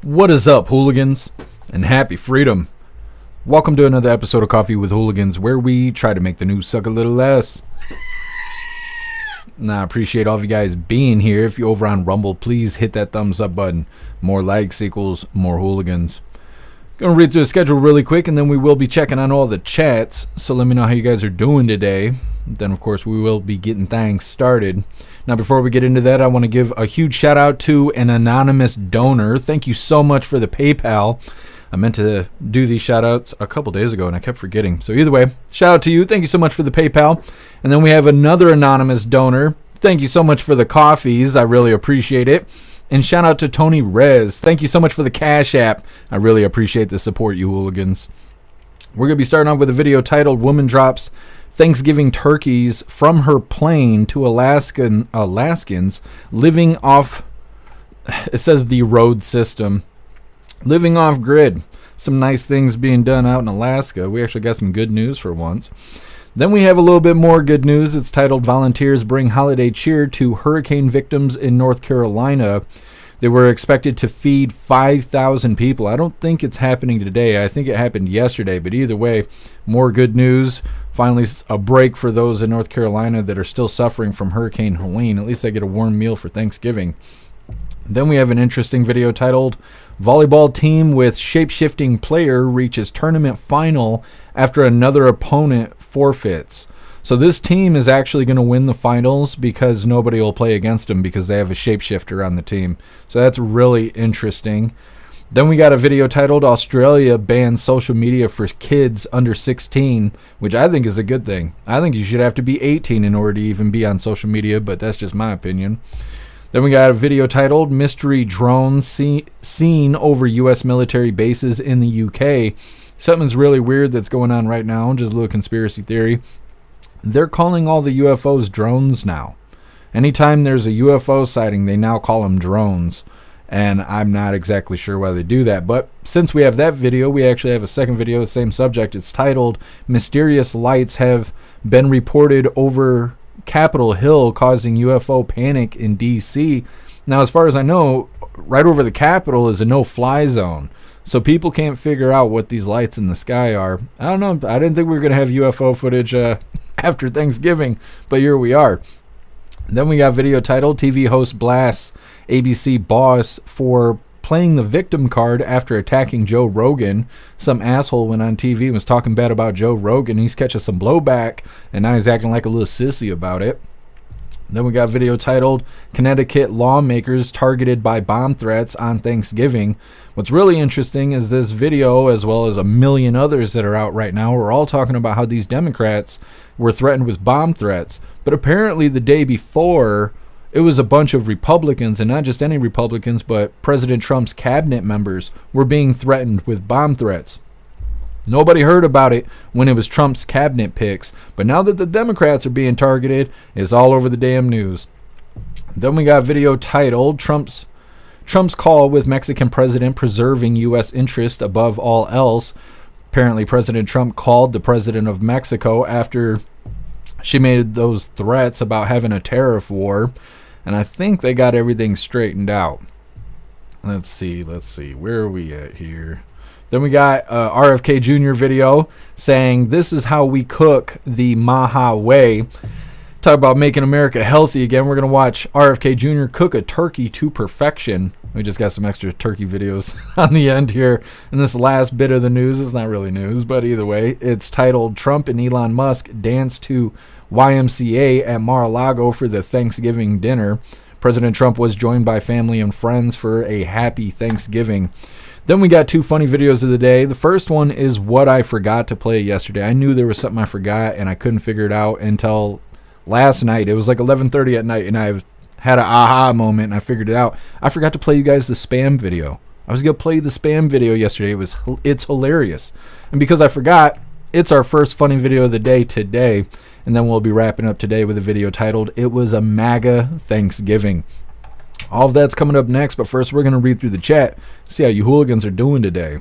What is up, hooligans? And happy freedom. Welcome to another episode of Coffee with Hooligans, where we try to make the news suck a little less. Now, I appreciate all of you guys being here. If you're over on Rumble, please hit that thumbs up button. More likes equals more hooligans. Gonna read through the schedule really quick, and then we will be checking on all the chats. So let me know how you guys are doing today. Then, of course, we will be getting things started. Now, before we get into that, I want to give a huge shout out to an anonymous donor. Thank you so much for the PayPal. I meant to do these shout outs a couple days ago and I kept forgetting. So either way, shout out to you. Thank you so much for the PayPal. And then we have another anonymous donor. Thank you so much for the coffees. I really appreciate it. And shout out to Tony Rez. Thank you so much for the Cash App. I really appreciate the support, you hooligans. We're going to be starting off with a video titled Woman Drops Thanksgiving Turkeys from Her Plane to Alaskans Living Off, it says the road system. Living off grid. Some nice things being done out in Alaska. We actually got some good news for once. Then we have a little bit more good news. It's titled Volunteers Bring Holiday Cheer to Hurricane Victims in North Carolina. They were expected to feed 5,000 people. I don't think it's happening today. I think it happened yesterday. But either way, more good news. Finally, a break for those in North Carolina that are still suffering from Hurricane Helene. At least they get a warm meal for Thanksgiving. Then we have an interesting video titled Volleyball Team with Shape-Shifting Player Reaches Tournament Final After Another Opponent Forfeits. So this team is actually going to win the finals because nobody will play against them because they have a shapeshifter on the team. So that's really interesting. Then we got a video titled Australia Bans Social Media for Kids Under 16, which I think is a good thing. I think you should have to be 18 in order to even be on social media, but that's just my opinion. Then we got a video titled Mystery Drones Seen Over U.S. Military Bases in the UK. Something's really weird that's going on right now, just a little conspiracy theory. They're calling all the UFOs drones now. Anytime there's a UFO sighting, they now call them drones. And I'm not exactly sure why they do that. But since we have that video, we actually have a second video, the same subject. It's titled Mysterious Lights Have Been Reported Over Capitol Hill Causing UFO Panic in D.C. Now, as far as I know, right over the Capitol is a no-fly zone. So people can't figure out what these lights in the sky are. I don't know. I didn't think we were going to have UFO footage after Thanksgiving, but here we are. Then we got video titled TV Host Blasts ABC Boss for Playing the Victim Card After Attacking Joe Rogan. Some asshole went on TV and was talking bad about Joe Rogan. He's catching some blowback, and now he's acting like a little sissy about it. Then we got video titled Connecticut Lawmakers Targeted by Bomb Threats on Thanksgiving. What's really interesting is this video, as well as a million others that are out right now, are all talking about how these Democrats were threatened with bomb threats. But apparently the day before, it was a bunch of Republicans, and not just any Republicans, but President Trump's cabinet members were being threatened with bomb threats. Nobody heard about it when it was Trump's cabinet picks, but now that the Democrats are being targeted, it's all over the damn news. Then we got a video titled Trump's Call with Mexican President Preserving U.S. Interest Above All Else. Apparently, President Trump called the president of Mexico after she made those threats about having a tariff war, and I think they got everything straightened out. Let's see, where are we at here? Then we got RFK Jr. video saying, this is how we cook the Maha way. Talk about making America healthy again. We're going to watch RFK Jr. cook a turkey to perfection. We just got some extra turkey videos on the end here. And this last bit of the news is not really news, but either way, it's titled Trump and Elon Musk Dance to YMCA at Mar-a-Lago for the Thanksgiving dinner. President Trump was joined by family and friends for a happy Thanksgiving. Then we got two funny videos of the day. The first one is what I forgot to play yesterday. I knew there was something I forgot, and I couldn't figure it out until last night. It was like 11:30 at night, and I had an aha moment, and I figured it out. I forgot to play you guys the spam video. I was going to play the spam video yesterday. It's hilarious. And because I forgot, it's our first funny video of the day today. And then we'll be wrapping up today with a video titled It Was a MAGA Thanksgiving. All of that's coming up next, but first we're going to read through the chat, see how you hooligans are doing today.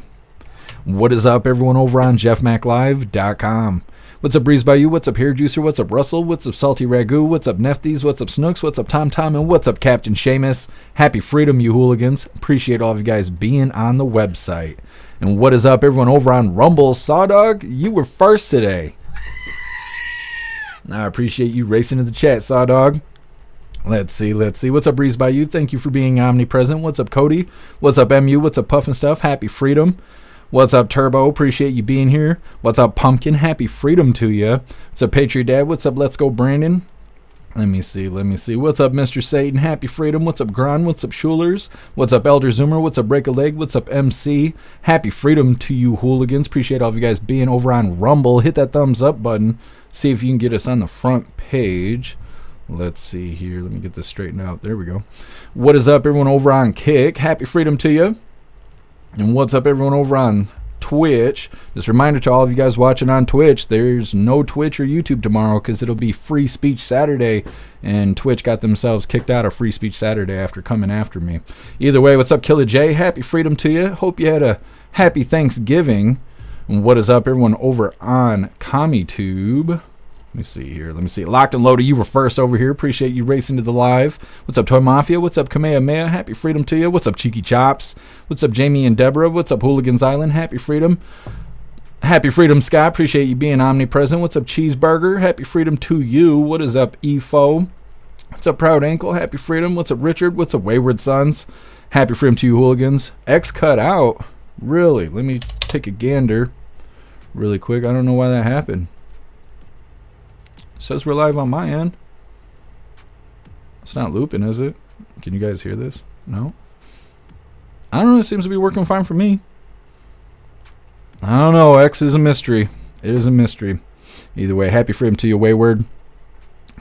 What is up, everyone, over on jeffmaclive.com? What's up, Breeze by You? What's up, Hair Juicer? What's up, Russell? What's up, Salty Ragu? What's up, Nefties? What's up, Snooks? What's up, Tom Tom? And what's up, Captain Seamus? Happy freedom, you hooligans. Appreciate all of you guys being on the website. And what is up, everyone over on Rumble? Sawdog, you were first today. I appreciate you racing to the chat, Sawdog. Let's see. What's up, Breeze by You? Thank you for being omnipresent. What's up, Cody? What's up, MU? What's up, Puffin Stuff? Happy freedom. What's up, Turbo? Appreciate you being here. What's up, Pumpkin? Happy freedom to you. What's up, Patriot Dad? What's up, Let's Go, Brandon? Let me see. What's up, Mr. Satan? Happy freedom. What's up, Gron? What's up, Schulers? What's up, Elder Zoomer? What's up, Break a Leg? What's up, MC? Happy freedom to you, hooligans. Appreciate all of you guys being over on Rumble. Hit that thumbs up button. See if you can get us on the front page. Let's see here. Let me get this straightened out. There we go. What is up, everyone over on Kick? Happy freedom to you. And what's up, everyone over on Twitch? Just a reminder to all of you guys watching on Twitch, there's no Twitch or YouTube tomorrow because it'll be Free Speech Saturday, and Twitch got themselves kicked out of Free Speech Saturday after coming after me. Either way, what's up, Killer J? Happy freedom to you. Hope you had a happy Thanksgiving. And what is up, everyone over on CommieTube? Let me see here. Locked and Loaded, you were first over here. Appreciate you racing to the live. What's up, Toy Mafia? What's up, Kamehameha? Happy freedom to you. What's up, Cheeky Chops? What's up, Jamie and Deborah? What's up, Hooligans Island? Happy freedom. Happy freedom, Scott. Appreciate you being omnipresent. What's up, Cheeseburger? Happy freedom to you. What is up, EFO? What's up, Proud Ankle? Happy freedom. What's up, Richard? What's up, Wayward Sons? Happy freedom to you, hooligans. X cut out. Really? Let me take a gander really quick. I don't know why that happened. Says we're live on my end. It's not looping, is it? Can you guys hear this? No? I don't know. It seems to be working fine for me. I don't know. X is a mystery. It is a mystery. Either way, happy freedom to you, Wayward.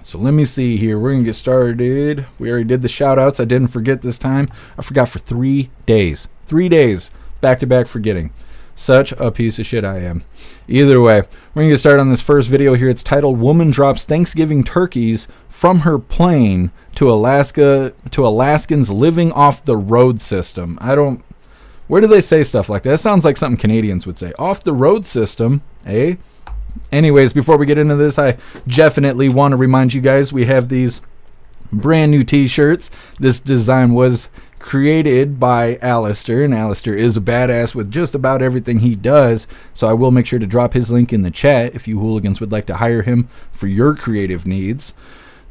So let me see here. We're going to get started. We already did the shout-outs. I didn't forget this time. I forgot for 3 days. 3 days. Back-to-back forgetting. Such a piece of shit I am. Either way, we're going to get started on this first video here. It's titled Woman Drops Thanksgiving Turkeys from Her Plane to Alaskans Living Off the Road System. Where do they say stuff like that? That sounds like something Canadians would say. Off the road system, eh? Anyways, before we get into this, I definitely want to remind you guys we have these brand new t-shirts. This design was created by Alistair, and Alistair is a badass with just about everything he does, so I will make sure to drop his link in the chat if you hooligans would like to hire him for your creative needs.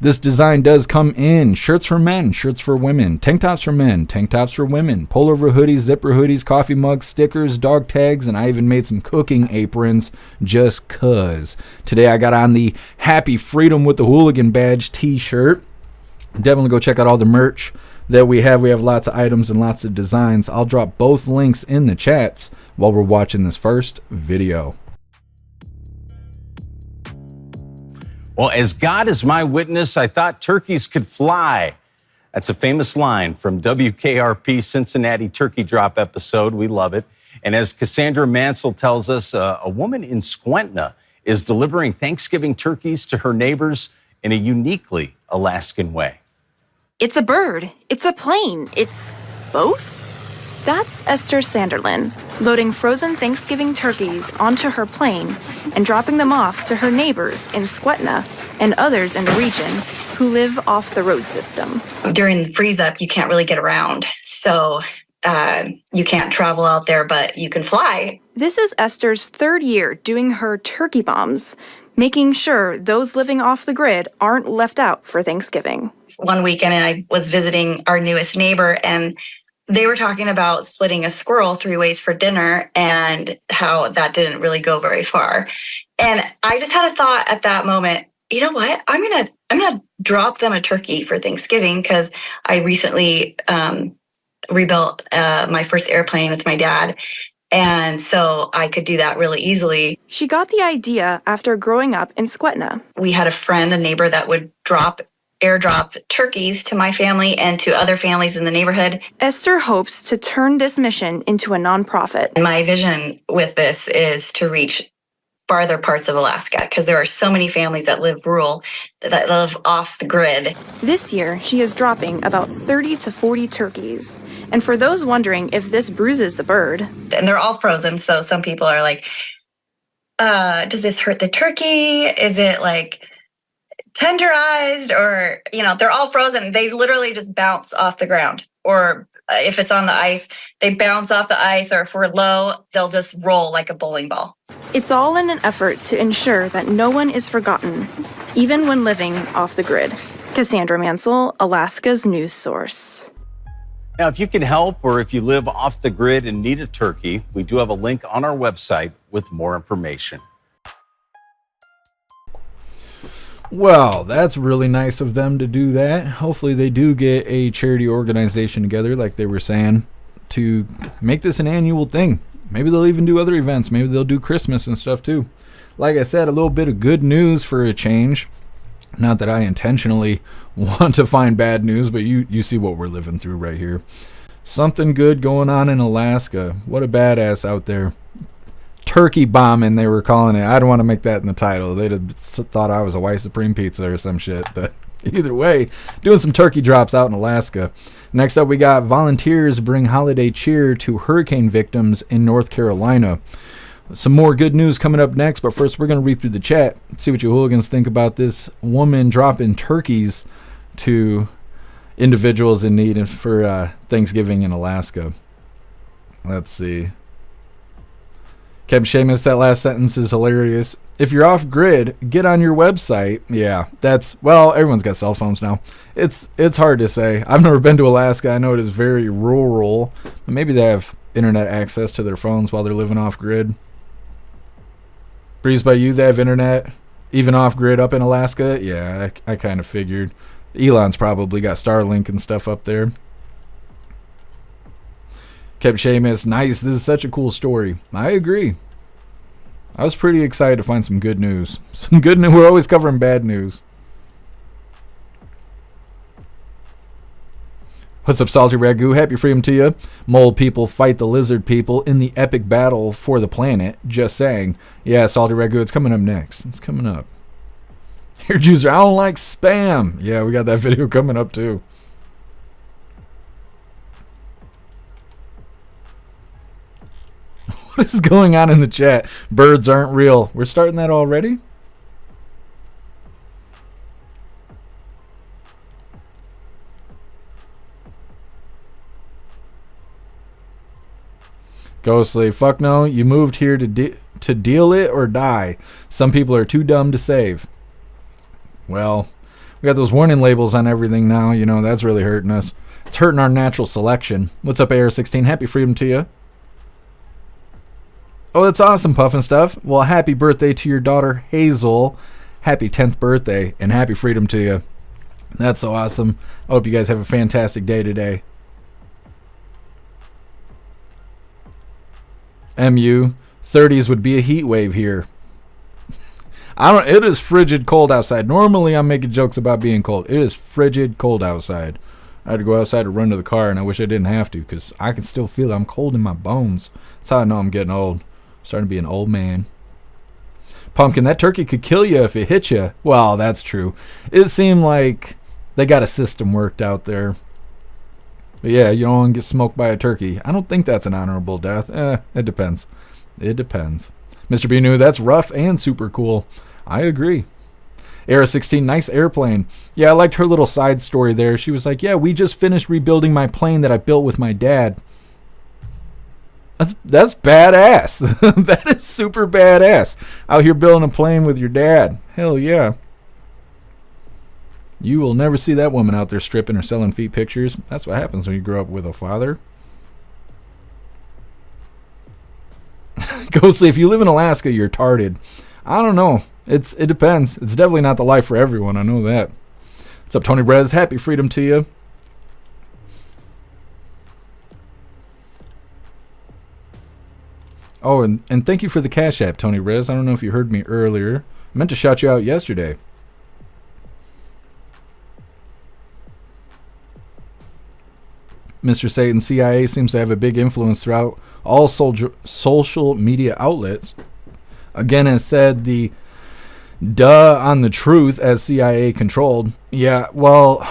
This design does come in shirts for men, shirts for women, tank tops for men, tank tops for women, pullover hoodies, zipper hoodies, coffee mugs, stickers, dog tags, and I even made some cooking aprons just cuz. Today I got on the Happy Freedom with the Hooligan Badge t-shirt. Definitely go check out all the merch that we have. We have lots of items and lots of designs. I'll drop both links in the chats while we're watching this first video. Well, as God is my witness, I thought turkeys could fly. That's a famous line from WKRP Cincinnati Turkey Drop episode. We love it. And as Cassandra Mansell tells us, a woman in Squentna is delivering Thanksgiving turkeys to her neighbors in a uniquely Alaskan way. It's a bird. It's a plane. It's both? That's Esther Sanderlin, loading frozen Thanksgiving turkeys onto her plane and dropping them off to her neighbors in Squetna and others in the region who live off the road system. During the freeze-up, you can't really get around, so you can't travel out there, but you can fly. This is Esther's third year doing her turkey bombs, making sure those living off the grid aren't left out for Thanksgiving. One weekend, I was visiting our newest neighbor, and they were talking about splitting a squirrel 3 ways for dinner and how that didn't really go very far. And I just had a thought at that moment, you know what? I'm gonna drop them a turkey for Thanksgiving because I recently rebuilt my first airplane with my dad. And so I could do that really easily. She got the idea after growing up in Squetna. We had a neighbor that would airdrop turkeys to my family and to other families in the neighborhood. Esther hopes to turn this mission into a nonprofit. My vision with this is to reach farther parts of Alaska because there are so many families that live rural, that live off the grid. This year, she is dropping about 30 to 40 turkeys. And for those wondering if this bruises the bird. And they're all frozen, so some people are like, does this hurt the turkey? Is it like tenderized? Or, they're all frozen. They literally just bounce off the ground. Or if it's on the ice, they bounce off the ice. Or if we're low, they'll just roll like a bowling ball. It's all in an effort to ensure that no one is forgotten, even when living off the grid. Cassandra Mansell, Alaska's news source. Now, if you can help or if you live off the grid and need a turkey, we do have a link on our website with more information. Well, that's really nice of them to do that. Hopefully they do get a charity organization together, like they were saying, to make this an annual thing. Maybe they'll even do other events. Maybe they'll do Christmas and stuff too. Like I said, a little bit of good news for a change. Not that I intentionally want to find bad news, but you see what we're living through right here. Something good going on in Alaska. What a badass out there. Turkey bombing, they were calling it. I don't want to make that in the title. They'd have thought I was a white supreme pizza or some shit. But either way, doing some turkey drops out in Alaska. Next up, we got volunteers bring holiday cheer to hurricane victims in North Carolina. Some more good news coming up next, but first we're going to read through the chat, see what you hooligans think about this woman dropping turkeys to individuals in need for Thanksgiving in Alaska. Let's see. Kev Seamus, that last sentence is hilarious. If you're off grid, get on your website. Yeah, everyone's got cell phones now. It's hard to say. I've never been to Alaska. I know it is very rural. But maybe they have internet access to their phones while they're living off grid. Breeze by you, they have internet even off grid up in Alaska. Yeah, I kind of figured. Elon's probably got Starlink and stuff up there. Kept Seamus, nice. This is such a cool story. I agree. I was pretty excited to find some good news. Some good news. We're always covering bad news. What's up, Salty Ragu? Happy freedom to you. Mole people fight the lizard people in the epic battle for the planet. Just saying. Yeah, Salty Ragu, it's coming up next. It's coming up. Here, Juicer, I don't like spam. Yeah, we got that video coming up too. What is going on in the chat? Birds aren't real. We're starting that already? Ghostly, fuck no. You moved here to deal it or die. Some people are too dumb to save. Well, we got those warning labels on everything now. You know, that's really hurting us. It's hurting our natural selection. What's up, AR16? Happy freedom to you. Oh, that's awesome, Puffin Stuff. Well, happy birthday to your daughter, Hazel. Happy 10th birthday, and happy freedom to you. That's so awesome. I hope you guys have a fantastic day today. MU, 30s would be a heat wave here. It is frigid cold outside. Normally I'm making jokes about being cold. It is frigid cold outside. I had to go outside to run to the car, and I wish I didn't have to because I can still feel it. I'm cold in my bones. That's how I know I'm getting old. Starting to be an old man. Pumpkin, that turkey could kill you if it hit you. Well, that's true. It seemed like they got a system worked out there. But yeah, you don't want to get smoked by a turkey. I don't think that's an honorable death. It depends. It depends. Mr. Binu, that's rough and super cool. I agree. Era 16, nice airplane. Yeah, I liked her little side story there. She was like, yeah, we just finished rebuilding my plane that I built with my dad. That's badass. That is super badass. Out here building a plane with your dad. Hell yeah. You will never see that woman out there stripping or selling feet pictures. That's what happens when you grow up with a father. Ghostly, if you live in Alaska, you're tarded. I don't know. It depends. It's definitely not the life for everyone. I know that. What's up, Tony Brez? Happy freedom to you. Oh, and thank you for the Cash App, Tony Rez. I don't know if you heard me earlier. I meant to shout you out yesterday. Mr. Satan, CIA seems to have a big influence throughout all social media outlets. Again, as said, the duh on the truth as CIA controlled. Yeah, well,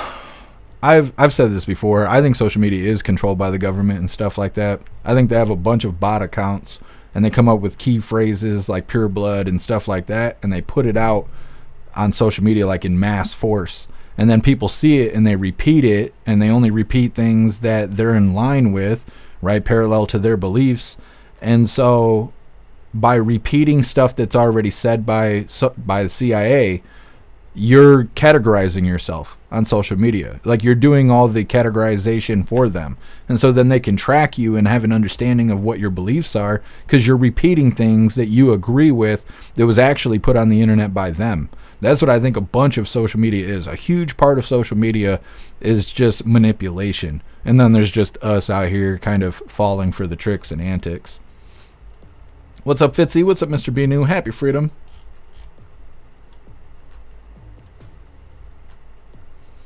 I've said this before. I think social media is controlled by the government and stuff like that. I think they have a bunch of bot accounts and they come up with key phrases like pure blood and stuff like that, and they put it out on social media like in mass force. And then people see it and they repeat it, and they only repeat things that they're in line with, right, parallel to their beliefs. And so by repeating stuff that's already said by the CIA, you're categorizing yourself on social media. Like, you're doing all the categorization for them. And so then they can track you and have an understanding of what your beliefs are, because you're repeating things that you agree with that was actually put on the internet by them. That's what I think a bunch of social media is. A huge part of social media is just manipulation. And then there's just us out here kind of falling for the tricks and antics. What's up, Fitzy? What's up, Mr. B New? Happy Freedom.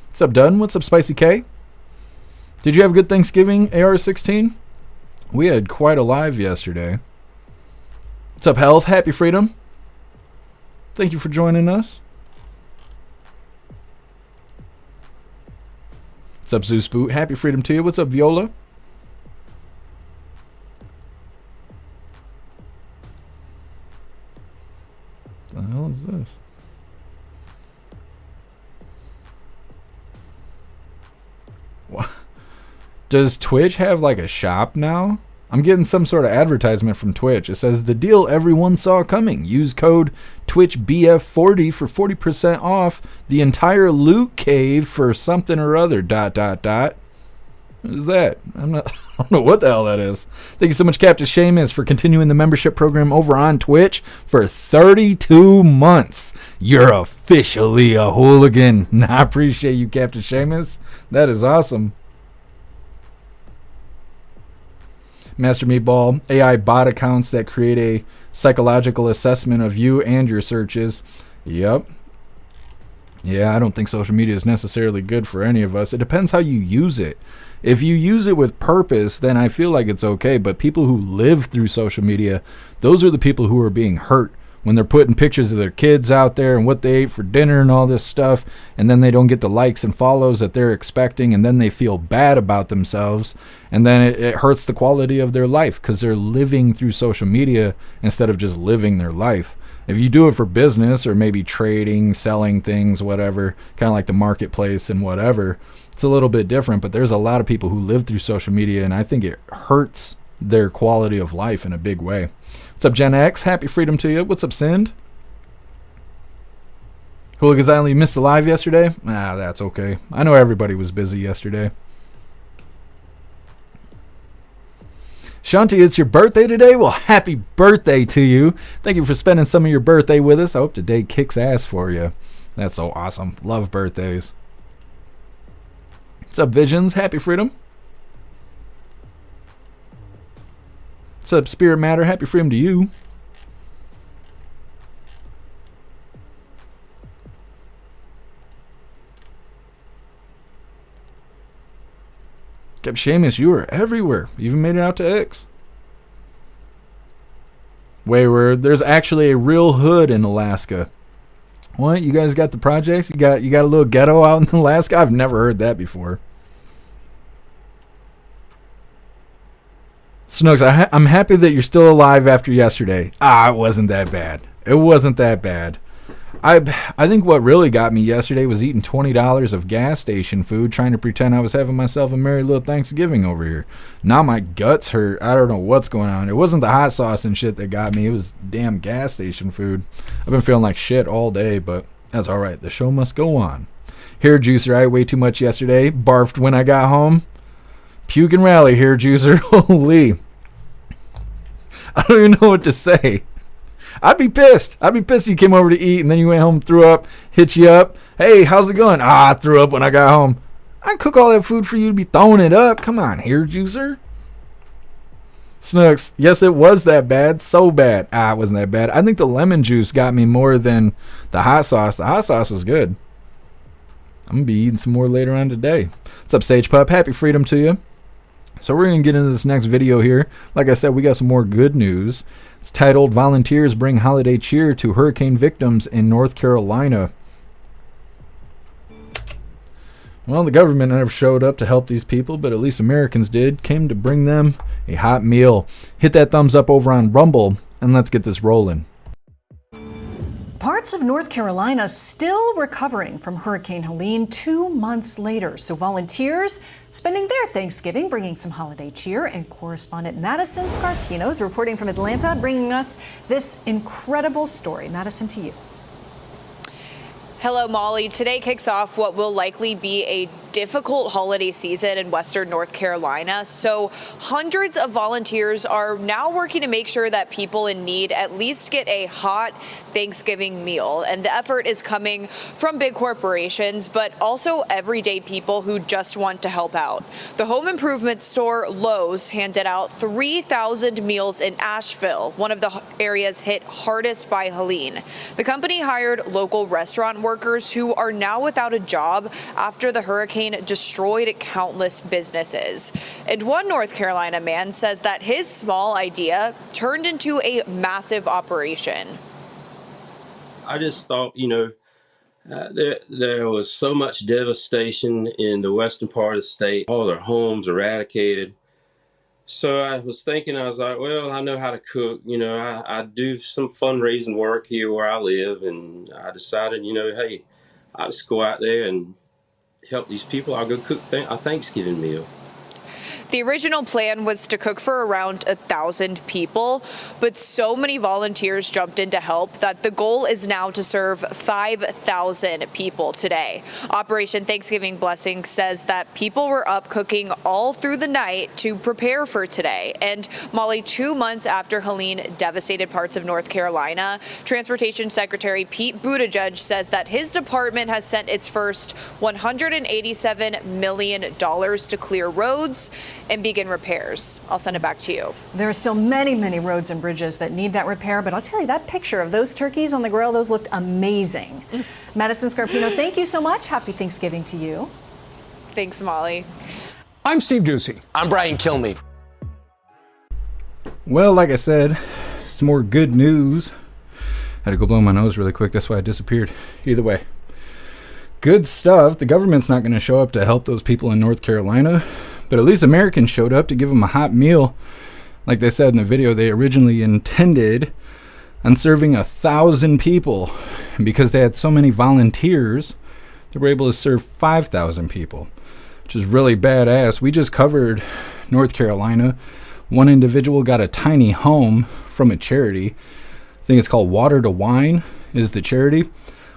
What's up, Dunn? What's up, Spicy K? Did you have a good Thanksgiving, AR-16? We had quite a live yesterday. What's up, Health? Happy Freedom. Thank you for joining us. What's up, Zeus Boot? Happy Freedom to you. What's up, Viola? What the hell is this? What? Does Twitch have like a shop now? I'm getting some sort of advertisement from Twitch. It says, the deal everyone saw coming. Use code TwitchBF40 for 40% off the entire loot cave for something or other, ... What is that? I don't know what the hell that is. Thank you so much, Captain Seamus, for continuing the membership program over on Twitch for 32 months. You're officially a hooligan. I appreciate you, Captain Seamus. That is awesome. Master Meatball, AI bot accounts that create a psychological assessment of you and your searches. Yep. Yeah, I don't think social media is necessarily good for any of us. It depends how you use it. If you use it with purpose, then I feel like it's okay. But people who live through social media, those are the people who are being hurt when they're putting pictures of their kids out there and what they ate for dinner and all this stuff, and then they don't get the likes and follows that they're expecting, and then they feel bad about themselves, and then it hurts the quality of their life because they're living through social media instead of just living their life. If you do it for business or maybe trading, selling things, whatever, kind of like the marketplace and whatever, it's a little bit different. But there's a lot of people who live through social media, and I think it hurts their quality of life in a big way. What's up, Gen X? Happy Freedom to you. What's up, Sind? Hooligans Island, you missed the live yesterday? That's okay. I know everybody was busy yesterday. Shanti, it's your birthday today? Well, happy birthday to you. Thank you for spending some of your birthday with us. I hope today kicks ass for you. That's so awesome. Love birthdays. What's up, Visions? Happy Freedom. What's up, Spirit Matter? Happy Freedom to you. Kept Seamus, you were everywhere. You even made it out to X. Wayward, there's actually a real hood in Alaska. What? You guys got the projects? You got a little ghetto out in Alaska? I've never heard that before. Snooks, I'm happy that you're still alive after yesterday. It wasn't that bad. It wasn't that bad. I think what really got me yesterday was eating $20 of gas station food, trying to pretend I was having myself a merry little Thanksgiving over here. Now my guts hurt. I don't know what's going on. It wasn't the hot sauce and shit that got me. It was damn gas station food. I've been feeling like shit all day, but that's all right. The show must go on. Hair juicer, I ate way too much yesterday. Barfed when I got home. Puke and rally, hair juicer. Holy. I don't even know what to say. I'd be pissed. I'd be pissed you came over to eat and then you went home, threw up, hit you up. Hey, how's it going? I threw up when I got home. I cook all that food for you to be throwing it up. Come on, hair juicer. Snooks, yes, it was that bad. So bad. It wasn't that bad. I think the lemon juice got me more than the hot sauce. The hot sauce was good. I'm going to be eating some more later on today. What's up, Sage Pup? Happy Freedom to you. So we're going to get into this next video here. Like I said, we got some more good news. It's titled, Volunteers Bring Holiday Cheer to Hurricane Victims in North Carolina. Well, the government never showed up to help these people, but at least Americans came to bring them a hot meal. Hit that thumbs up over on Rumble, and let's get this rolling. Parts of North Carolina still recovering from Hurricane Helene 2 months later. So volunteers spending their Thanksgiving bringing some holiday cheer. And correspondent Madison Scarpino is reporting from Atlanta, bringing us this incredible story. Madison, to you. Hello, Molly. Today kicks off what will likely be a difficult holiday season in Western North Carolina. So hundreds of volunteers are now working to make sure that people in need at least get a hot Thanksgiving meal. And the effort is coming from big corporations, but also everyday people who just want to help out. The home improvement store Lowe's handed out 3,000 meals in Asheville, one of the areas hit hardest by Helene. The company hired local restaurant workers who are now without a job after the hurricane destroyed countless businesses. And one North Carolina man says that his small idea turned into a massive operation. I just thought, there was so much devastation in the western part of the state, all their homes eradicated. So I was like, well, I know how to cook. I do some fundraising work here where I live. And I decided, hey, I'll just go out there and help these people. I'll go cook a Thanksgiving meal. The original plan was to cook for around 1,000 people, but so many volunteers jumped in to help that the goal is now to serve 5,000 people today. Operation Thanksgiving Blessing says that people were up cooking all through the night to prepare for today. And Molly, 2 months after Helene devastated parts of North Carolina, Transportation Secretary Pete Buttigieg says that his department has sent its first $187 million to clear roads and begin repairs. I'll send it back to you. There are still many, many roads and bridges that need that repair, but I'll tell you, that picture of those turkeys on the grill, those looked amazing. Madison Scarpino, thank you so much. Happy Thanksgiving to you. Thanks, Molly. I'm Steve Ducey. I'm Brian Kilmeade. Well, like I said, some more good news. Had to go blow my nose really quick. That's why I disappeared. Either way, good stuff. The government's not going to show up to help those people in North Carolina, but at least Americans showed up to give them a hot meal. Like they said in the video, they originally intended on serving 1,000 people. And because they had so many volunteers, they were able to serve 5,000 people, which is really badass. We just covered North Carolina. One individual got a tiny home from a charity. I think it's called Water to Wine is the charity.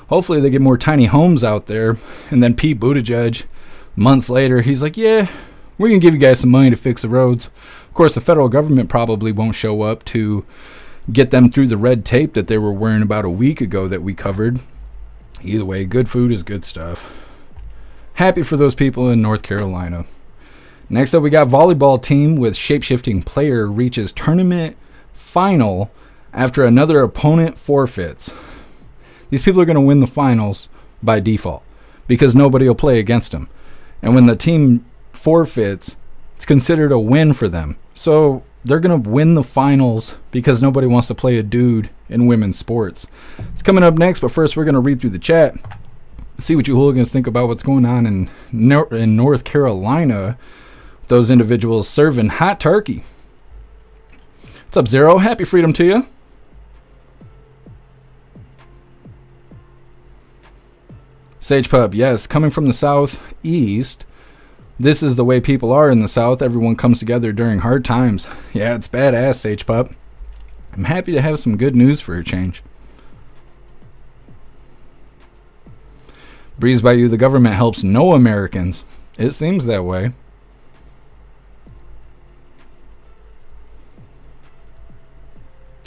Hopefully they get more tiny homes out there. And then Pete Buttigieg, months later, he's like, yeah, we're going to give you guys some money to fix the roads. Of course, the federal government probably won't show up to get them through the red tape that they were wearing about a week ago that we covered. Either way, good food is good stuff. Happy for those people in North Carolina. Next up, we got volleyball team with shape-shifting player reaches tournament final after another opponent forfeits. These people are going to win the finals by default because nobody will play against them. And when the team forfeits, it's considered a win for them. So they're going to win the finals because nobody wants to play a dude in women's sports. It's coming up next, but first we're going to read through the chat, see what you hooligans think about what's going on in North Carolina. Those individuals serving hot turkey. What's up, Zero? Happy freedom to you. Sage Pup, yes, coming from the southeast. This is the way people are in the South. Everyone comes together during hard times. Yeah, it's badass, Sage Pup. I'm happy to have some good news for a change. Breeze by you, the government helps no Americans. It seems that way.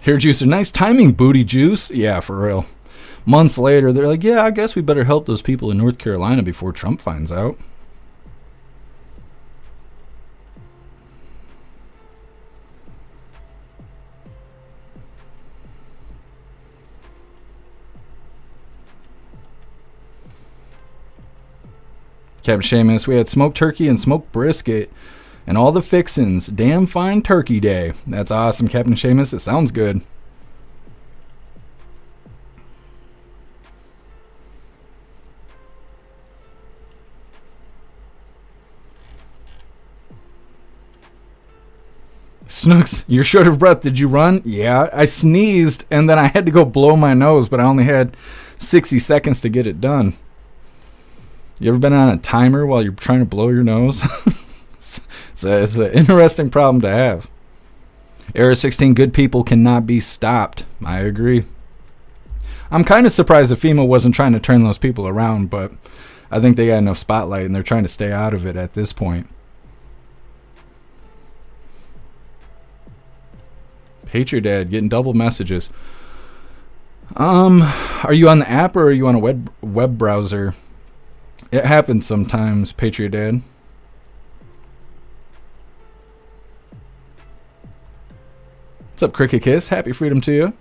Hair Juicer, nice timing, Booty Juice. Yeah, for real. Months later, they're like, yeah, I guess we better help those people in North Carolina before Trump finds out. Captain Seamus, we had smoked turkey and smoked brisket and all the fixins. Damn fine turkey day. That's awesome, Captain Seamus. It sounds good. Snooks, you're short of breath. Did you run? Yeah, I sneezed, and then I had to go blow my nose, but I only had 60 seconds to get it done. You ever been on a timer while you're trying to blow your nose? It's an interesting problem to have. Era 16, good people cannot be stopped. I agree. I'm kind of surprised that FEMA wasn't trying to turn those people around, but I think they got enough spotlight and they're trying to stay out of it at this point. Patriot Dad getting double messages. Are you on the app or are you on a web browser? It happens sometimes, Patriot Dad. What's up, Cricket Kiss? Happy freedom to you.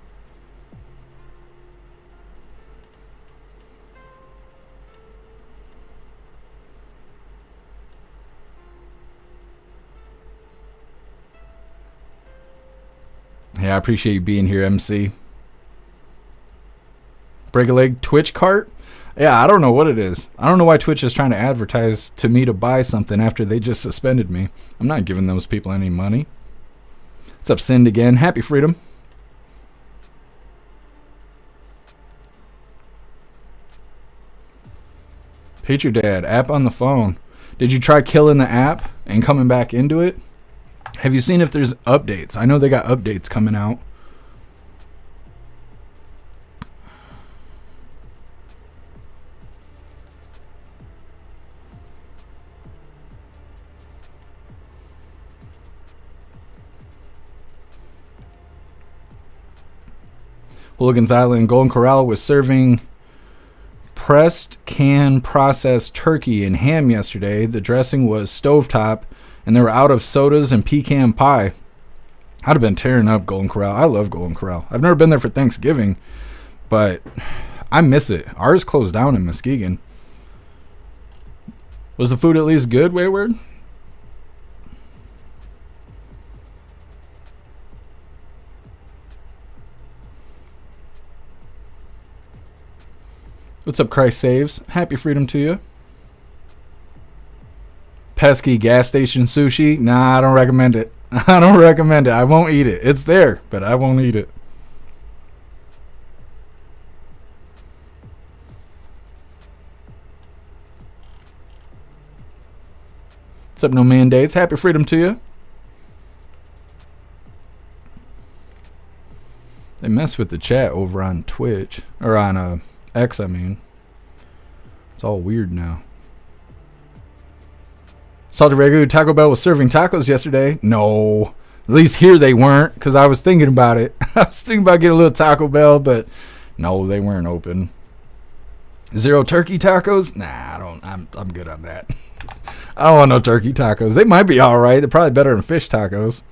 Yeah, I appreciate you being here, MC. Break a leg Twitch cart? Yeah, I don't know what it is. I don't know why Twitch is trying to advertise to me to buy something after they just suspended me. I'm not giving those people any money. What's up, Sind again? Happy freedom. Patriot Dad, app on the phone. Did you try killing the app and coming back into it? Have you seen if there's updates? I know they got updates coming out. Hooligans Island Golden Corral was serving pressed can processed turkey and ham yesterday. The dressing was stovetop, and they were out of sodas and pecan pie. I'd have been tearing up Golden Corral. I love Golden Corral. I've never been there for Thanksgiving, but I miss it. Ours closed down in Muskegon. Was the food at least good, Wayward? What's up, Christ Saves? Happy freedom to you. Pesky gas station sushi? Nah, I don't recommend it. I don't recommend it. I won't eat it. It's there, but I won't eat it. What's up, No Mandates? Happy freedom to you. They mess with the chat over on Twitch. Or on X, I mean. It's all weird now. Salty Ragu, Taco Bell was serving tacos yesterday. No. At least here they weren't, because I was thinking about it. I was thinking about getting a little Taco Bell, but no, they weren't open. Zero turkey tacos? Nah, I'm good on that. I don't want no turkey tacos. They might be alright. They're probably better than fish tacos.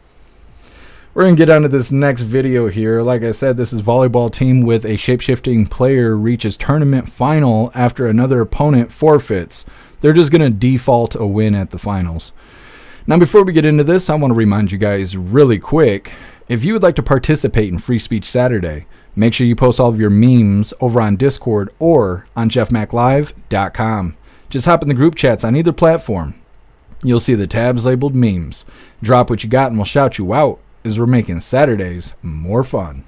We're going to get onto this next video here. Like I said, this is volleyball team with a shape-shifting player reaches tournament final after another opponent forfeits. They're just going to default a win at the finals. Now, before we get into this, I want to remind you guys really quick, if you would like to participate in Free Speech Saturday, make sure you post all of your memes over on Discord or on jeffmaclive.com. Just hop in the group chats on either platform. You'll see the tabs labeled memes. Drop what you got and we'll shout you out, as we're making Saturdays more fun.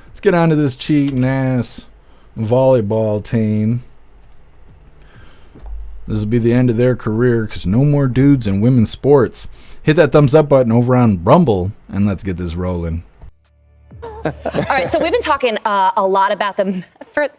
Let's get on to this cheating ass volleyball team. This will be the end of their career because no more dudes in women's sports. Hit that thumbs up button over on Rumble and let's get this rolling. All right, so we've been talking a lot about them,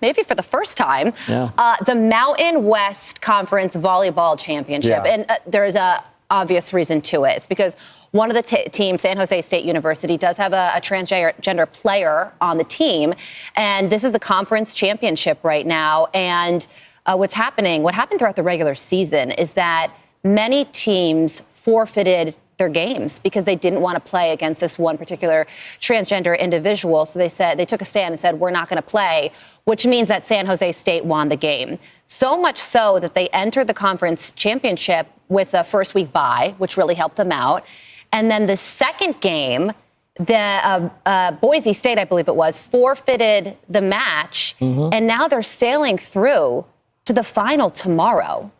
maybe for the first time, the Mountain West Conference Volleyball Championship. Yeah. And there's a obvious reason to it. It's because one of the teams, San Jose State University, does have a transgender player on the team. And this is the conference championship right now. And what happened throughout the regular season is that many teams forfeited their games because they didn't want to play against this one particular transgender individual. So they took a stand and said, we're not going to play, which means that San Jose State won the game. So much so that they entered the conference championship with a first week bye, which really helped them out. And then the second game, the Boise State, I believe it was, forfeited the match. Mm-hmm. And now they're sailing through to the final tomorrow.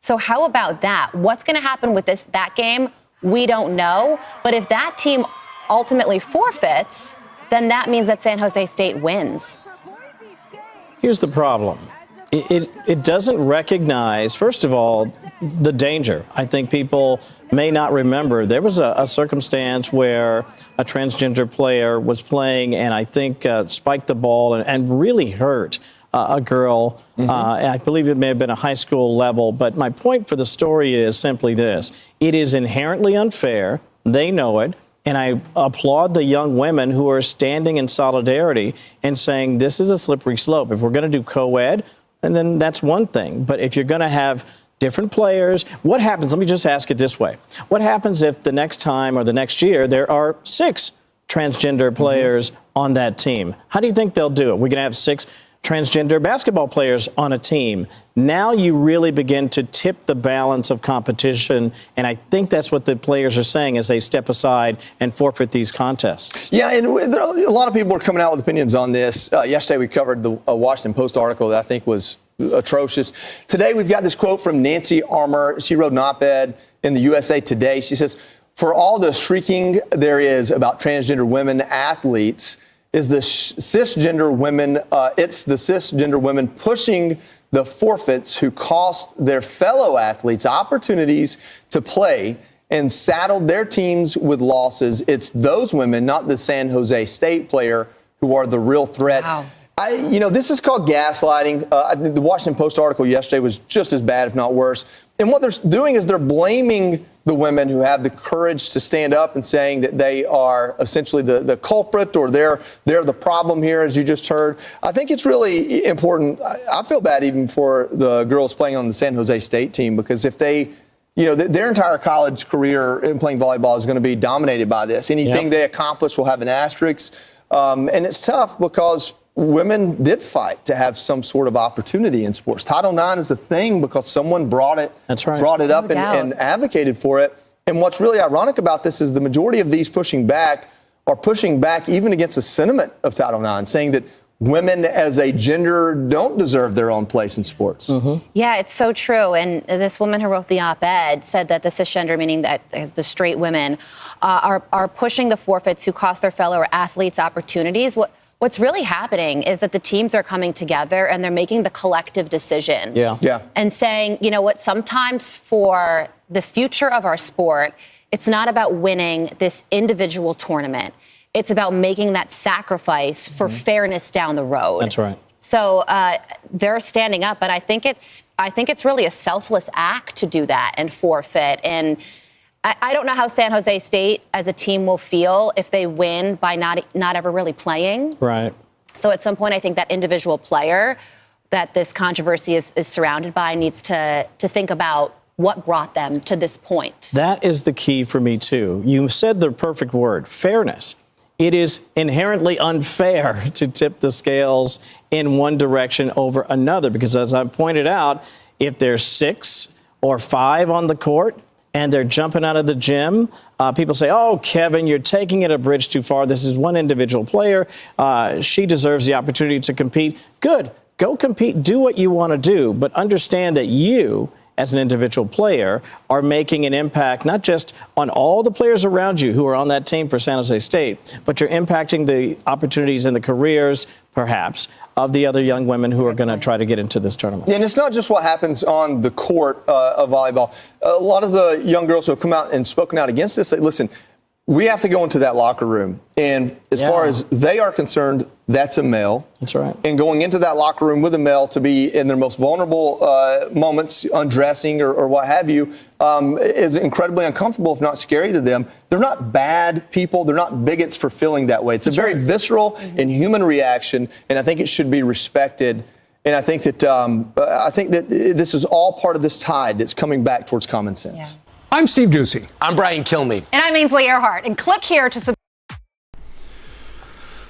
So how about that? What's going to happen with that game? We don't know. But if that team ultimately forfeits, then that means that San Jose State wins. Here's the problem. It doesn't recognize, first of all, the danger. I think people may not remember. There was a circumstance where a transgender player was playing and I think spiked the ball and really hurt a girl. I believe it may have been a high school level. But my point for the story is simply this. It is inherently unfair. They know it. And I applaud the young women who are standing in solidarity and saying this is a slippery slope. If we're going to do co-ed, and then that's one thing. But if you're going to have different players, what happens? Let me just ask it this way. What happens if the next time or the next year there are 6 transgender players on that team? How do you think they'll do it? We're going to have 6 transgender basketball players on a team. Now you really begin to tip the balance of competition, and I think that's what the players are saying as they step aside and forfeit these contests. Yeah, and a lot of people are coming out with opinions on this. Yesterday we covered the Washington Post article that I think was atrocious. Today we've got this quote from Nancy Armour. She wrote an op-ed in the USA Today. She says, "For all the shrieking there is about transgender women athletes, is the cisgender women, it's the cisgender women pushing the forfeits who cost their fellow athletes opportunities to play and saddled their teams with losses. It's those women, not the San Jose State player, who are the real threat." Wow. This is called gaslighting. The Washington Post article yesterday was just as bad, if not worse. And what they're doing is they're blaming the women who have the courage to stand up and saying that they are essentially the culprit or they're the problem here, as you just heard. I think it's really important. I feel bad even for the girls playing on the San Jose State team, because if they, their entire college career in playing volleyball is going to be dominated by this. Anything they accomplish will have an asterisk. And it's tough because women did fight to have some sort of opportunity in sports. Title IX is a thing because someone brought it up and advocated for it. And what's really ironic about this is the majority of these pushing back are pushing back even against the sentiment of Title IX, saying that women as a gender don't deserve their own place in sports. Yeah, it's so true. And this woman who wrote the op-ed said that the cisgender, meaning that the straight women, are pushing the forfeits who cost their fellow athletes opportunities. What's really happening is that the teams are coming together and they're making the collective decision. And saying, you know what, sometimes for the future of our sport, it's not about winning this individual tournament. It's about making that sacrifice for fairness down the road. That's right. So they're standing up, but I think it's really a selfless act to do that and forfeit. And I don't know how San Jose State as a team will feel if they win by not ever really playing. Right. So at some point, I think that individual player that this controversy is surrounded by needs to think about what brought them to this point. That is the key for me, too. You said the perfect word, fairness. It is inherently unfair to tip the scales in one direction over another, because as I pointed out, if there's 6 or 5 on the court, and they're jumping out of the gym, people say, "Oh, Kevin, you're taking it a bridge too far. This is one individual player. She deserves the opportunity to compete." Good. Go compete. Do what you want to do. But understand that you, as an individual player, are making an impact not just on all the players around you who are on that team for San Jose State, but you're impacting the opportunities and the careers, perhaps, of the other young women who are going to try to get into this tournament. And it's not just what happens on the court of volleyball. A lot of the young girls who have come out and spoken out against this say, listen, we have to go into that locker room. And as far as they are concerned, that's a male. That's right. And going into that locker room with a male to be in their most vulnerable moments, undressing or what have you, is incredibly uncomfortable, if not scary to them. They're not bad people. They're not bigots for feeling that way. It's a very visceral and human reaction, and I think it should be respected. And I think that this is all part of this tide that's coming back towards common sense. Yeah. I'm Steve Ducey. I'm Brian Kilmeade. And I'm Ainsley Earhart. And click here to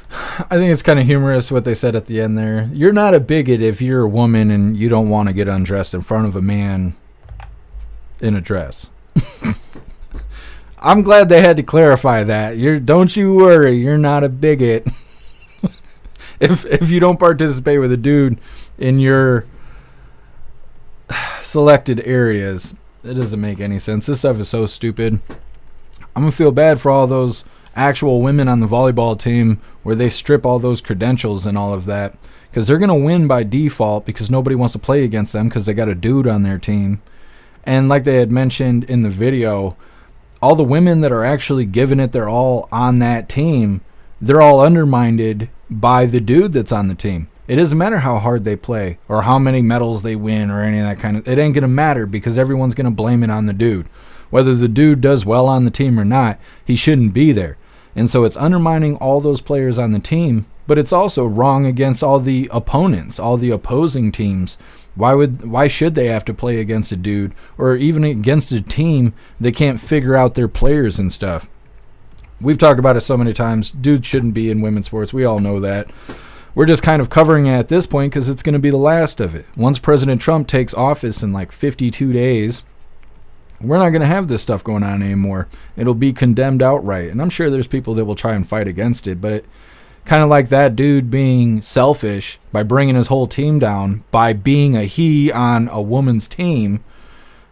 I think it's kind of humorous what they said at the end there. You're not a bigot if you're a woman and you don't want to get undressed in front of a man in a dress. I'm glad they had to clarify that. Don't you worry, you're not a bigot. if you don't participate with a dude in your selected areas. It doesn't make any sense. This stuff is so stupid. I'm going to feel bad for all those actual women on the volleyball team where they strip all those credentials and all of that, because they're going to win by default because nobody wants to play against them because they got a dude on their team. And like they had mentioned in the video, all the women that are actually giving it their all on that team, they're all undermined by the dude that's on the team. It doesn't matter how hard they play or how many medals they win or any of that kind of, it ain't going to matter because everyone's going to blame it on the dude. Whether the dude does well on the team or not, he shouldn't be there. And so it's undermining all those players on the team, but it's also wrong against all the opponents, all the opposing teams. Why should they have to play against a dude or even against a team that can't figure out their players and stuff? We've talked about it so many times. Dudes shouldn't be in women's sports. We all know that. We're just kind of covering it at this point because it's going to be the last of it. Once President Trump takes office in like 52 days, we're not going to have this stuff going on anymore. It'll be condemned outright. And I'm sure there's people that will try and fight against it, but kind of like that dude being selfish by bringing his whole team down by being a he on a woman's team,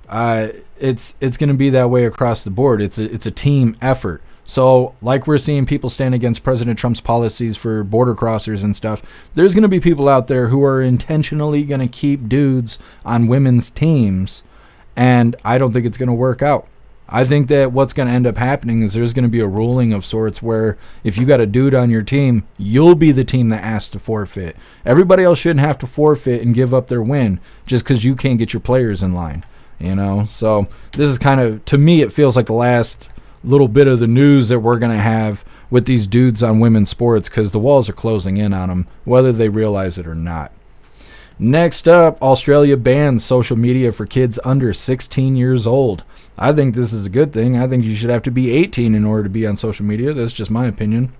it's going to be that way across the board. It's a team effort. So like we're seeing people stand against President Trump's policies for border crossers and stuff, there's going to be people out there who are intentionally going to keep dudes on women's teams, and I don't think it's going to work out. I think that what's going to end up happening is there's going to be a ruling of sorts where if you got a dude on your team, you'll be the team that has to forfeit. Everybody else shouldn't have to forfeit and give up their win just because you can't get your players in line, you know? So this is kind of, to me, it feels like the last little bit of the news that we're going to have with these dudes on women's sports because the walls are closing in on them, whether they realize it or not. Next up, Australia bans social media for kids under 16 years old. I think this is a good thing. I think you should have to be 18 in order to be on social media. That's just my opinion.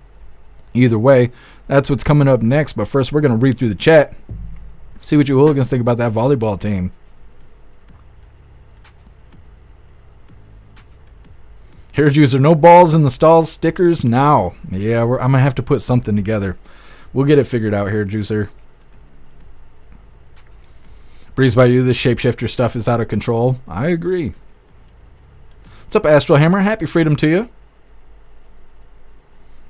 Either way, that's what's coming up next. But first, we're going to read through the chat, see what you hooligans think about that volleyball team. Hair juicer, no balls in the stalls stickers now. Yeah, I'm going to have to put something together. We'll get it figured out, hair juicer. Breeze by you, this shapeshifter stuff is out of control. I agree. What's up, Astral Hammer? Happy freedom to you.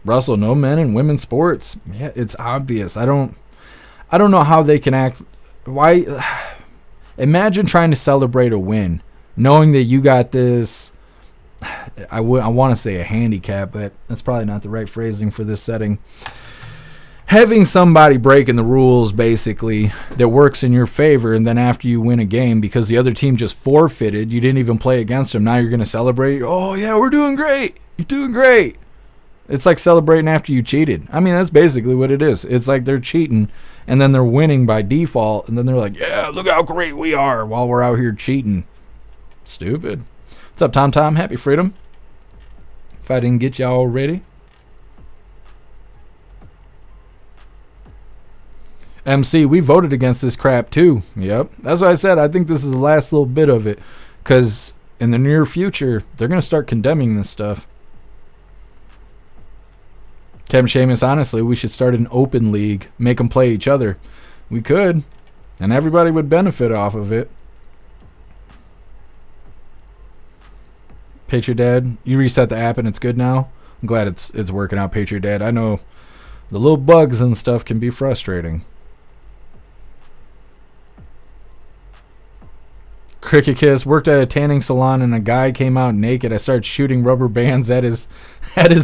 Russell, no men in women's sports. Yeah, it's obvious. I don't know how they can act. Why? Imagine trying to celebrate a win, knowing that you got this. I want to say a handicap, but that's probably not the right phrasing for this setting. Having somebody breaking the rules, basically, that works in your favor, and then after you win a game because the other team just forfeited, you didn't even play against them, now you're going to celebrate? Oh, yeah, we're doing great. You're doing great. It's like celebrating after you cheated. I mean, that's basically what it is. It's like they're cheating, and then they're winning by default, and then they're like, yeah, look how great we are while we're out here cheating. Stupid. What's up, Tom Tom? Happy freedom. If I didn't get you already. MC, we voted against this crap too. Yep. That's what I said. I think this is the last little bit of it. Because in the near future, they're going to start condemning this stuff. Kevin Seamus, honestly, we should start an open league. Make them play each other. We could. And everybody would benefit off of it. Patriot Dad, you reset the app and it's good now? I'm glad it's working out, Patriot Dad. I know the little bugs and stuff can be frustrating. Cricket Kiss, worked at a tanning salon and a guy came out naked. I started shooting rubber bands at his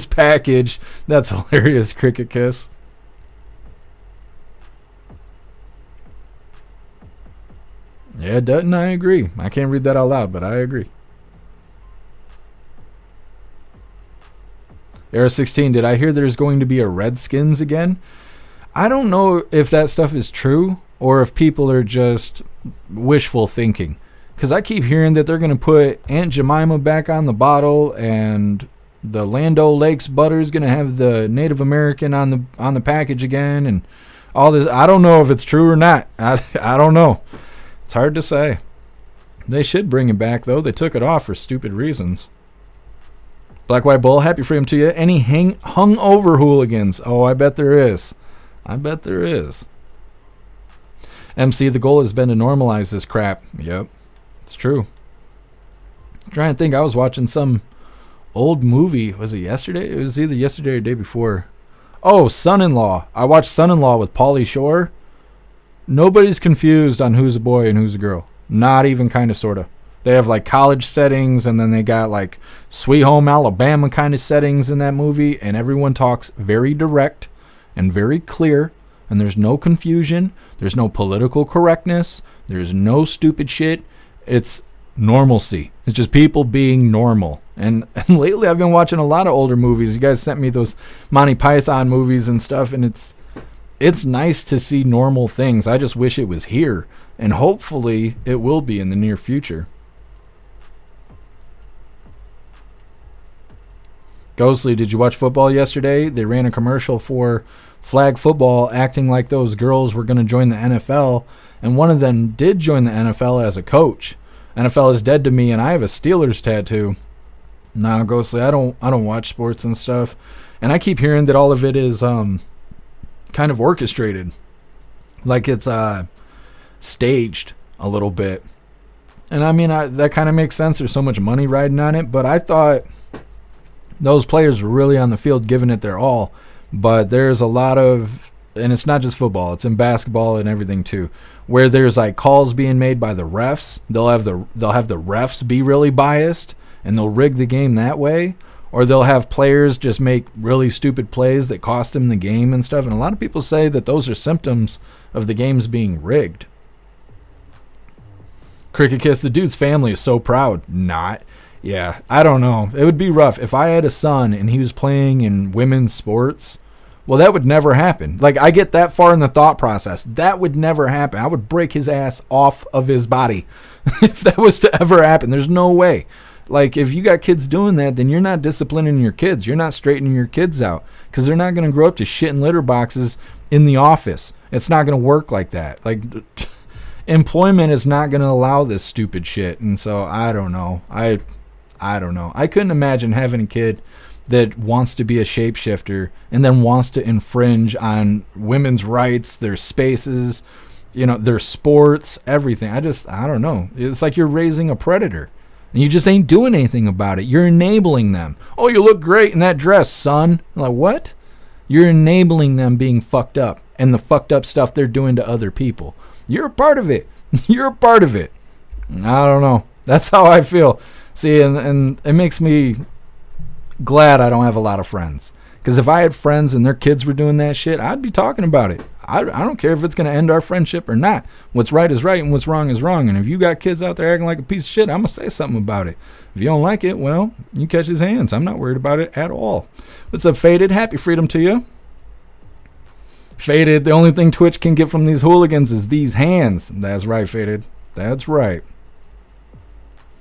package. That's hilarious, Cricket Kiss. Yeah, Dutton, I agree. I can't read that out loud, but I agree. Era 16, did I hear there's going to be a Redskins again? I don't know if that stuff is true or if people are just wishful thinking. Because I keep hearing that they're going to put Aunt Jemima back on the bottle and the Land O'Lakes butter is going to have the Native American on the package again and all this. I don't know if it's true or not. I don't know. It's hard to say. They should bring it back, though. They took it off for stupid reasons. Black White Bull, happy freedom to you. Any hungover hooligans? Oh, I bet there is. I bet there is. MC, the goal has been to normalize this crap. Yep, it's true. I'm trying to think. I was watching some old movie. Was it yesterday? It was either yesterday or the day before. Oh, Son-in-Law. I watched Son-in-Law with Pauly Shore. Nobody's confused on who's a boy and who's a girl. Not even kind of, sort of. They have like college settings, and then they got like Sweet Home Alabama kind of settings in that movie, and everyone talks very direct and very clear, and there's no confusion. There's no political correctness. There's no stupid shit. It's normalcy. It's just people being normal. And lately I've been watching a lot of older movies. You guys sent me those Monty Python movies and stuff, and it's nice to see normal things. I just wish it was here, and hopefully it will be in the near future. Ghostly, did you watch football yesterday? They ran a commercial for flag football acting like those girls were going to join the NFL, and one of them did join the NFL as a coach. NFL is dead to me, and I have a Steelers tattoo. Nah, Ghostly, I don't watch sports and stuff, and I keep hearing that all of it is kind of orchestrated, like it's staged a little bit. And I mean, that kind of makes sense. There's so much money riding on it, but I thought those players were really on the field giving it their all. But there's a lot of, and it's not just football, it's in basketball and everything too, where there's like calls being made by the refs. They'll have the refs be really biased, and they'll rig the game that way, or they'll have players just make really stupid plays that cost them the game and stuff. And a lot of people say that those are symptoms of the games being rigged. Cricket Kiss, the dude's family is so proud. Not. Yeah, I don't know. It would be rough. If I had a son and he was playing in women's sports, well, that would never happen. Like, I get that far in the thought process. That would never happen. I would break his ass off of his body if that was to ever happen. There's no way. Like, if you got kids doing that, then you're not disciplining your kids. You're not straightening your kids out, because they're not going to grow up to shit in litter boxes in the office. It's not going to work like that. Like, employment is not going to allow this stupid shit. And so I don't know. I don't know. I couldn't imagine having a kid that wants to be a shapeshifter and then wants to infringe on women's rights, their spaces, their sports, everything. I don't know. It's like you're raising a predator, and you just ain't doing anything about it. You're enabling them. Oh, you look great in that dress, son. I'm like, what? You're enabling them being fucked up and the fucked up stuff they're doing to other people. You're a part of it. You're a part of it. I don't know. That's how I feel. See, and it makes me glad I don't have a lot of friends. Because if I had friends and their kids were doing that shit, I'd be talking about it. I don't care if it's going to end our friendship or not. What's right is right and what's wrong is wrong. And if you got kids out there acting like a piece of shit, I'm going to say something about it. If you don't like it, well, you catch his hands. I'm not worried about it at all. What's up, Faded? Happy freedom to you. Faded, the only thing Twitch can get from these hooligans is these hands. That's right, Faded. That's right.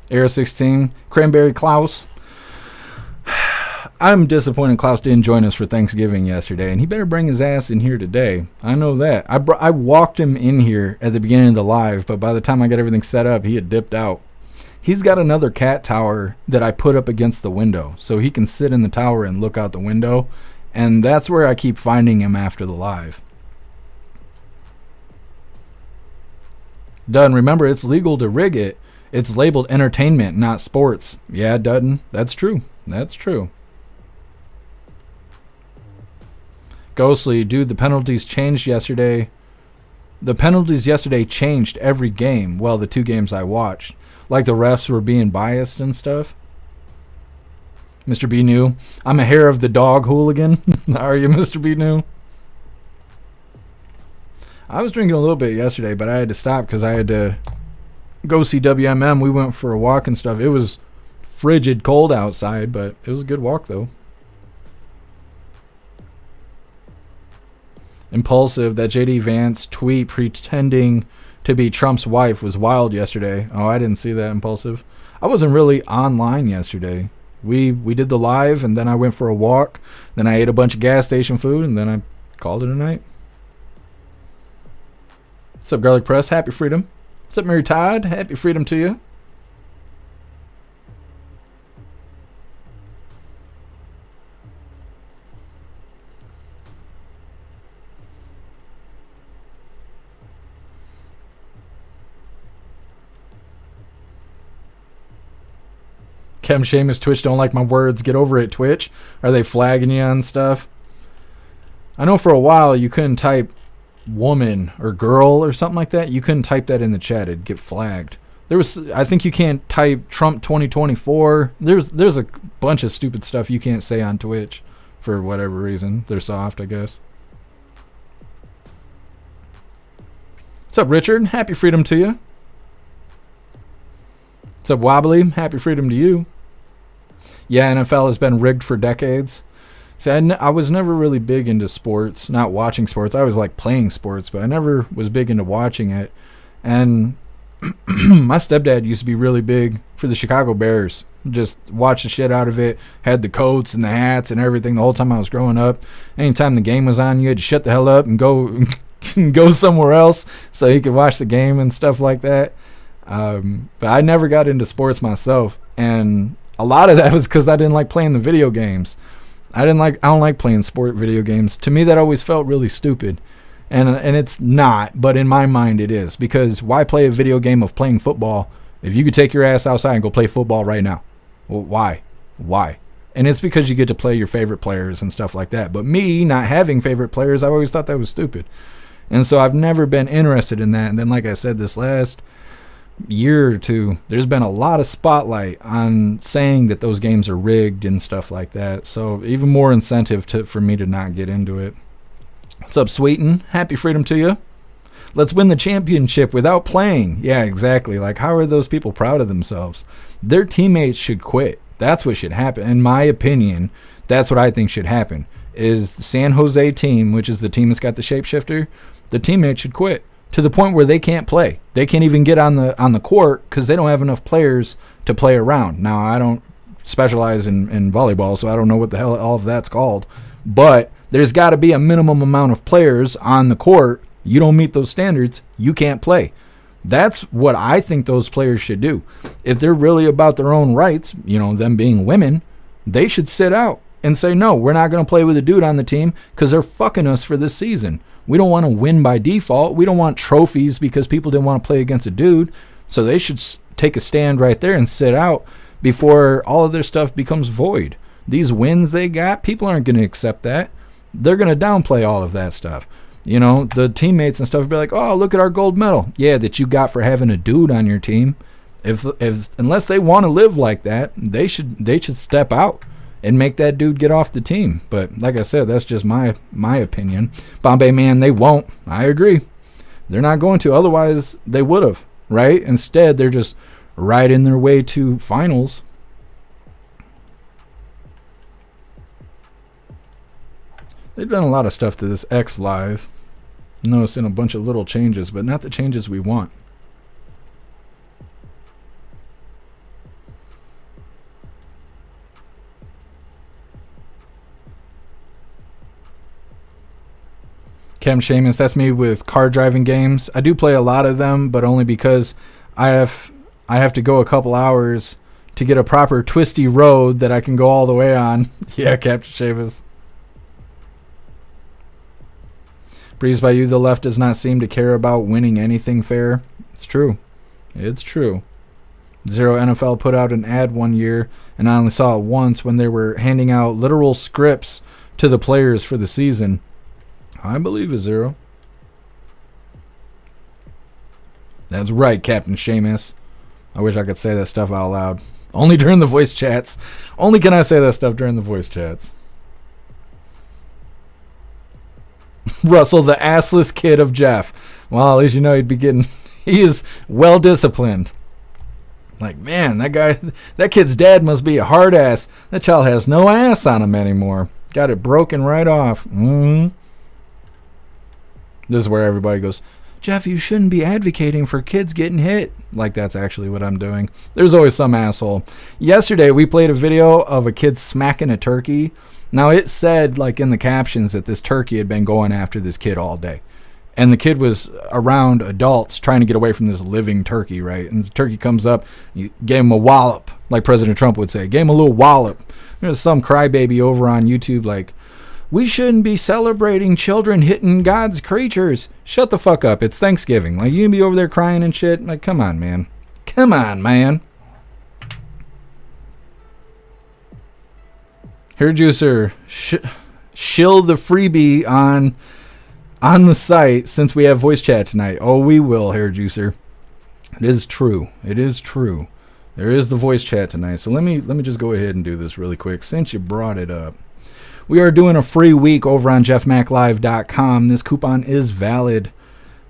Air 16, Cranberry Klaus. I'm disappointed Klaus didn't join us for Thanksgiving yesterday, and he better bring his ass in here today. I know that. I walked him in here at the beginning of the live, but by the time I got everything set up, he had dipped out. He's got another cat tower that I put up against the window, so he can sit in the tower and look out the window, and that's where I keep finding him after the live. Done. Remember, it's legal to rig it. It's labeled entertainment, not sports. Yeah, Dutton. That's true. That's true. Ghostly, dude, the penalties changed yesterday. The penalties yesterday changed every game. Well, the 2 games I watched. Like the refs were being biased and stuff. Mr. B. New. I'm a hair of the dog hooligan. Are you, Mr. B. New? I was drinking a little bit yesterday, but I had to stop because I had to go see WMM. We went for a walk and stuff. It was frigid cold outside, but it was a good walk though. Impulsive, that JD Vance tweet pretending to be Trump's wife was wild yesterday. Oh, I didn't see that, Impulsive. I wasn't really online yesterday. We did the live, and then I went for a walk. Then I ate a bunch of gas station food, and then I called it a night. What's up, Garlic Press? Happy freedom. What's up, Mary Todd? Happy freedom to you. Chem Seamus, Twitch don't like my words. Get over it, Twitch. Are they flagging you on stuff? I know for a while you couldn't type woman or girl or something like that. You couldn't type that in the chat. It'd get flagged. I think you can't type Trump 2024. There's a bunch of stupid stuff you can't say on Twitch for whatever reason. They're soft, I guess. What's up, Richard? Happy freedom to you. What's up, Wobbly? Happy freedom to you. Yeah, NFL has been rigged for decades. See, I was never really big into sports, not watching sports. I was like playing sports, but I never was big into watching it. And my stepdad used to be really big for the Chicago Bears. Just watched the shit out of it. Had the coats and the hats and everything the whole time I was growing up. Anytime the game was on, you had to shut the hell up and go somewhere else so you could watch the game and stuff like that. But I never got into sports myself, and a lot of that was because I didn't like playing the video games. I don't like playing sport video games. To me, that always felt really stupid. And it's not, but in my mind it is. Because why play a video game of playing football if you could take your ass outside and go play football right now? Well, why? Why? And it's because you get to play your favorite players and stuff like that. But me not having favorite players, I always thought that was stupid. And so I've never been interested in that. And then, like I said, this last year or two, there's been a lot of spotlight on saying that those games are rigged and stuff like that. So even more incentive for me to not get into it. What's up, Sweeten? Happy freedom to you. Let's win the championship without playing. Yeah, exactly. Like, how are those people proud of themselves? Their teammates should quit. That's what should happen. In my opinion, that's what I think should happen. Is the San Jose team, which is the team that's got the shapeshifter, the teammates should quit to the point where they can't play. They can't even get on the court because they don't have enough players to play around. Now, I don't specialize in volleyball, so I don't know what the hell all of that's called. But there's got to be a minimum amount of players on the court. You don't meet those standards, you can't play. That's what I think those players should do. If they're really about their own rights, them being women, they should sit out and say, no, we're not going to play with a dude on the team because they're fucking us for this season. We don't want to win by default. We don't want trophies because people didn't want to play against a dude. So they should take a stand right there and sit out before all of their stuff becomes void. These wins they got, people aren't going to accept that. They're going to downplay all of that stuff. The teammates and stuff will be like, oh, look at our gold medal. Yeah, that you got for having a dude on your team. If unless they want to live like that, they should step out and make that dude get off the team. But like I said, that's just my opinion. Bombay Man, they won't. I agree. They're not going to. Otherwise, they would have, right? Instead, they're just riding their way to finals. They've done a lot of stuff to this X Live. Noticing a bunch of little changes, but not the changes we want. Chem Seamus, that's me with car driving games. I do play a lot of them, but only because I have to go a couple hours to get a proper twisty road that I can go all the way on. Yeah, Captain Seamus. Breeze by you, the left does not seem to care about winning anything fair. It's true. It's true. Zero NFL put out an ad one year, and I only saw it once when they were handing out literal scripts to the players for the season. I believe it, Zero. That's right, Captain Seamus. I wish I could say that stuff out loud. Only during the voice chats. Only can I say that stuff during the voice chats. Russell, the assless kid of Jeff. Well, at least you know he is well disciplined. Like, man, that kid's dad must be a hard ass. That child has no ass on him anymore. Got it broken right off. This is where everybody goes, Jeff, you shouldn't be advocating for kids getting hit. Like, that's actually what I'm doing. There's always some asshole. Yesterday, we played a video of a kid smacking a turkey. Now, it said, like, in the captions that this turkey had been going after this kid all day. And the kid was around adults trying to get away from this living turkey, right? And the turkey comes up, you gave him a wallop, like President Trump would say. Gave him a little wallop. There's some crybaby over on YouTube like, we shouldn't be celebrating children hitting God's creatures. Shut the fuck up. It's Thanksgiving. Like, you can be over there crying and shit. Like, come on, man. Come on, man. Hair Juicer, shill the freebie on the site since we have voice chat tonight. Oh, we will, Hair Juicer. It is true. It is true. There is the voice chat tonight. So let me just go ahead and do this really quick since you brought it up. We are doing a free week over on jeffmaclive.com. This coupon is valid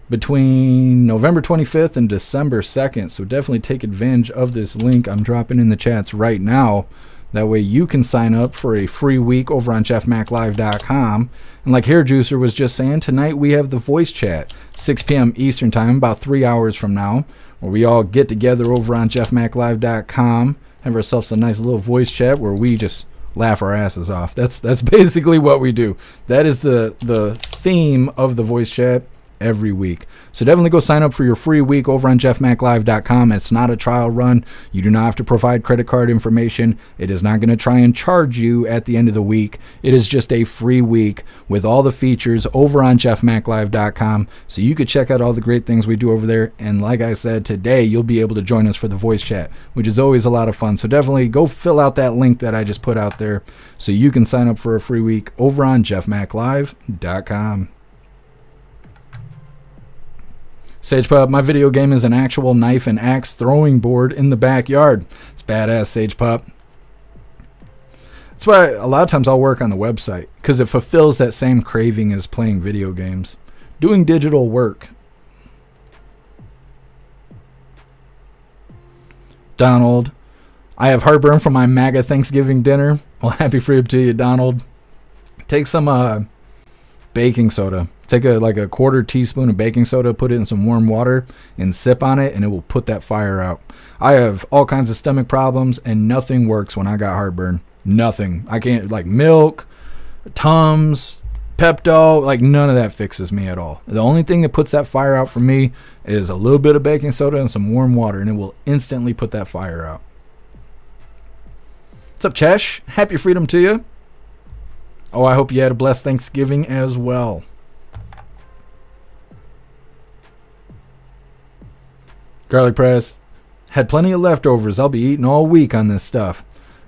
between November 25th and December 2nd. So definitely take advantage of this link I'm dropping in the chats right now. That way you can sign up for a free week over on jeffmaclive.com. And like Hair Juicer was just saying, tonight we have the voice chat, 6 p.m. Eastern time, about 3 hours from now, where we all get together over on jeffmaclive.com, have ourselves a nice little voice chat where we just laugh our asses off. That's basically what we do. That is the theme of the voice chat every week. So definitely go sign up for your free week over on jeffmaclive.com. It's not a trial run. You do not have to provide credit card information. It is not going to try and charge you at the end of the week. It is just a free week with all the features over on jeffmaclive.com. So you could check out all the great things we do over there. And like I said, today you'll be able to join us for the voice chat, which is always a lot of fun. So definitely go fill out that link that I just put out there so you can sign up for a free week over on jeffmaclive.com. Sage Pup, my video game is an actual knife and axe throwing board in the backyard. It's badass, Sage Pup. That's why a lot of times I'll work on the website, because it fulfills that same craving as playing video games. Doing digital work. Donald, I have heartburn from my MAGA Thanksgiving dinner. Well, happy freedom to you, Donald. Take some baking soda. Take a quarter teaspoon of baking soda, put it in some warm water, and sip on it, and it will put that fire out. I have all kinds of stomach problems, and nothing works when I got heartburn. Nothing. I can't, like milk, Tums, Pepto, like none of that fixes me at all. The only thing that puts that fire out for me is a little bit of baking soda and some warm water, and it will instantly put that fire out. What's up, Chesh? Happy freedom to you. Oh, I hope you had a blessed Thanksgiving as well. Garlic Press, had plenty of leftovers. I'll be eating all week on this stuff.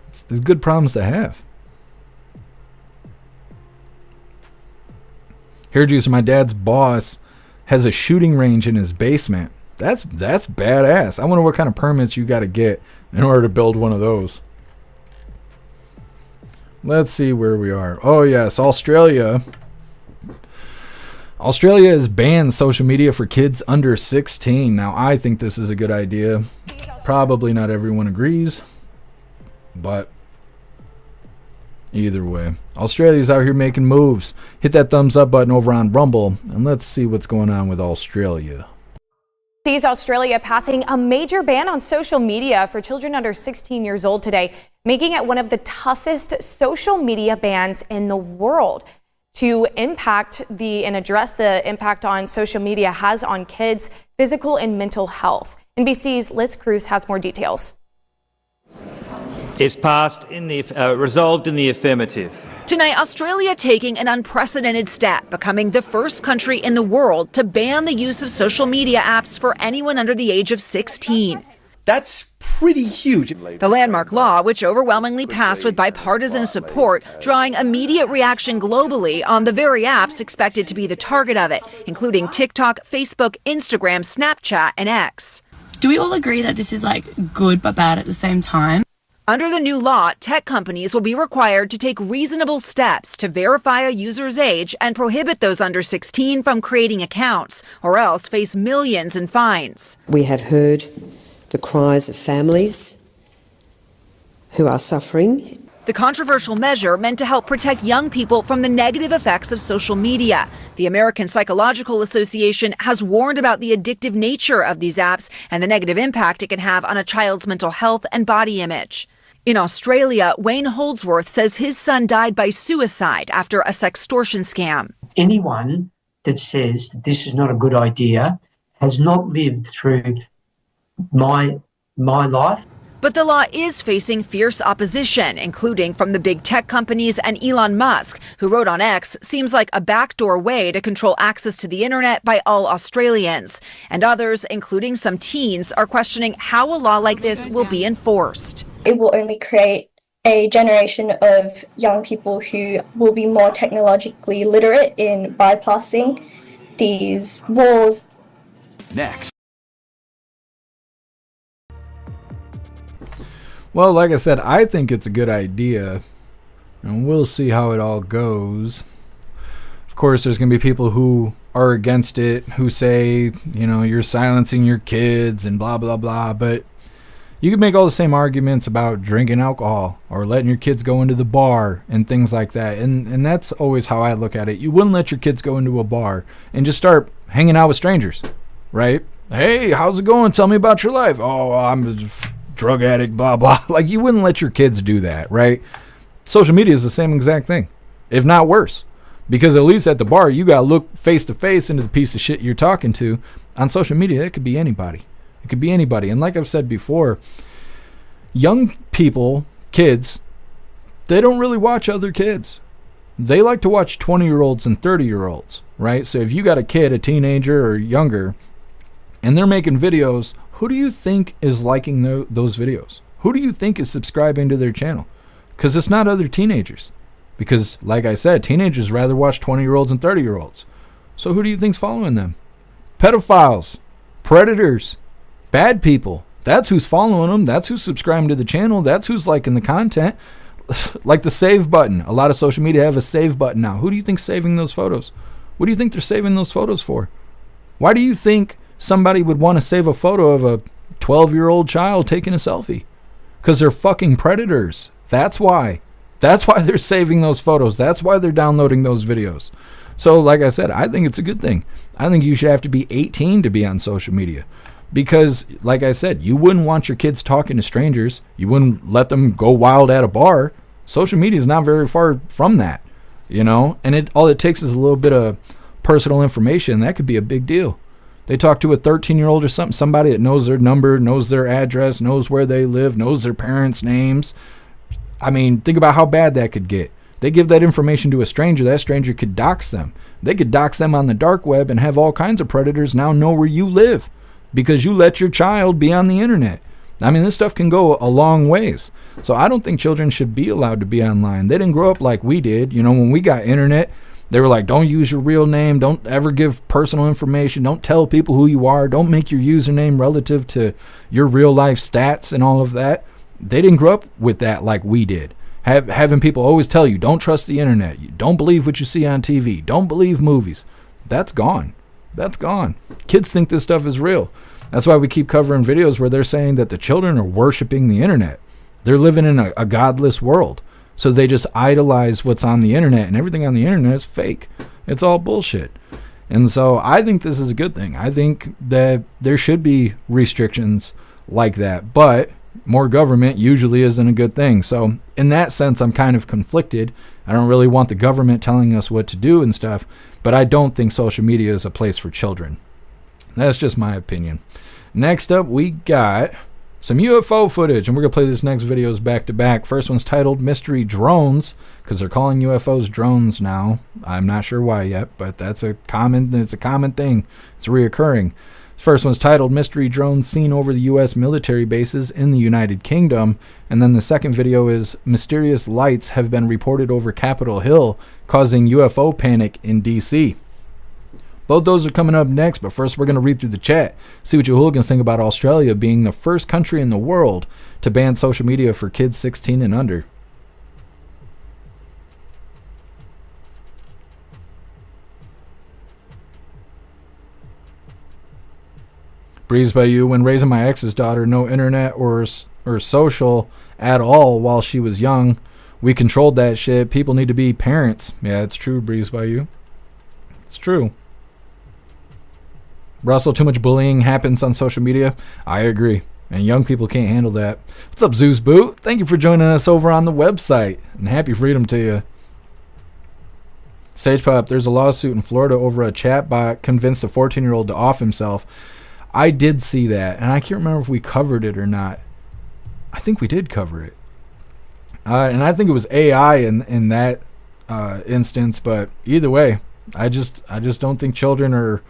It's good problems to have. Hair Juicer, my dad's boss has a shooting range in his basement. That's badass. I wonder what kind of permits you got to get in order to build one of those. Let's see where we are. Oh yes, Australia has banned social media for kids under 16. Now, I think this is a good idea. Probably not everyone agrees, but either way, Australia's out here making moves. Hit that thumbs up button over on Rumble, and let's see what's going on with Australia. Sees Australia passing a major ban on social media for children under 16 years old today, making it one of the toughest social media bans in the world. To impact and address the impact on social media has on kids' physical and mental health. NBC's Liz Cruz has more details. It's passed resolved in the affirmative. Tonight, Australia taking an unprecedented step, becoming the first country in the world to ban the use of social media apps for anyone under the age of 16. That's pretty huge. The landmark law, which overwhelmingly passed with bipartisan support, drawing immediate reaction globally on the very apps expected to be the target of it, including TikTok, Facebook, Instagram, Snapchat, and X. Do we all agree that this is good but bad at the same time? Under the new law, tech companies will be required to take reasonable steps to verify a user's age and prohibit those under 16 from creating accounts, or else face millions in fines. We have heard the cries of families who are suffering. The controversial measure meant to help protect young people from the negative effects of social media. The American Psychological Association has warned about the addictive nature of these apps and the negative impact it can have on a child's mental health and body image. In Australia, Wayne Holdsworth says his son died by suicide after a sextortion scam. Anyone that says that this is not a good idea has not lived through my life. But the law is facing fierce opposition, including from the big tech companies and Elon Musk, who wrote on X, seems like a backdoor way to control access to the internet by all Australians. And others, including some teens, are questioning how a law like this will be enforced. It will only create a generation of young people who will be more technologically literate in bypassing these walls. Next. Well, like I said, I think it's a good idea, and we'll see how it all goes. Of course, there's going to be people who are against it, who say, you know, you're silencing your kids and blah, blah, blah. But you could make all the same arguments about drinking alcohol or letting your kids go into the bar and things like that. And that's always how I look at it. You wouldn't let your kids go into a bar and just start hanging out with strangers, right? Hey, how's it going? Tell me about your life. Oh, I'm a drug addict, blah, blah. Like, you wouldn't let your kids do that, right? Social media is the same exact thing, if not worse. Because at least at the bar, you got to look face to face into the piece of shit you're talking to. On social media, it could be anybody. It could be anybody. And like I've said before, young people, kids, they don't really watch other kids. They like to watch 20-year-olds and 30-year-olds, right? So if you got a kid, a teenager or younger, and they're making videos, who do you think is liking those videos? Who do you think is subscribing to their channel? Because it's not other teenagers. Because, like I said, teenagers rather watch 20-year-olds and 30-year-olds. So who do you think's following them? Pedophiles, predators, bad people. That's who's following them. That's who's subscribing to the channel. That's who's liking the content. Like the save button. A lot of social media have a save button now. Who do you think's saving those photos? What do you think they're saving those photos for? Why do you think somebody would want to save a photo of a 12-year-old child taking a selfie? Because they're fucking predators. That's why. That's why they're saving those photos. That's why they're downloading those videos. So, like I said, I think it's a good thing. I think you should have to be 18 to be on social media. Because, like I said, you wouldn't want your kids talking to strangers. You wouldn't let them go wild at a bar. Social media is not very far from that, you know? And all it takes is a little bit of personal information. That could be a big deal. They talk to a 13-year-old or something, somebody that knows their number, knows their address, knows where they live, knows their parents' names. I mean, think about how bad that could get. They give that information to a stranger. That stranger could dox them. They could dox them on the dark web and have all kinds of predators now know where you live because you let your child be on the internet. I mean, this stuff can go a long ways. So I don't think children should be allowed to be online. They didn't grow up like we did. You know, when we got internet, they were like, don't use your real name. Don't ever give personal information. Don't tell people who you are. Don't make your username relative to your real life stats and all of that. They didn't grow up with that like we did. Having people always tell you, don't trust the internet. You don't believe what you see on TV. Don't believe movies. That's gone. That's gone. Kids think this stuff is real. That's why we keep covering videos where they're saying that the children are worshiping the internet. They're living in a godless world. So they just idolize what's on the internet, and everything on the internet is fake. It's all bullshit. And so I think this is a good thing. I think that there should be restrictions like that. But more government usually isn't a good thing. So in that sense, I'm kind of conflicted. I don't really want the government telling us what to do and stuff, but I don't think social media is a place for children. That's just my opinion. Next up, we got some UFO footage, and we're going to play this next videos back to back. First one's titled Mystery Drones, because they're calling UFOs drones now. I'm not sure why yet, but it's a common thing. It's reoccurring. First one's titled Mystery Drones Seen Over the U.S. Military Bases in the United Kingdom. And then the second video is Mysterious Lights Have Been Reported Over Capitol Hill, Causing UFO Panic in D.C. Both those are coming up next, but first we're going to read through the chat, see what you hooligans think about Australia being the first country in the world to ban social media for kids 16 and under. Breeze by you. When raising my ex's daughter, no internet or social at all while she was young. We controlled that shit. People need to be parents. Yeah, it's true, Breeze by you. It's true. Russell, too much bullying happens on social media. I agree. And young people can't handle that. What's up, Zeus Boo? Thank you for joining us over on the website. And happy freedom to you. Sage Pop, there's a lawsuit in Florida over a chatbot convinced a 14-year-old to off himself. I did see that, and I can't remember if we covered it or not. I think we did cover it. And I think it was AI in that instance, but either way, I just don't think children are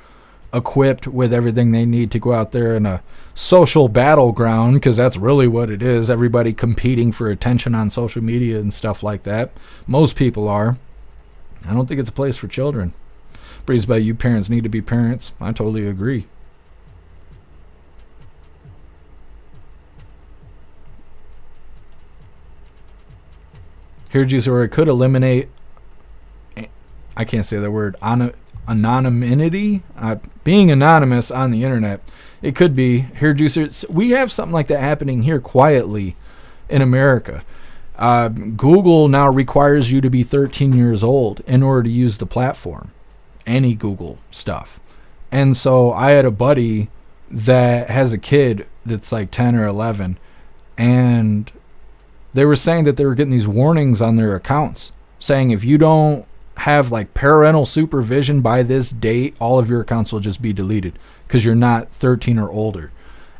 equipped with everything they need to go out there in a social battleground, because that's really what it is. Everybody competing for attention on social media and stuff like that. Most people are. I don't think it's a place for children. Breeze by you, parents need to be parents. I totally agree. Here, Juice, or it could eliminate, I can't say that word, anonymity, being anonymous on the internet. It could be. Here, Juicer, we have something like that happening here quietly in America. Google now requires you to be 13 years old in order to use the platform, any Google stuff. And so I had a buddy that has a kid that's like 10 or 11, and they were saying that they were getting these warnings on their accounts saying if you don't have like parental supervision by this date, all of your accounts will just be deleted because you're not 13 or older.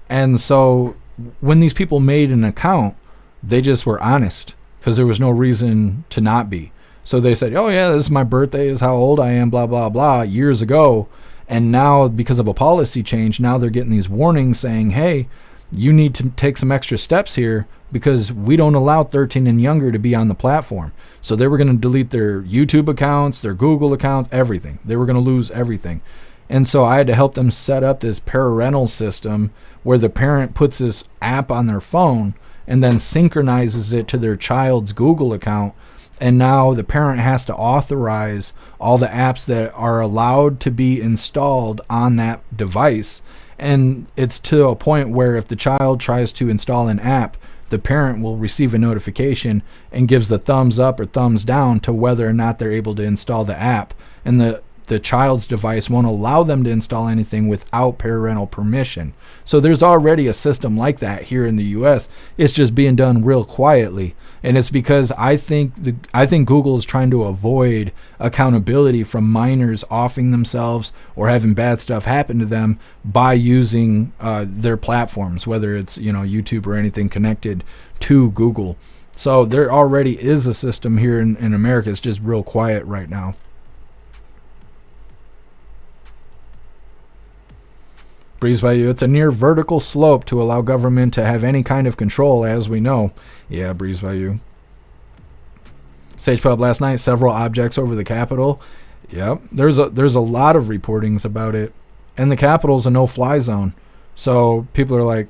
And so when these people made an account, they just were honest because there was no reason to not be. So they said, oh yeah, this is my birthday, is how old I am, blah, blah, blah, years ago. And now because of a policy change, now they're getting these warnings saying, hey, you need to take some extra steps here because we don't allow 13 and younger to be on the platform. So they were going to delete their YouTube accounts, their Google accounts, everything. They were going to lose everything. And so I had to help them set up this parental system where the parent puts this app on their phone and then synchronizes it to their child's Google account. And now the parent has to authorize all the apps that are allowed to be installed on that device. And it's to a point where if the child tries to install an app, the parent will receive a notification and gives the thumbs up or thumbs down to whether or not they're able to install the app. And the child's device won't allow them to install anything without parental permission. So there's already a system like that here in the US. It's just being done real quietly. And it's because I think Google is trying to avoid accountability from minors offing themselves or having bad stuff happen to them by using their platforms, whether it's YouTube or anything connected to Google. So there already is a system here in America. It's just real quiet right now. Breeze by you. It's a near vertical slope to allow government to have any kind of control, as we know. Yeah, Breeze by you. Sage Pub last night, several objects over the Capitol. Yep, there's a lot of reportings about it, and the Capitol's a no-fly zone. So people are like,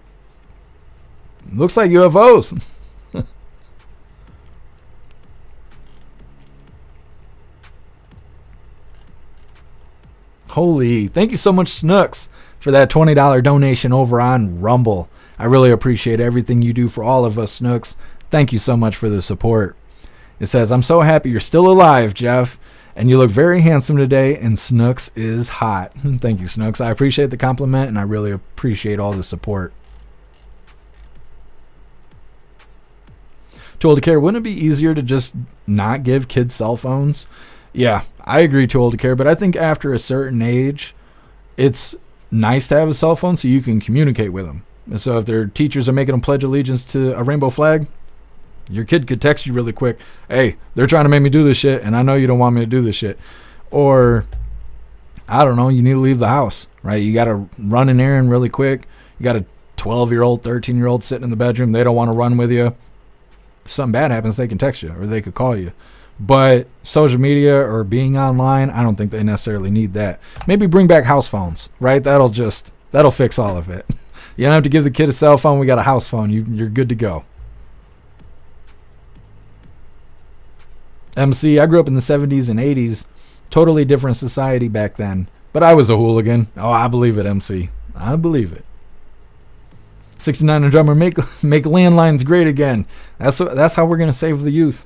looks like UFOs. Holy, thank you so much, Snooks, for that $20 donation over on Rumble. I really appreciate everything you do for all of us, Snooks. Thank you so much for the support. It says, I'm so happy you're still alive, Jeff, and you look very handsome today, and Snooks is hot. Thank you, Snooks. I appreciate the compliment, and I really appreciate all the support. Too old to care. Wouldn't it be easier to just not give kids cell phones? Yeah, I agree, too old to care, but I think after a certain age, it's nice to have a cell phone so you can communicate with them. And so if their teachers are making them pledge allegiance to a rainbow flag, your kid could text you really quick, hey, they're trying to make me do this shit, and I know you don't want me to do this shit. Or, I don't know, you need to leave the house, right? You got to run an errand really quick. You got a 12-year-old, 13-year-old sitting in the bedroom. They don't want to run with you. If something bad happens, they can text you or they could call you. But social media or being online, I don't think they necessarily need that. Maybe bring back house phones, right? That'll fix all of it. You don't have to give the kid a cell phone. We got a house phone. You're good to go. MC, I grew up in the 70s and 80s. Totally different society back then. But I was a hooligan. Oh, I believe it, MC. I believe it. 69 and drummer, make landlines great again. That's how we're going to save the youth.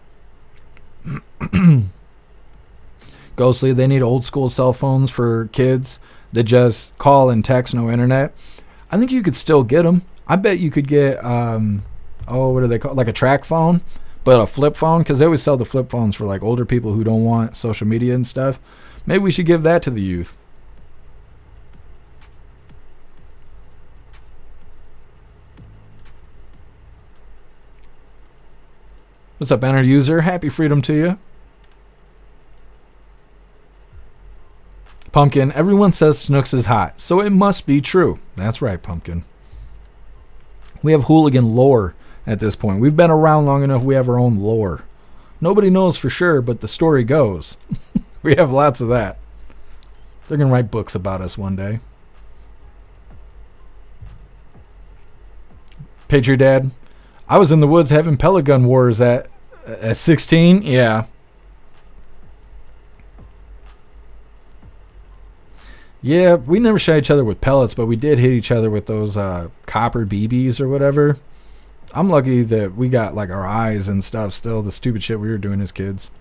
Ghostly, they need old school cell phones for kids that just call and text, no internet. I think you could still get them. I bet you could get what are they called, like a track phone, but a flip phone, because they always sell the flip phones for like older people who don't want social media and stuff. Maybe we should give that to the youth. What's up, Enter User? Happy freedom to you. Pumpkin, everyone says Snooks is hot, so it must be true. That's right, Pumpkin. We have hooligan lore at this point. We've been around long enough, we have our own lore. Nobody knows for sure, but the story goes. We have lots of that. They're going to write books about us one day. Patriot Dad, I was in the woods having pellet gun wars at 16. Yeah. Yeah, we never shot each other with pellets, but we did hit each other with those copper BBs or whatever. I'm lucky that we got like our eyes and stuff still, the stupid shit we were doing as kids.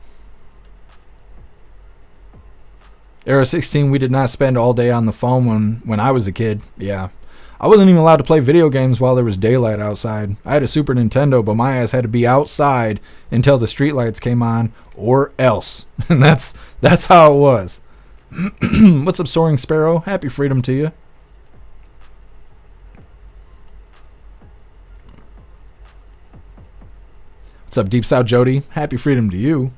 Era 16, we did not spend all day on the phone when I was a kid. Yeah. I wasn't even allowed to play video games while there was daylight outside. I had a Super Nintendo, but my ass had to be outside until the streetlights came on, or else. And that's how it was. What's up, Soaring Sparrow? Happy freedom to you. What's up, Deep South Jody? Happy freedom to you.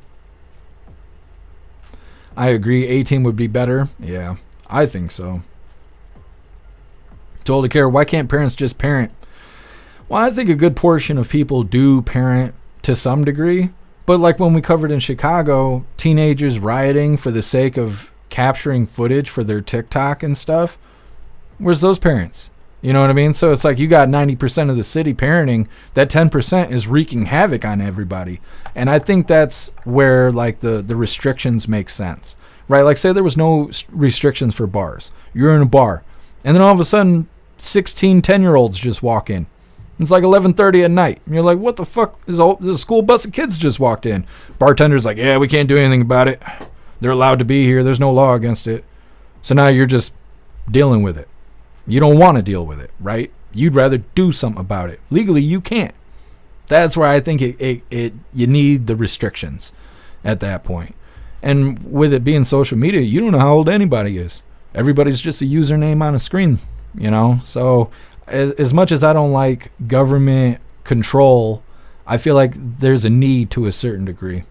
I agree, A-Team would be better. Yeah, I think so. Told to care, why can't parents just parent? Well, I think a good portion of people do parent to some degree. But like when we covered in Chicago, teenagers rioting for the sake of capturing footage for their TikTok and stuff. Where's those parents? You know what I mean? So it's like you got 90% of the city parenting. That 10% is wreaking havoc on everybody. And I think that's where like the restrictions make sense. Right? Like say there was no restrictions for bars. You're in a bar. And then all of a sudden 16 10-year-olds just walk in. It's like 11:30 at night. And you're like, what the fuck? There's a school bus of kids just walked in. Bartender's like, yeah, we can't do anything about it. They're allowed to be here. There's no law against it. So now you're just dealing with it. You don't want to deal with it, right? You'd rather do something about it. Legally, you can't. That's where I think you need the restrictions at that point. And with it being social media, you don't know how old anybody is. Everybody's just a username on a screen, you know? So as much as I don't like government control, I feel like there's a need to a certain degree.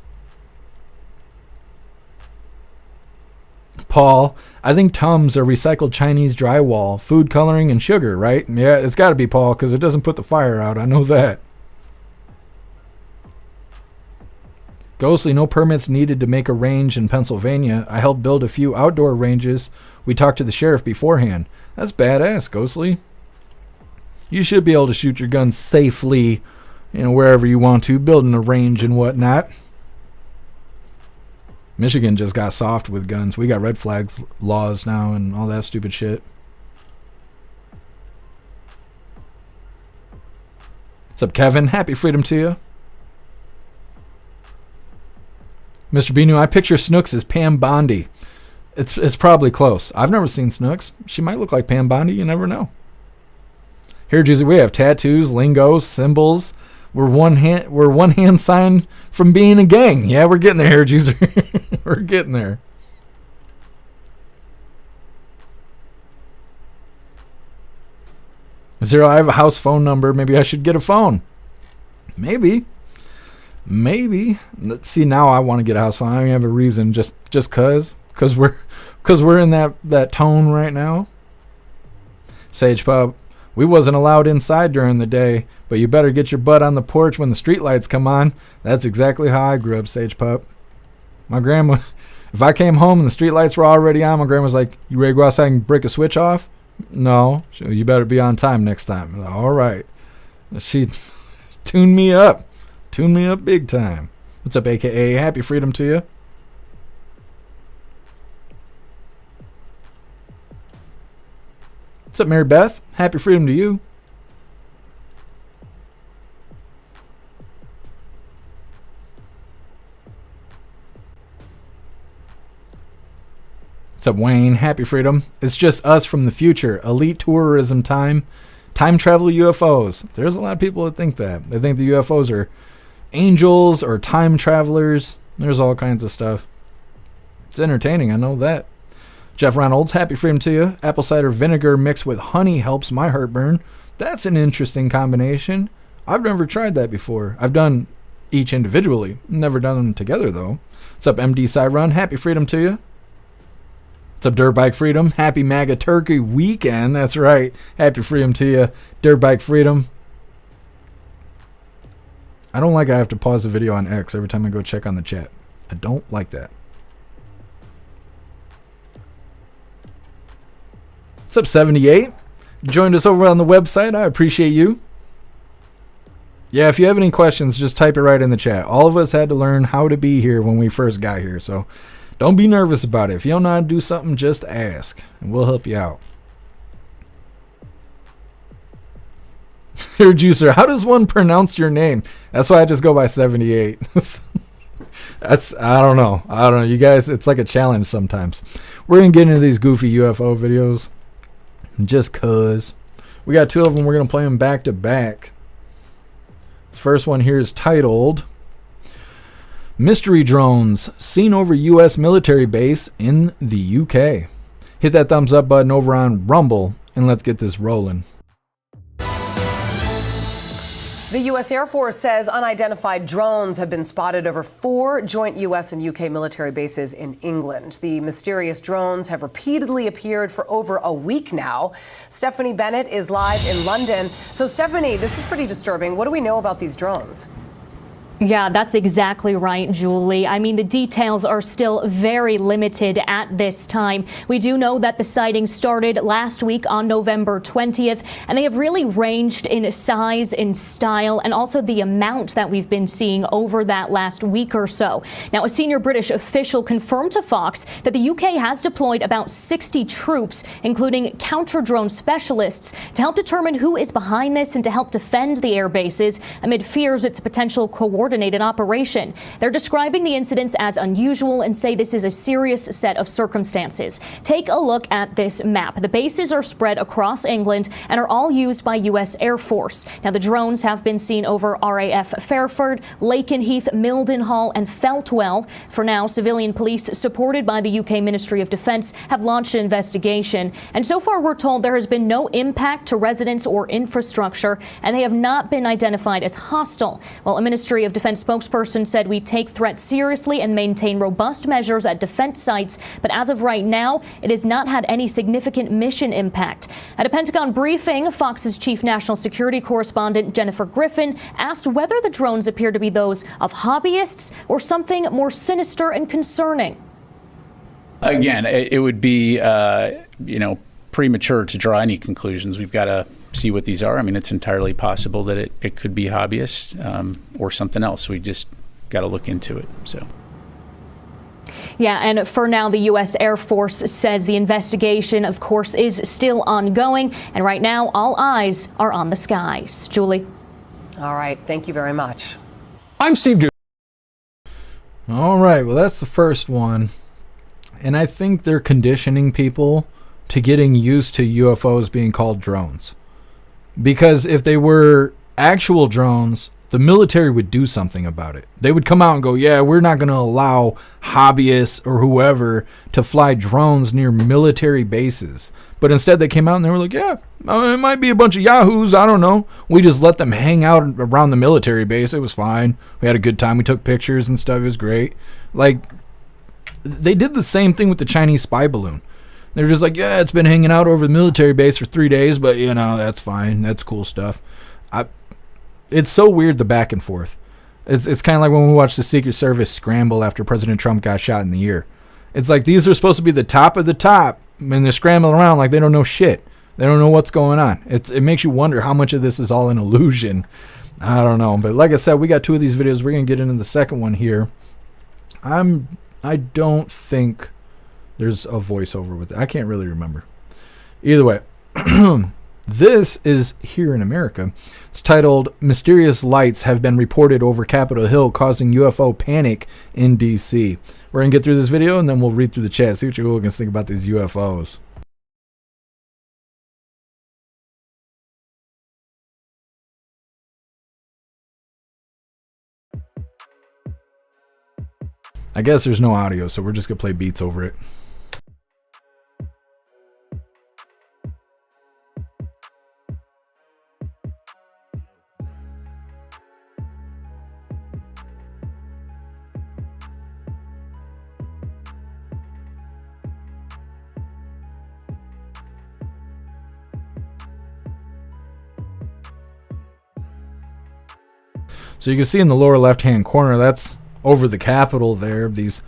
Paul, I think Tums are recycled Chinese drywall, food coloring, and sugar, right? Yeah, it's got to be Paul because it doesn't put the fire out. I know that. Ghostly, no permits needed to make a range in Pennsylvania. I helped build a few outdoor ranges. We talked to the sheriff beforehand. That's badass, Ghostly. You should be able to shoot your gun safely, you know, wherever you want to, building a range and whatnot. Michigan just got soft with guns. We got red flags laws now and all that stupid shit. What's up, Kevin? Happy freedom to you. Mr. Binu, I picture Snooks as Pam Bondi. It's probably close. I've never seen Snooks. She might look like Pam Bondi. You never know. Here, Juicy, we have tattoos, lingo, symbols. We're one hand sign from being a gang. Yeah, we're getting there, Hair Juicer. We're getting there. Zero, I have a house phone number. Maybe I should get a phone. Maybe. Let's see. Now I want to get a house phone. I don't even have a reason. Just cause we're in that tone right now. Sage Pub. We wasn't allowed inside during the day, but you better get your butt on the porch when the street lights come on. That's exactly how I grew up, Sage Pup. My grandma, if I came home and the street lights were already on, my grandma's like, you ready to go outside and break a switch off? No. You better be on time next time. Like, all right. She tuned me up. Tuned me up big time. What's up, AKA? Happy freedom to you. What's up, Mary Beth? Happy freedom to you. What's up, Wayne? Happy freedom. It's just us from the future. Elite tourism time. Time travel UFOs. There's a lot of people that think that. They think the UFOs are angels or time travelers. There's all kinds of stuff. It's entertaining, I know that. Jeff Reynolds, happy freedom to you. Apple cider vinegar mixed with honey helps my heartburn. That's an interesting combination. I've never tried that before. I've done each individually. Never done them together, though. What's up, MD Cyron? Happy freedom to you. What's up, Dirt Bike Freedom? Happy MAGA Turkey weekend. That's right. Happy freedom to you, Dirt Bike Freedom. I don't like I have to pause the video on X every time I go check on the chat. I don't like that. What's up, 78? Joined us over on the website. I appreciate you. Yeah, if you have any questions, just type it right in the chat. All of us had to learn how to be here when we first got here, so don't be nervous about it. If you don't know how to do something, just ask, and we'll help you out. Here, Juicer, how does one pronounce your name? That's why I just go by 78. I don't know. You guys, it's like a challenge sometimes. We're going to get into these goofy UFO videos just cuz. We got two of them. We're going to play them back to back. This first one here is titled Mystery Drones Seen Over U.S. Military Base in the UK. Hit that thumbs up button over on Rumble and let's get this rolling. The U.S. Air Force says unidentified drones have been spotted over 4 joint U.S. and U.K. military bases in England. The mysterious drones have repeatedly appeared for over a week now. Stephanie Bennett is live in London. So, Stephanie, this is pretty disturbing. What do we know about these drones? Yeah, that's exactly right, Julie. I mean, the details are still very limited at this time. We do know that the sightings started last week on November 20th, and they have really ranged in size, in style, and also the amount that we've been seeing over that last week or so. Now, a senior British official confirmed to Fox that the UK has deployed about 60 troops, including counter-drone specialists, to help determine who is behind this and to help defend the air bases amid fears it's a potential coordinated operation. They're describing the incidents as unusual and say this is a serious set of circumstances. Take a look at this map. The bases are spread across England and are all used by U.S. Air Force. Now, the drones have been seen over RAF Fairford, Lakenheath, Mildenhall, and Feltwell. For now, civilian police, supported by the UK Ministry of Defence, have launched an investigation. And so far, we're told there has been no impact to residents or infrastructure, and they have not been identified as hostile. Well, a Ministry of Defense spokesperson said we take threats seriously and maintain robust measures at defense sites, but as of right now, it has not had any significant mission impact. At a Pentagon briefing, Fox's chief national security correspondent Jennifer Griffin asked whether the drones appear to be those of hobbyists or something more sinister and concerning. Again, it would be, premature to draw any conclusions. We've got to see what these are. I mean, it's entirely possible that it could be hobbyists or something else. We just got to look into it. So. Yeah, and for now, the U.S. Air Force says the investigation, of course, is still ongoing. And right now, all eyes are on the skies. Julie. All right. Thank you very much. I'm Steve Duke. All right. Well, that's the first one. And I think they're conditioning people to getting used to UFOs being called drones. Because if they were actual drones, the military would do something about it. They would come out and go, yeah, we're not going to allow hobbyists or whoever to fly drones near military bases. But instead they came out and they were like, yeah, it might be a bunch of yahoos. I don't know. We just let them hang out around the military base. It was fine. We had a good time. We took pictures and stuff. It was great. Like, they did the same thing with the Chinese spy balloon. They were just like, yeah, it's been hanging out over the military base for 3 days, but, that's fine. That's cool stuff. It's so weird, the back and forth. It's kind of like when we watched the Secret Service scramble after President Trump got shot in the ear. It's like these are supposed to be the top of the top, and they're scrambling around like they don't know shit. They don't know what's going on. It makes you wonder how much of this is all an illusion. I don't know. But like I said, we got 2 of these videos. We're going to get into the second one here. I don't think there's a voiceover with it. I can't really remember. Either way, this is here in America. It's titled, Mysterious Lights Have Been Reported Over Capitol Hill Causing UFO Panic in D.C. We're going to get through this video, and then we'll read through the chat, see what you hooligans think about these UFOs. I guess there's no audio, so we're just going to play beats over it. So you can see in the lower left-hand corner, that's over the Capitol there, these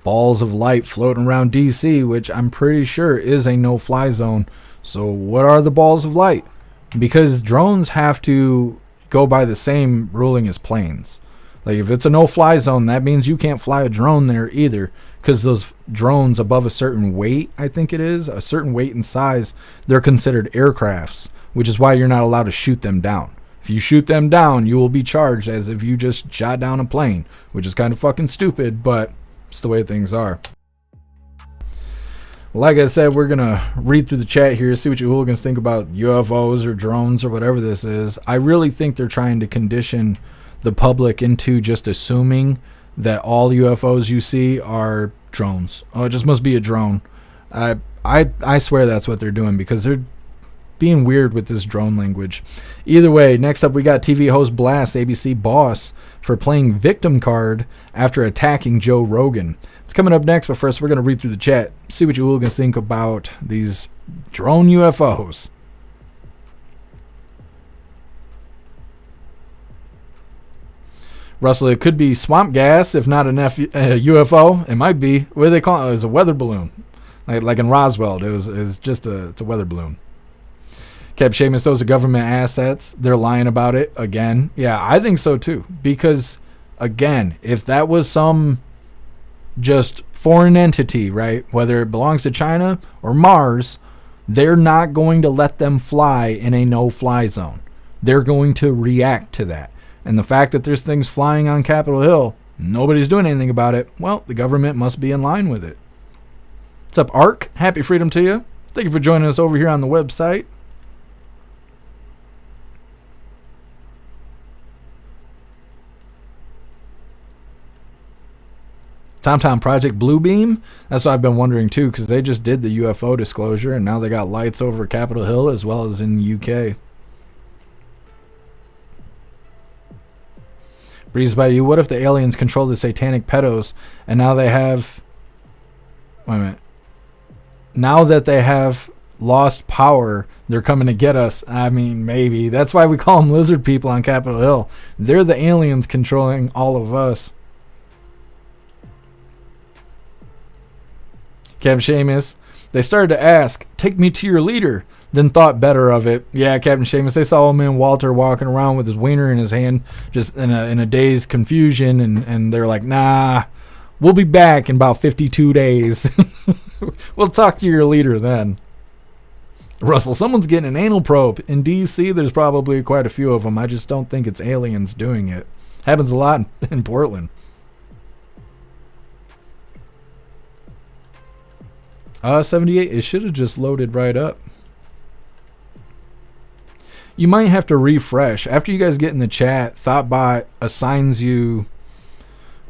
balls of light floating around D.C., which I'm pretty sure is a no-fly zone. So what are the balls of light? Because drones have to go by the same ruling as planes. Like if it's a no-fly zone, that means you can't fly a drone there either, because those drones above a certain weight, I think it is, a certain weight and size, they're considered aircrafts, which is why you're not allowed to shoot them down. If you shoot them down, you will be charged as if you just shot down a plane, which is kind of fucking stupid, but it's the way things are. Like I said, we're going to read through the chat here, see what you hooligans think about UFOs or drones or whatever this is. I really think they're trying to condition the public into just assuming that all UFOs you see are drones. Oh, it just must be a drone. I swear that's what they're doing, because they're being weird with this drone language. Either way, next up we got TV host blasts ABC boss for playing victim card after attacking Joe Rogan. It's coming up next, but first we're going to read through the chat, see what you hooligans think about these drone UFOs. Russell, it could be swamp gas, if not an UFO. It might be. What do they call it? It was a weather balloon. Like in Roswell, it's a weather balloon. Kept Seamus, those are government assets. They're lying about it again. Yeah, I think so too. Because, again, if that was some just foreign entity, right, whether it belongs to China or Mars, they're not going to let them fly in a no-fly zone. They're going to react to that. And the fact that there's things flying on Capitol Hill, nobody's doing anything about it. Well, the government must be in line with it. What's up, Ark? Happy freedom to you. Thank you for joining us over here on the website. TomTom Project Bluebeam. That's what I've been wondering too, because they just did the UFO disclosure and now they got lights over Capitol Hill as well as in UK. Breeze by you. What if the aliens control the satanic pedos and now they have... Wait a minute. Now that they have lost power, they're coming to get us. I mean, maybe. That's why we call them lizard people on Capitol Hill. They're the aliens controlling all of us. Captain Seamus, they started to ask, take me to your leader, then thought better of it. Yeah, Captain Seamus, they saw old man Walter walking around with his wiener in his hand, just in a dazed confusion, and they're like, nah, we'll be back in about 52 days. We'll talk to your leader then. Russell, someone's getting an anal probe. In D.C., there's probably quite a few of them. I just don't think it's aliens doing it. Happens a lot in Portland. 78, it should have just loaded right up. You might have to refresh. After you guys get in the chat, ThoughtBot assigns you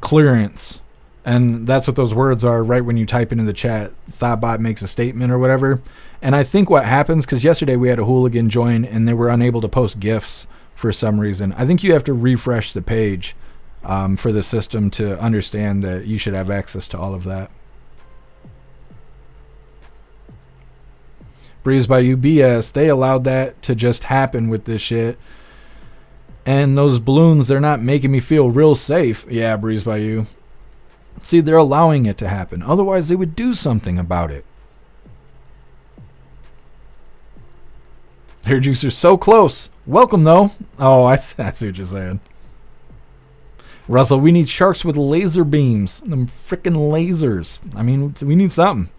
clearance. And that's what those words are right when you type into the chat. ThoughtBot makes a statement or whatever. And I think what happens, because yesterday we had a hooligan join and they were unable to post GIFs for some reason. I think you have to refresh the page for the system to understand that you should have access to all of that. Breeze by you, BS. They allowed that to just happen with this shit. And those balloons, they're not making me feel real safe. Yeah, Breeze by you. See, they're allowing it to happen. Otherwise, they would do something about it. Hair juicer so close. Welcome, though. Oh, I see what you're saying. Russell, we need sharks with laser beams. Them freaking lasers. I mean, we need something.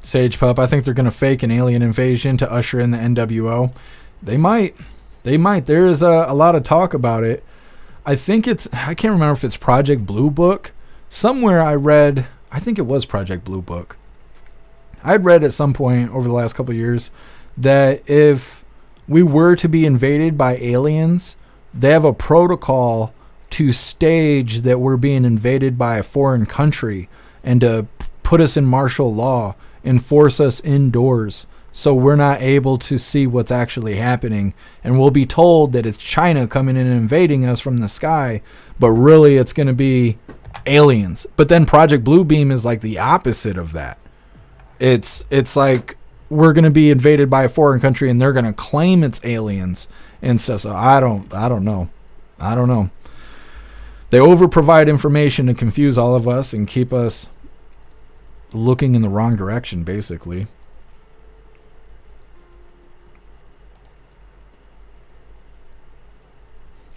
Sage Pup, I think they're going to fake an alien invasion to usher in the NWO. They might. They might. There is a lot of talk about it. I think it's, I can't remember if it's Project Blue Book. Somewhere I read, I think it was Project Blue Book. I'd read at some point over the last couple of years that if we were to be invaded by aliens, they have a protocol to stage that we're being invaded by a foreign country and to put us in martial law and force us indoors so we're not able to see what's actually happening. And we'll be told that it's China coming in and invading us from the sky, but really it's going to be aliens. But then Project Bluebeam is like the opposite of that. It's like we're going to be invaded by a foreign country and they're going to claim it's aliens and stuff. So I don't know. They over-provide information to confuse all of us and keep us looking in the wrong direction, basically.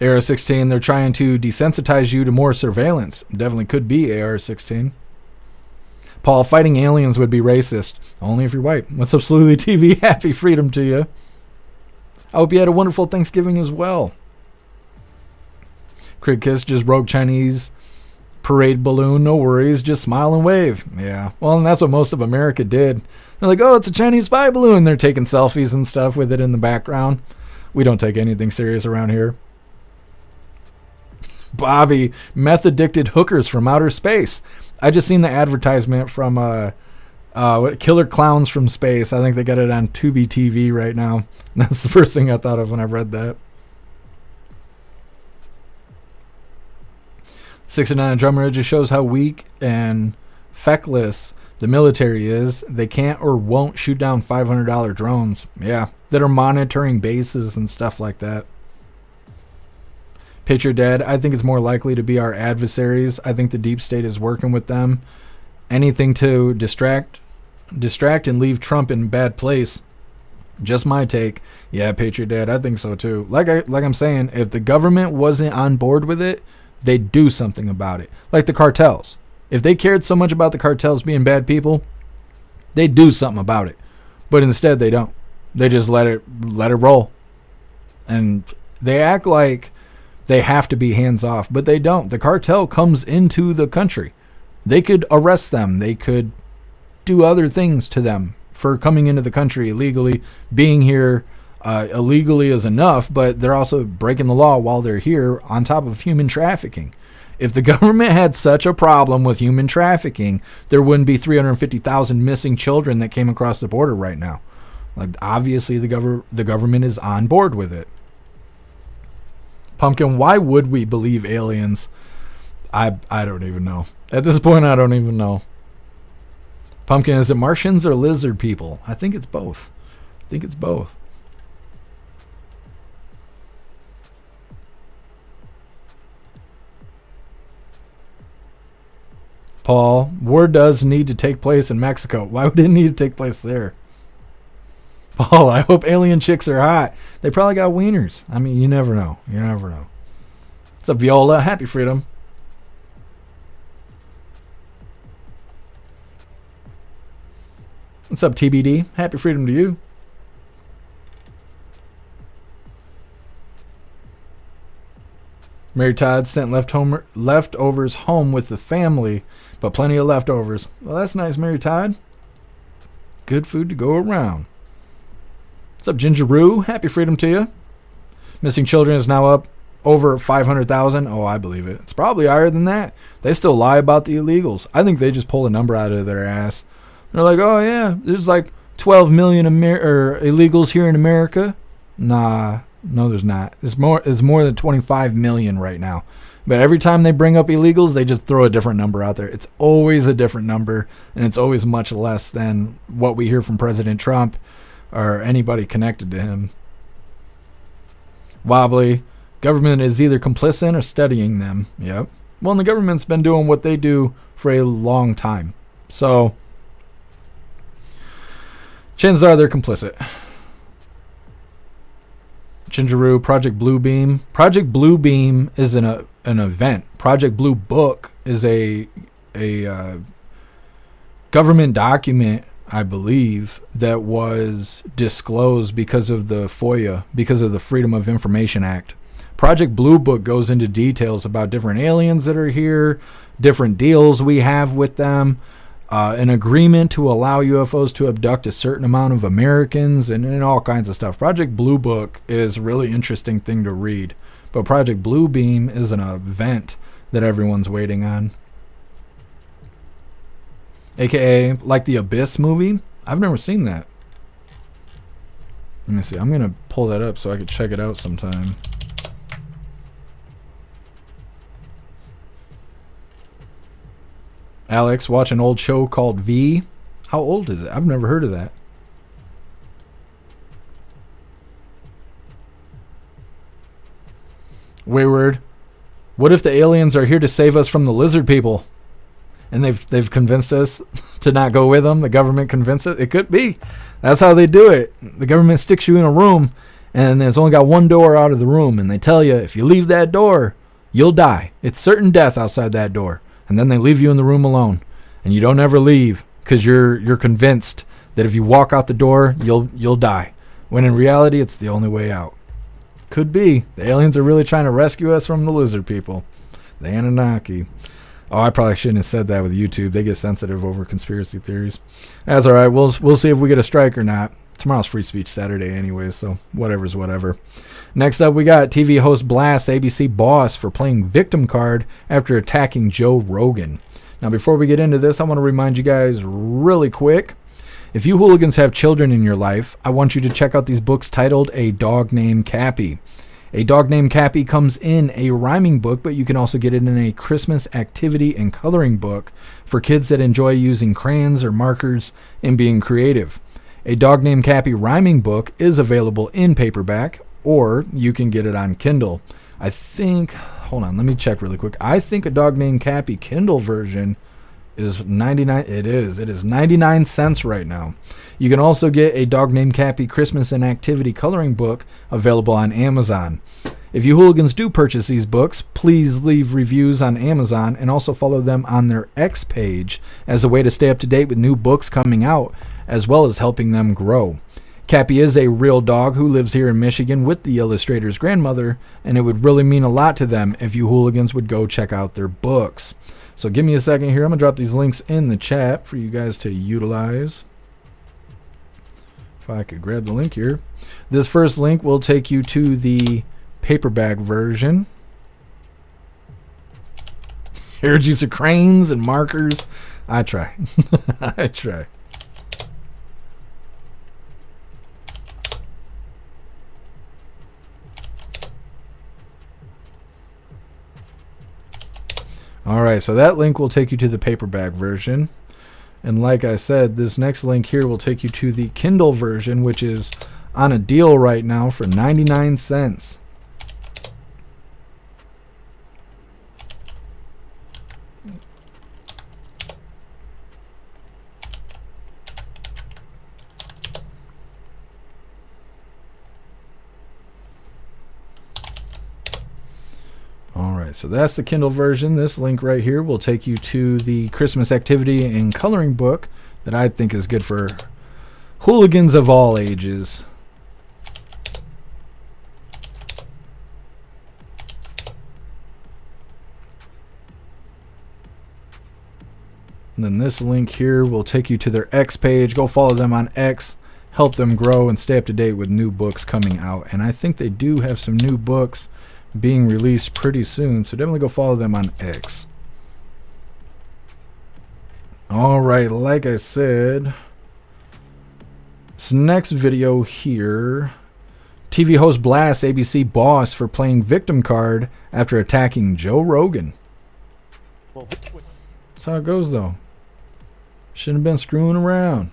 AR-16, they're trying to desensitize you to more surveillance. Definitely could be AR-16. Paul, fighting aliens would be racist. Only if you're white. What's up, Sleuthly TV? Happy freedom to you. I hope you had a wonderful Thanksgiving as well. Craig Kiss just broke Chinese parade balloon. No worries. Just smile and wave. Yeah. Well, and that's what most of America did. They're like, oh, it's a Chinese spy balloon. They're taking selfies and stuff with it in the background. We don't take anything serious around here. Bobby, meth-addicted hookers from outer space. I just seen the advertisement from Killer Clowns from Space. I think they got it on Tubi TV right now. That's the first thing I thought of when I read that. 69 drummer, it just shows how weak and feckless the military is. They can't or won't shoot down $500 drones. Yeah, that are monitoring bases and stuff like that. Patriot Dad, I think it's more likely to be our adversaries. I think the deep state is working with them. Anything to distract and leave Trump in a bad place. Just my take. Yeah, Patriot Dad, I think so too. Like I'm saying, if the government wasn't on board with it, they'd do something about it. Like the cartels. If they cared so much about the cartels being bad people, they'd do something about it. But instead they don't. They just let it roll. And they act like they have to be hands off, but they don't. The cartel comes into the country. They could arrest them. They could do other things to them for coming into the country illegally. Being here illegally is enough, but they're also breaking the law while they're here, on top of human trafficking. If the government had such a problem with human trafficking, there wouldn't be 350,000 missing children that came across the border right now. Like, obviously the government is on board with it. Pumpkin, why would we believe aliens? I don't even know. At this point, I don't even know. Pumpkin, is it Martians or lizard people? I think it's both. Paul, war does need to take place in Mexico. Why would it need to take place there? Paul, I hope alien chicks are hot. They probably got wieners. I mean, you never know. What's up, Viola? Happy freedom. What's up, TBD? Happy freedom to you. Mary Todd sent leftovers home with the family, but plenty of leftovers. Well, that's nice, Mary Todd. Good food to go around. What's up, Gingeroo? Happy freedom to you. Missing children is now up over 500,000. Oh, I believe it. It's probably higher than that. They still lie about the illegals. I think they just pull a number out of their ass. They're like, oh, yeah, there's like 12 million illegals here in America. Nah, no, there's not. It's more than 25 million right now. But every time they bring up illegals, they just throw a different number out there. It's always a different number, and it's always much less than what we hear from President Trump or anybody connected to him. Wobbly, government is either complicit or studying them. Yep. Well, and the government's been doing what they do for a long time. So, chances are they're complicit. Gingeroo, Project Bluebeam. Project Bluebeam is an event. Project Blue Book is a government document, I believe, that was disclosed because of the FOIA, because of the Freedom of Information Act. Project Blue Book goes into details about different aliens that are here, different deals we have with them, an agreement to allow UFOs to abduct a certain amount of Americans, and all kinds of stuff. Project Blue Book is a really interesting thing to read. But Project Bluebeam is an event that everyone's waiting on. AKA, like the Abyss movie. I've never seen that. Let me see. I'm going to pull that up so I could check it out sometime. Alex, watch an old show called V. How old is it? I've never heard of that. Wayward, what if the aliens are here to save us from the lizard people? And they've convinced us to not go with them. The government convinced us. It could be. That's how they do it. The government sticks you in a room, and there's only got one door out of the room, and they tell you if you leave that door, you'll die. It's certain death outside that door. And then they leave you in the room alone, and you don't ever leave because you're convinced that if you walk out the door, you'll die. When in reality, it's the only way out. Could be. The aliens are really trying to rescue us from the lizard people. The Anunnaki. Oh, I probably shouldn't have said that with YouTube. They get sensitive over conspiracy theories. That's all right. We'll see if we get a strike or not. Tomorrow's Free Speech Saturday anyway, so whatever's whatever. Next up, we got TV host blasts ABC boss for playing victim card after attacking Joe Rogan. Now, before we get into this, I want to remind you guys really quick. If you hooligans have children in your life, I want you to check out these books titled A Dog Named Cappy. A Dog Named Cappy comes in a rhyming book, but you can also get it in a Christmas activity and coloring book for kids that enjoy using crayons or markers and being creative. A Dog Named Cappy rhyming book is available in paperback, or you can get it on Kindle. I think, hold on, let me check really quick. I think A Dog Named Cappy Kindle version is 99. It is 99 cents right now. You can also get A Dog Named Cappy Christmas and Activity Coloring Book available on Amazon. If you hooligans do purchase these books, please leave reviews on Amazon and also follow them on their X page as a way to stay up to date with new books coming out, as well as helping them grow. Cappy is a real dog who lives here in Michigan with the illustrator's grandmother, and it would really mean a lot to them if you hooligans would go check out their books. So give me a second here. I'm going to drop these links in the chat for you guys to utilize. If I could grab the link here. This first link will take you to the paperback version. Here's use of cranes and markers. I try. I try. All right, so that link will take you to the paperback version. And like I said, this next link here will take you to the Kindle version, which is on a deal right now for 99 cents. Alright, so that's the Kindle version. This link right here will take you to the Christmas activity and coloring book that I think is good for hooligans of all ages. And then this link here will take you to their X page. Go follow them on X, help them grow, and stay up to date with new books coming out. And I think they do have some new books being released pretty soon, so definitely go follow them on X. Alright, like I said, this next video here, TV host blasts ABC boss for playing victim card after attacking Joe Rogan. That's how it goes though. Shouldn't have been screwing around.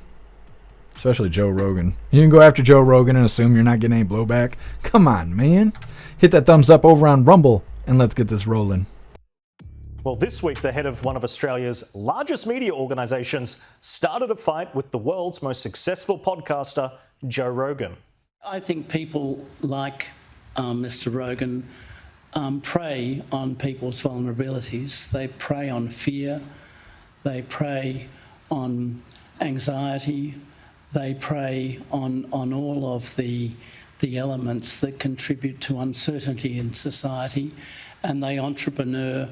Especially Joe Rogan. You can go after Joe Rogan and assume you're not getting any blowback. Come on, man. Hit that thumbs up over on Rumble, and let's get this rolling. Well, this week, the head of one of Australia's largest media organisations started a fight with the world's most successful podcaster, Joe Rogan. I think people like Mr. Rogan prey on people's vulnerabilities. They prey on fear. They prey on anxiety. They prey on all of the elements that contribute to uncertainty in society, and they entrepreneur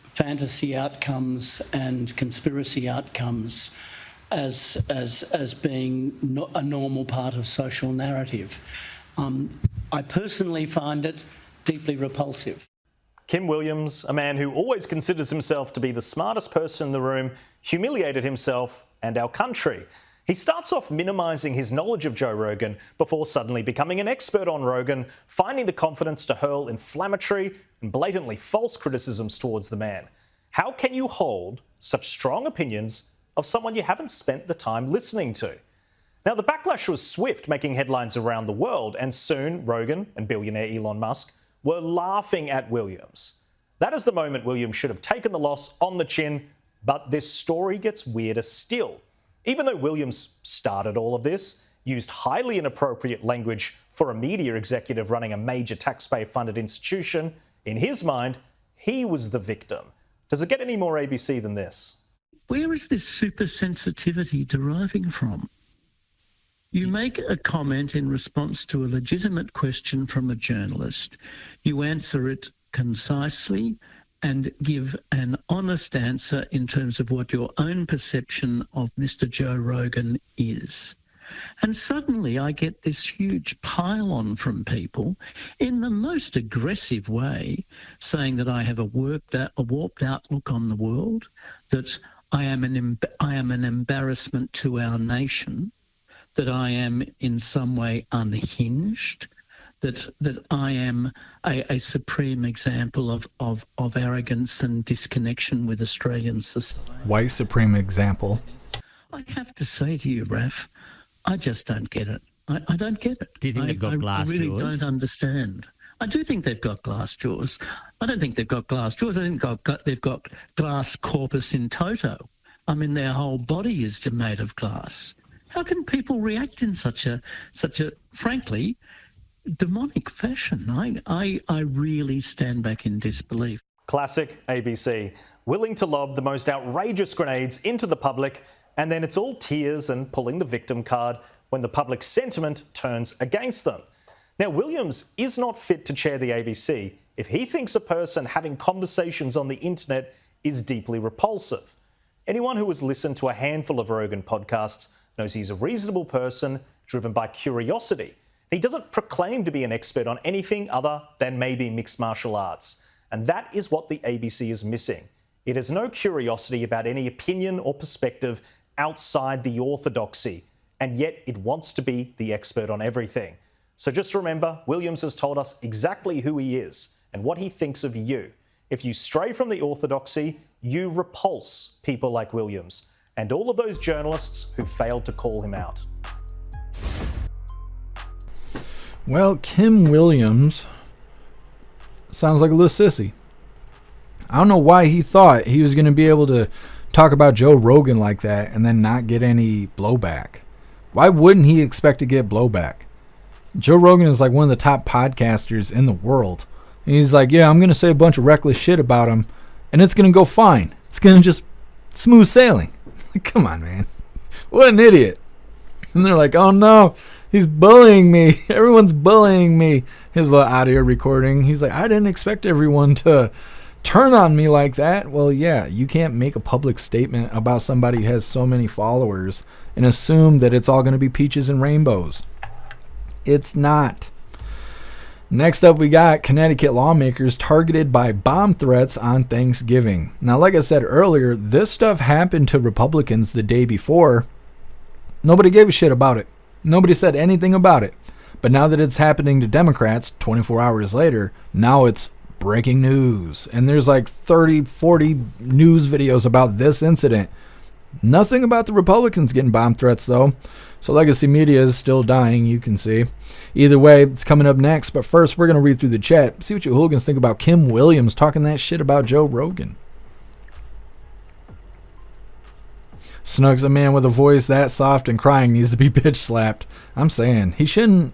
fantasy outcomes and conspiracy outcomes as being a normal part of social narrative. I personally find it deeply repulsive. Kim Williams, a man who always considers himself to be the smartest person in the room, humiliated himself and our country. He starts off minimizing his knowledge of Joe Rogan before suddenly becoming an expert on Rogan, finding the confidence to hurl inflammatory and blatantly false criticisms towards the man. How can you hold such strong opinions of someone you haven't spent the time listening to? Now, the backlash was swift, making headlines around the world, and soon Rogan and billionaire Elon Musk were laughing at Williams. That is the moment Williams should have taken the loss on the chin, but this story gets weirder still. Even though Williams started all of this, used highly inappropriate language for a media executive running a major taxpayer-funded institution, in his mind, he was the victim. Does it get any more ABC than this? Where is this super sensitivity deriving from? You make a comment in response to a legitimate question from a journalist. You answer it concisely and give an honest answer in terms of what your own perception of Mr. Joe Rogan is. And suddenly I get this huge pile-on from people in the most aggressive way, saying that I have a warped outlook on the world, that I am an embarrassment to our nation, that I am in some way unhinged, that I am a supreme example of arrogance and disconnection with Australian society. White supreme example. I have to say to you, Raf, I just don't get it. I don't get it. Do you think they've got glass jaws? I really jaws? don't understand. I do think they've got glass jaws. I don't think they've got glass jaws. I think they've got glass corpus in toto. I mean, their whole body is made of glass. How can people react in such a frankly, demonic fashion? I really stand back in disbelief. Classic ABC. Willing to lob the most outrageous grenades into the public, and then it's all tears and pulling the victim card when the public sentiment turns against them. Now, Williams is not fit to chair the ABC if he thinks a person having conversations on the internet is deeply repulsive. Anyone who has listened to a handful of Rogan podcasts knows he's a reasonable person driven by curiosity. He doesn't proclaim to be an expert on anything other than maybe mixed martial arts. And that is what the ABC is missing. It has no curiosity about any opinion or perspective outside the orthodoxy, and yet it wants to be the expert on everything. So just remember, Williams has told us exactly who he is and what he thinks of you. If you stray from the orthodoxy, you repulse people like Williams and all of those journalists who failed to call him out. Well, Kim Williams sounds like a little sissy. I don't know why he thought he was going to be able to talk about Joe Rogan like that and then not get any blowback. Why wouldn't he expect to get blowback? Joe Rogan is like one of the top podcasters in the world. And he's like, yeah, I'm going to say a bunch of reckless shit about him, and it's going to go fine. It's going to just smooth sailing. Come on, man. What an idiot. And they're like, oh no, he's bullying me. Everyone's bullying me. His little audio recording. He's like, I didn't expect everyone to turn on me like that. Well, yeah, you can't make a public statement about somebody who has so many followers and assume that it's all going to be peaches and rainbows. It's not. Next up, we got Connecticut lawmakers targeted by bomb threats on Thanksgiving. Now, like I said earlier, this stuff happened to Republicans the day before. Nobody gave a shit about it. Nobody said anything about it. But now that it's happening to Democrats 24 hours later, now it's breaking news. And there's like 30, 40 news videos about this incident. Nothing about the Republicans getting bomb threats, though. So legacy media is still dying, you can see. Either way, it's coming up next. But first, we're going to read through the chat. See what you hooligans think about Kim Williams talking that shit about Joe Rogan. Snug's a man with a voice that soft and crying needs to be bitch slapped. I'm saying he shouldn't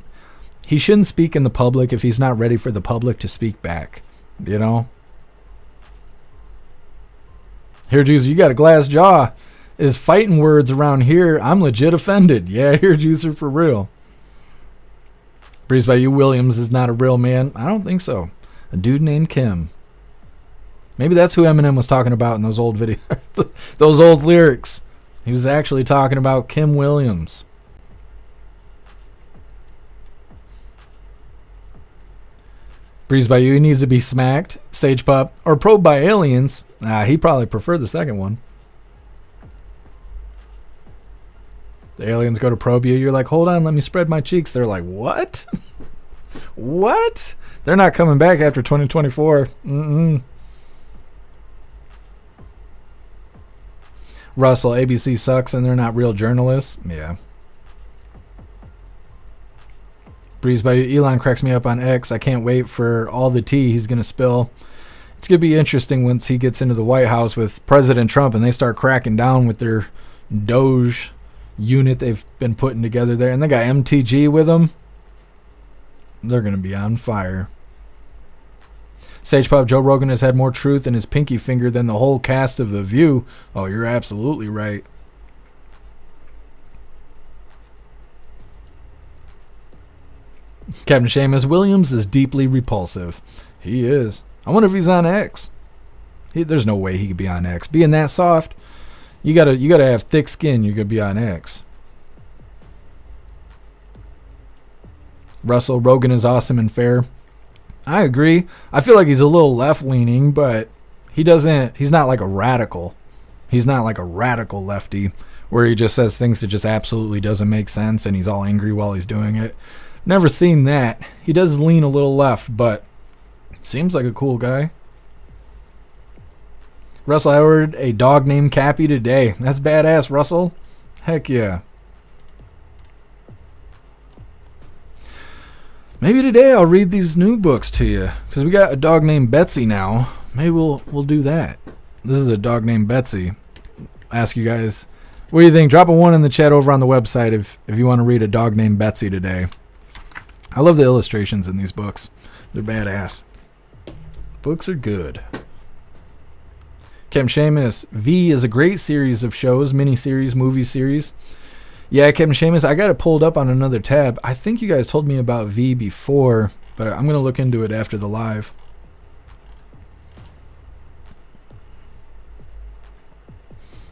speak in the public if he's not ready for the public to speak back. You know? Here, Juicer, you got a glass jaw. Is fighting words around here. I'm legit offended. Yeah, here, Juicer, for real. Breeze by you, Williams is not a real man. I don't think so. A dude named Kim. Maybe that's who Eminem was talking about in those old videos. Those old lyrics. He was actually talking about Kim Williams. Breeze by you, he needs to be smacked, Sage Pup, or probed by aliens. He'd probably prefer the second one. The aliens go to probe you. You're like, hold on, let me spread my cheeks. They're like, what? What? They're not coming back after 2024. Russell, ABC sucks and they're not real journalists. Yeah. Breeze by you. Elon cracks me up on X. I can't wait for all the tea he's going to spill. It's going to be interesting once he gets into the White House with President Trump and they start cracking down with their Doge unit they've been putting together there. And they got MTG with them. They're going to be on fire. Sage Pop, Joe Rogan has had more truth in his pinky finger than the whole cast of The View. Oh, you're absolutely right. Captain Seamus, Williams is deeply repulsive. He is. I wonder if he's on X. There's no way he could be on X. Being that soft, you gotta have thick skin. You could be on X. Russell, Rogan is awesome and fair. I agree. I feel like he's a little left-leaning, but he's not like a radical. He's not like a radical lefty where he just says things that just absolutely doesn't make sense and he's all angry while he's doing it. Never seen that. He does lean a little left, but seems like a cool guy. Russell, I ordered a dog named Cappy today. That's badass, Russell. Heck yeah. Maybe today I'll read these new books to you because we got a dog named Betsy now. Maybe we'll do that. This is a dog named Betsy. Ask you guys, what do you think? Drop a 1 in the chat over on the website if you want to read a dog named Betsy today. I love the illustrations in these books. They're badass. Books are good. Kevin Seamus, V is a great series of shows, miniseries, movie series. Yeah, Kevin Seamus, I got it pulled up on another tab. I think you guys told me about V before, but I'm going to look into it after the live.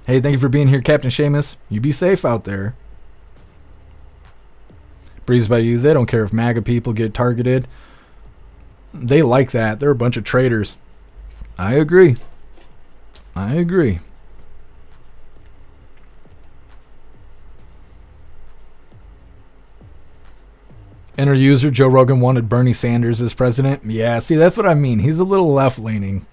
Hey, thank you for being here, Captain Seamus. You be safe out there. Breeze by you, they don't care if MAGA people get targeted. They like that. They're a bunch of traitors. I agree. I agree. Enter user, Joe Rogan wanted Bernie Sanders as president. Yeah, see, that's what I mean. He's a little left-leaning.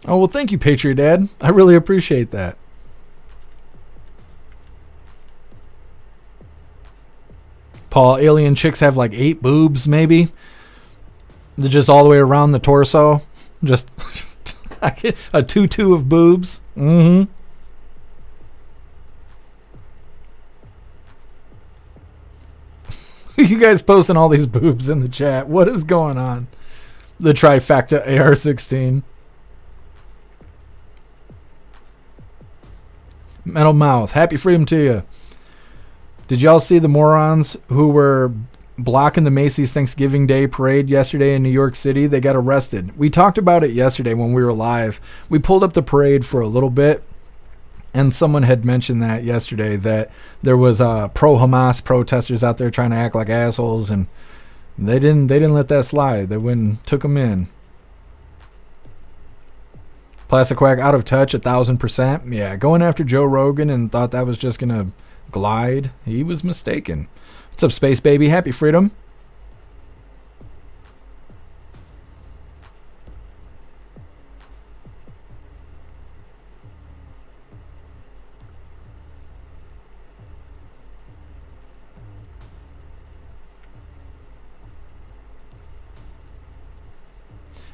Oh, well, thank you, Patriot Dad. I really appreciate that. Paul, alien chicks have like 8 boobs, maybe. They're just all the way around the torso. Just a tutu of boobs. Mm-hmm. You guys posting all these boobs in the chat. What is going on? The trifecta AR-16. Metal Mouth, happy freedom to you. Did y'all see the morons who were blocking the Macy's Thanksgiving Day parade yesterday in New York City? They got arrested. We talked about it yesterday when we were live. We pulled up the parade for a little bit, and someone had mentioned that yesterday, that there was pro-Hamas protesters out there trying to act like assholes, and they didn't let that slide. They went and took them in. Plastic Quack, out of touch 1,000%. Yeah, going after Joe Rogan and thought that was just gonna glide. He was mistaken. What's up, Space Baby? Happy freedom.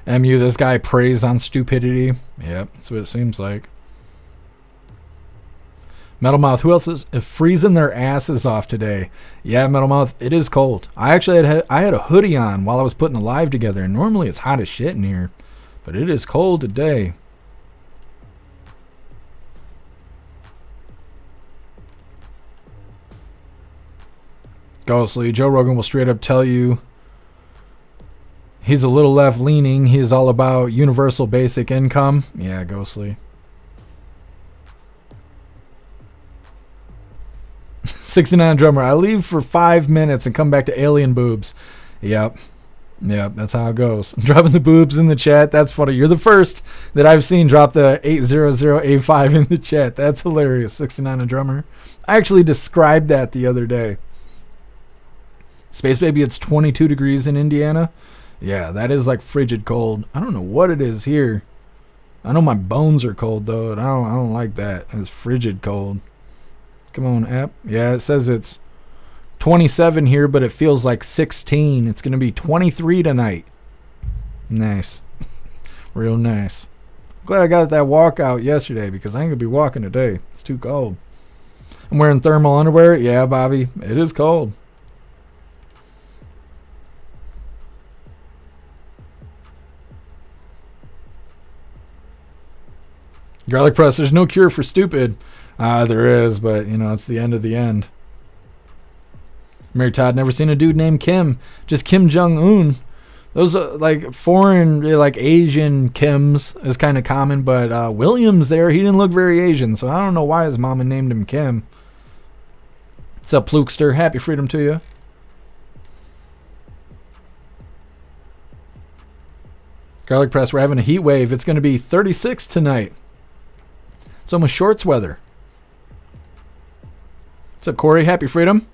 MU, this guy preys on stupidity. Yep, that's what it seems like. Metal Mouth, who else is freezing their asses off today? Yeah, Metal Mouth, it is cold. I actually had a hoodie on while I was putting the live together, and normally it's hot as shit in here, but it is cold today. Ghostly, Joe Rogan will straight up tell you he's a little left-leaning. He is all about universal basic income. Yeah, Ghostly. 69 Drummer, I leave for 5 minutes and come back to alien boobs. Yep. Yep, that's how it goes. Dropping the boobs in the chat. That's funny. You're the first that I've seen drop the 80085 in the chat. That's hilarious. 69 a drummer. I actually described that the other day. Space Baby, it's 22 degrees in Indiana. Yeah, that is like frigid cold. I don't know what it is here. I know my bones are cold though, and I don't like that. It's frigid cold. Come on, app. Yeah, it says it's 27 here, but it feels like 16. It's going to be 23 tonight. Nice. Real nice. Glad I got that walkout yesterday because I ain't going to be walking today. It's too cold. I'm wearing thermal underwear. Yeah, Bobby, it is cold. Garlic press, there's no cure for stupid. There is, but, you know, it's the end of the end. Mary Todd, never seen a dude named Kim. Just Kim Jong-un. Those are like foreign, like Asian Kims is kind of common, but Williams there, he didn't look very Asian, so I don't know why his mama named him Kim. What's up, Plukester? Happy freedom to you. Garlic press, we're having a heat wave. It's going to be 36 tonight. It's almost shorts weather. What's up, Corey? Happy freedom.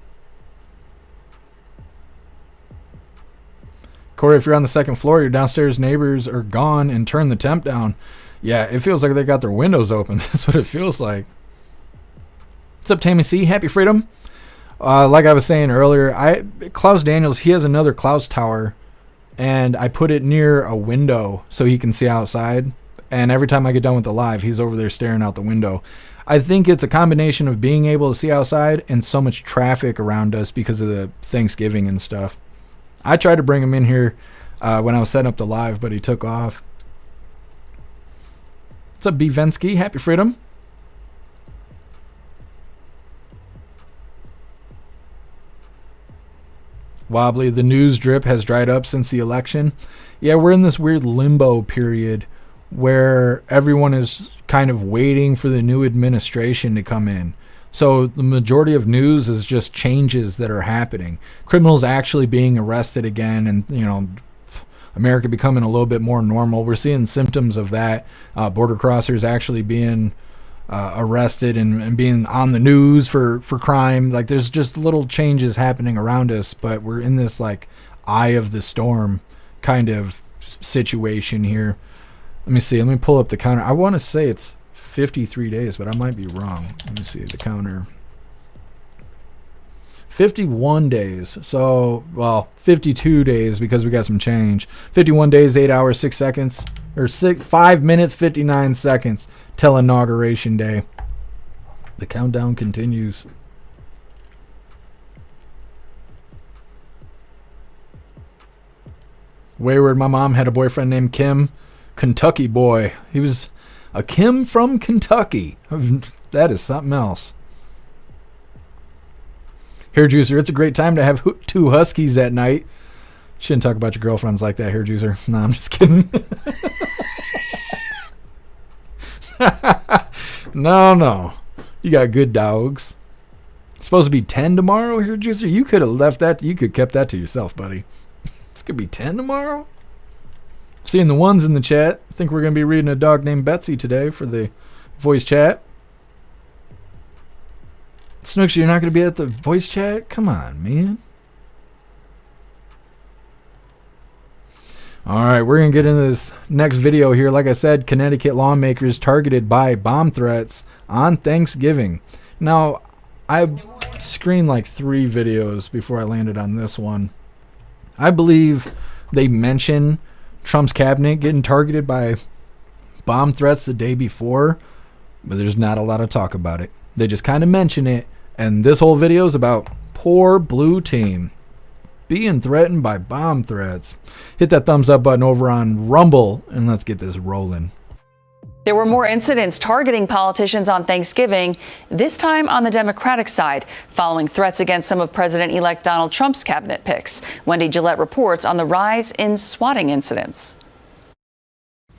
Corey, if you're on the second floor, your downstairs neighbors are gone and turn the temp down. Yeah, it feels like they got their windows open. That's what it feels like. What's up, Tammy C? Happy freedom. Like I was saying earlier, Klaus Daniels, he has another Klaus tower, and I put it near a window so he can see outside. And every time I get done with the live, he's over there staring out the window. I think it's a combination of being able to see outside and so much traffic around us because of the Thanksgiving and stuff. I tried to bring him in here when I was setting up the live, but he took off. What's up, B. Vensky? Happy freedom. Wobbly, the news drip has dried up since the election. Yeah, we're in this weird limbo period where everyone is kind of waiting for the new administration to come in. So the majority of news is just changes that are happening. Criminals actually being arrested again, and, you know, America becoming a little bit more normal. We're seeing symptoms of that. Border crossers actually being arrested and being on the news for crime. Like, there's just little changes happening around us, but we're in this like eye of the storm kind of situation here. Let me see. Let me pull up the counter. I want to say it's 53 days, but I might be wrong. Let me see the counter. 51 days. So, well, 52 days because we got some change. 51 days, 8 hours, 6 seconds, or 5 minutes, 59 seconds till Inauguration Day. The countdown continues. Wayward, my mom had a boyfriend named Kim. Kentucky boy. He was a Kim from Kentucky. That is something else. Hair Juicer, it's a great time to have 2 huskies at night. Shouldn't talk about your girlfriends like that, Hair Juicer. No, I'm just kidding. No. You got good dogs. It's supposed to be 10 tomorrow, Hair Juicer. You could have left that. You could have kept that to yourself, buddy. It's going to be 10 tomorrow? Seeing the ones in the chat. I think we're going to be reading a dog named Betsy today for the voice chat. Snooks, you're not going to be at the voice chat? Come on, man. All right, we're going to get into this next video here. Like I said, Connecticut lawmakers targeted by bomb threats on Thanksgiving. Now, I screened like 3 videos before I landed on this one. I believe they mention Trump's cabinet getting targeted by bomb threats the day before, but there's not a lot of talk about it. They just kind of mention it, and this whole video is about poor blue team being threatened by bomb threats. Hit that thumbs up button over on Rumble, and let's get this rolling. There were more incidents targeting politicians on Thanksgiving, this time on the Democratic side, following threats against some of President-elect Donald Trump's cabinet picks. Wendy Gillette reports on the rise in swatting incidents.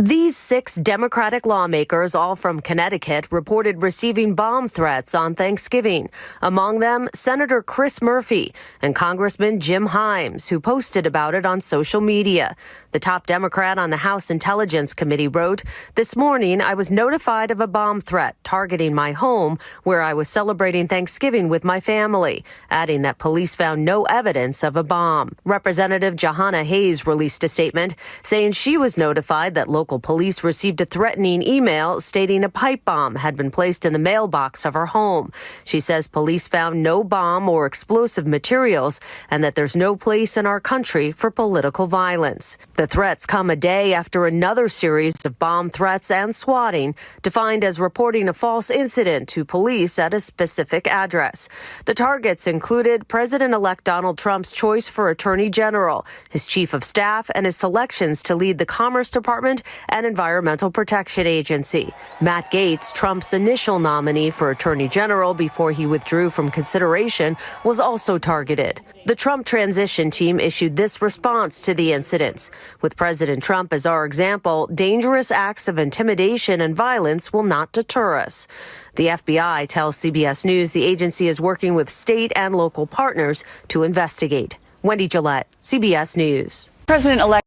These 6 Democratic lawmakers, all from Connecticut, reported receiving bomb threats on Thanksgiving. Among them, Senator Chris Murphy and Congressman Jim Himes, who posted about it on social media. The top Democrat on the House Intelligence Committee wrote, "This morning, I was notified of a bomb threat targeting my home where I was celebrating Thanksgiving with my family," adding that police found no evidence of a bomb. Representative Johanna Hayes released a statement saying she was notified that local police received a threatening email stating a pipe bomb had been placed in the mailbox of her home. She says police found no bomb or explosive materials and that there's no place in our country for political violence. The threats come a day after another series of bomb threats and swatting, defined as reporting a false incident to police at a specific address. The targets included President-elect Donald Trump's choice for Attorney General, his chief of staff, and his selections to lead the Commerce Department and Environmental Protection Agency. Matt Gaetz, Trump's initial nominee for Attorney General before he withdrew from consideration, was also targeted. The Trump transition team issued this response to the incidents. With President Trump as our example, dangerous acts of intimidation and violence will not deter us. The FBI tells CBS News the agency is working with state and local partners to investigate. Wendy Gillette, CBS News. President-elect.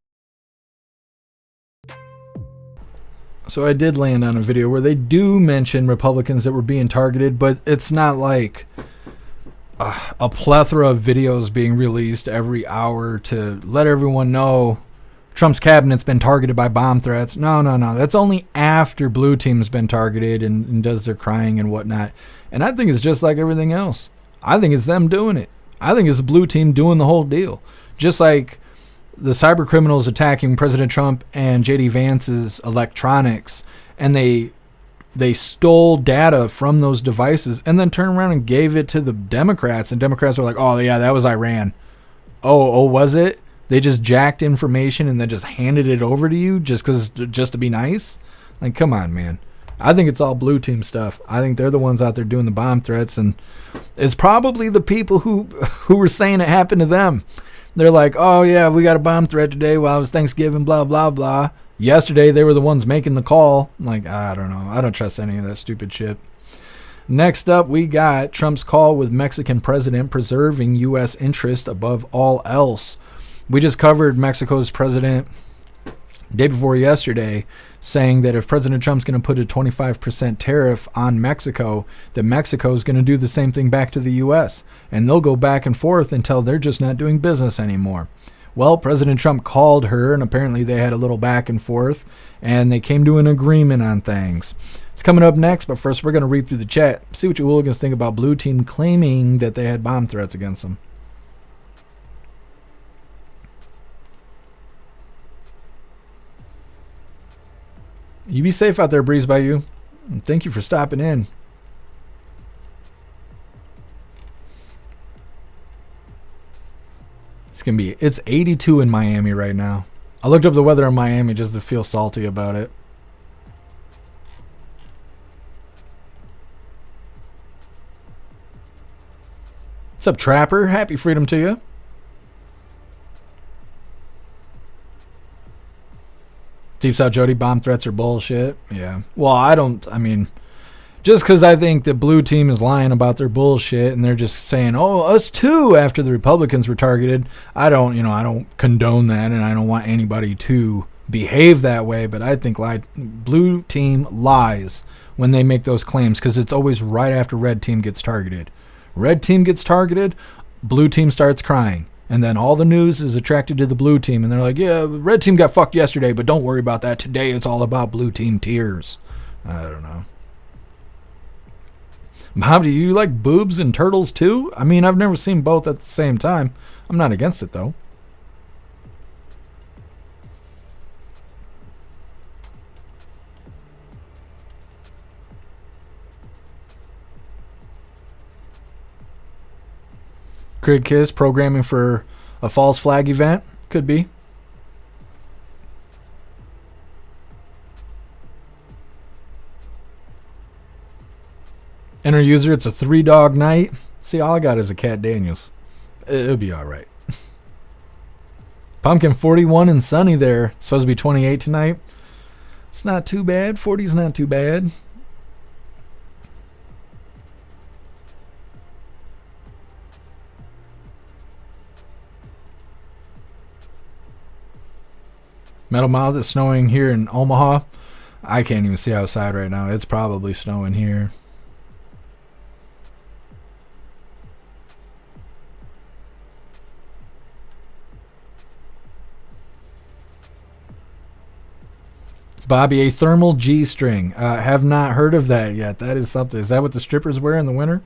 So I did land on a video where they do mention Republicans that were being targeted, but it's not like a plethora of videos being released every hour to let everyone know Trump's cabinet's been targeted by bomb threats. No. That's only after Blue Team's been targeted and does their crying and whatnot. And I think it's just like everything else. I think it's them doing it. I think it's the Blue Team doing the whole deal. Just like the cyber criminals attacking President Trump and J.D. Vance's electronics, and they stole data from those devices and then turned around and gave it to the Democrats, and Democrats were like, "Oh yeah, that was Iran." Oh, was it? They just jacked information and then just handed it over to you just to be nice? Like, come on, man. I think it's all Blue Team stuff. I think they're the ones out there doing the bomb threats, and it's probably the people who were saying it happened to them. They're like, "Oh yeah, we got a bomb threat today while it was Thanksgiving, blah, blah, blah." Yesterday, they were the ones making the call. I'm like, I don't know. I don't trust any of that stupid shit. Next up, we got Trump's call with Mexican president preserving U.S. interest above all else. We just covered Mexico's president day before yesterday saying that if President Trump's going to put a 25% tariff on Mexico, that Mexico is going to do the same thing back to the U.S. And they'll go back and forth until they're just not doing business anymore. Well, President Trump called her, and apparently they had a little back and forth, and they came to an agreement on things. It's coming up next, but first we're going to read through the chat, see what you hooligans think about Blue Team claiming that they had bomb threats against them. You be safe out there, Breeze by You. And thank you for stopping in. It's 82 in Miami right now. I looked up the weather in Miami just to feel salty about it. What's up, Trapper? Happy freedom to you. Deep South Jody, bomb threats are bullshit. Yeah. Well, just because I think the Blue Team is lying about their bullshit and they're just saying, "Oh, us too," after the Republicans were targeted. I don't condone that, and I don't want anybody to behave that way, but I think Blue Team lies when they make those claims, because it's always right after Red Team gets targeted. Red Team gets targeted, Blue Team starts crying. And then all the news is attracted to the Blue Team. And they're like, "Yeah, Red Team got fucked yesterday, but don't worry about that. Today it's all about Blue Team tears." I don't know. Mom, do you like boobs and turtles too? I mean, I've never seen both at the same time. I'm not against it though. Craig Kiss programming for a false flag event? Could be. Enter user, it's a 3-dog night. See, all I got is a Cat Daniels. It'll be alright. Pumpkin 41 and sunny there. It's supposed to be 28 tonight. It's not too bad. 40's not too bad. Metal Mouth, is snowing here in Omaha. I can't even see outside right now. It's probably snowing here. Bobby, a thermal G-string. Have not heard of that yet. That is something. Is that what the strippers wear in the winter?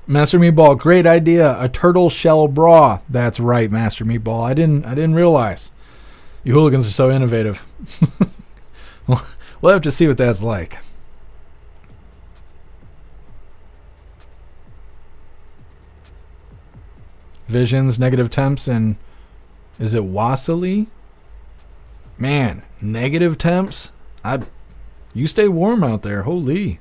Master Meatball, great idea. A turtle shell bra. That's right, Master Meatball. I didn't realize. You hooligans are so innovative. We'll have to see what that's like. Visions, negative temps, and is it Wassily? Man, negative temps? You stay warm out there. Holy.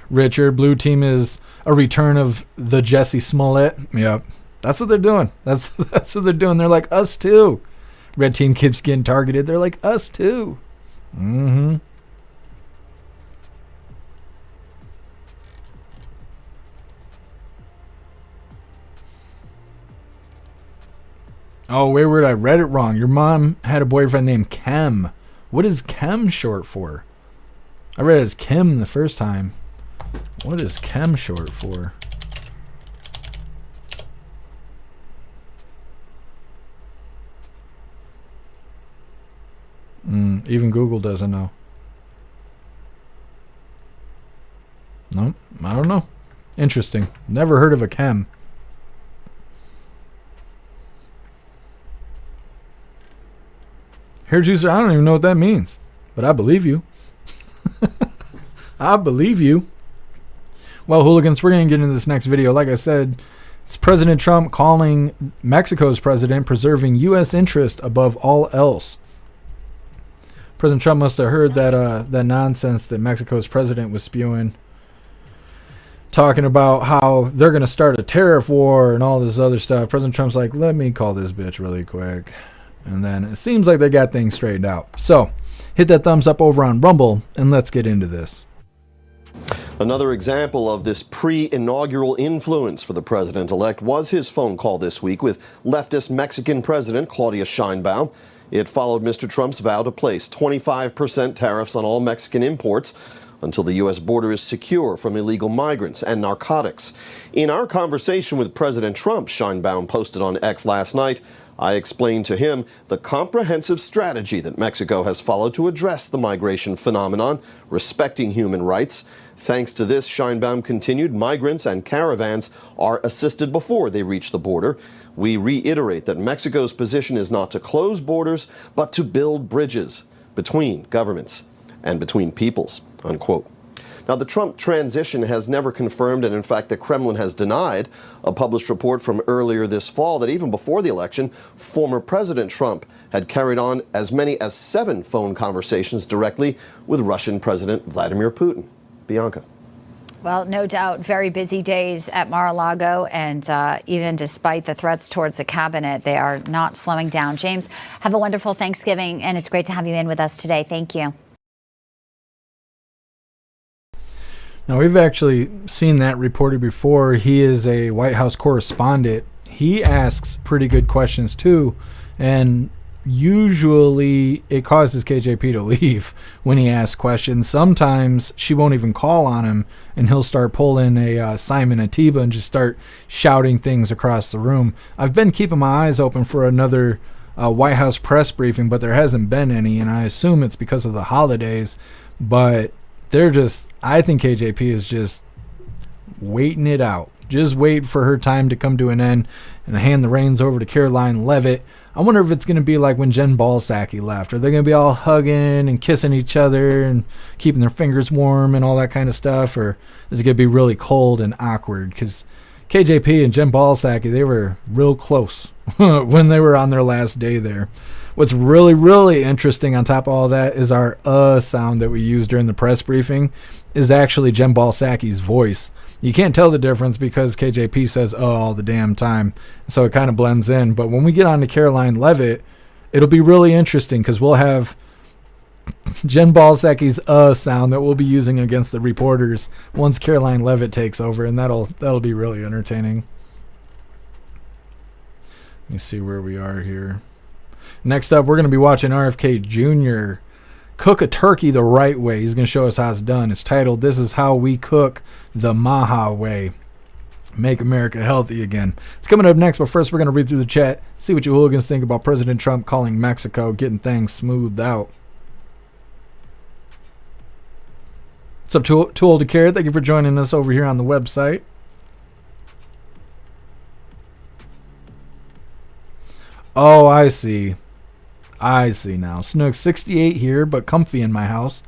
Richard, blue team is a return of the Jesse Smollett. Yep. That's what they're doing. That's what they're doing. They're like us too. Red team keeps getting targeted. They're like us too. Mm-hmm. Oh, wait, I read it wrong. Your mom had a boyfriend named Kem. What is Kem short for? I read it as Kim the first time. What is Kem short for? Even Google doesn't know. Nope, I don't know. Interesting. Never heard of a Kem. Hair juicer, I don't even know what that means. But I believe you. I believe you. Well, hooligans, we're going to get into this next video. Like I said, it's President Trump calling Mexico's president preserving U.S. interest above all else. President Trump must have heard that nonsense that Mexico's president was spewing, talking about how they're going to start a tariff war and all this other stuff. President Trump's like, let me call this bitch really quick. And then it seems like they got things straightened out. So hit that thumbs up over on Rumble and let's get into this. Another example of this pre-inaugural influence for the president-elect was his phone call this week with leftist Mexican President Claudia Sheinbaum. It followed Mr. Trump's vow to place 25% tariffs on all Mexican imports until the U.S. border is secure from illegal migrants and narcotics. In our conversation with President Trump, Sheinbaum posted on X last night, I explained to him the comprehensive strategy that Mexico has followed to address the migration phenomenon, respecting human rights. Thanks to this, Sheinbaum continued, migrants and caravans are assisted before they reach the border. We reiterate that Mexico's position is not to close borders, but to build bridges between governments and between peoples, unquote. Now, the Trump transition has never confirmed, and in fact, the Kremlin has denied a published report from earlier this fall that even before the election, former President Trump had carried on as many as 7 phone conversations directly with Russian President Vladimir Putin. Bianca. Well, no doubt, very busy days at Mar-a-Lago, and even despite the threats towards the cabinet, they are not slowing down. James, have a wonderful Thanksgiving, and it's great to have you in with us today. Thank you. Now, we've actually seen that reported before. He is a White House correspondent. He asks pretty good questions, too, and usually it causes KJP to leave when he asks questions. Sometimes she won't even call on him, and he'll start pulling a Simon Atiba and just start shouting things across the room. I've been keeping my eyes open for another White House press briefing, but there hasn't been any, and I assume it's because of the holidays. But I think KJP is just waiting it out. Just wait for her time to come to an end and hand the reins over to Caroline Leavitt. I wonder if it's going to be like when Jen Psaki left. Are they going to be all hugging and kissing each other and keeping their fingers warm and all that kind of stuff? Or is it going to be really cold and awkward? Because KJP and Jen Psaki, they were real close when they were on their last day there. What's really, really interesting on top of all that is our sound that we use during the press briefing is actually Jen Balsacki's voice. You can't tell the difference because KJP says all the damn time, so it kind of blends in. But when we get on to Caroline Levitt, it'll be really interesting because we'll have Jen Balsacki's sound that we'll be using against the reporters once Caroline Levitt takes over, and that'll be really entertaining. Let me see where we are here. Next up, we're going to be watching RFK Jr. cook a turkey the right way. He's going to show us how it's done. It's titled, "This is How We Cook the Maha Way. Make America Healthy Again." It's coming up next, but first we're going to read through the chat, see what you hooligans think about President Trump calling Mexico, getting things smoothed out. What's up, Too Old to Care? Thank you for joining us over here on the website. Oh, I see. I see now. Snook, 68 here, but comfy in my house.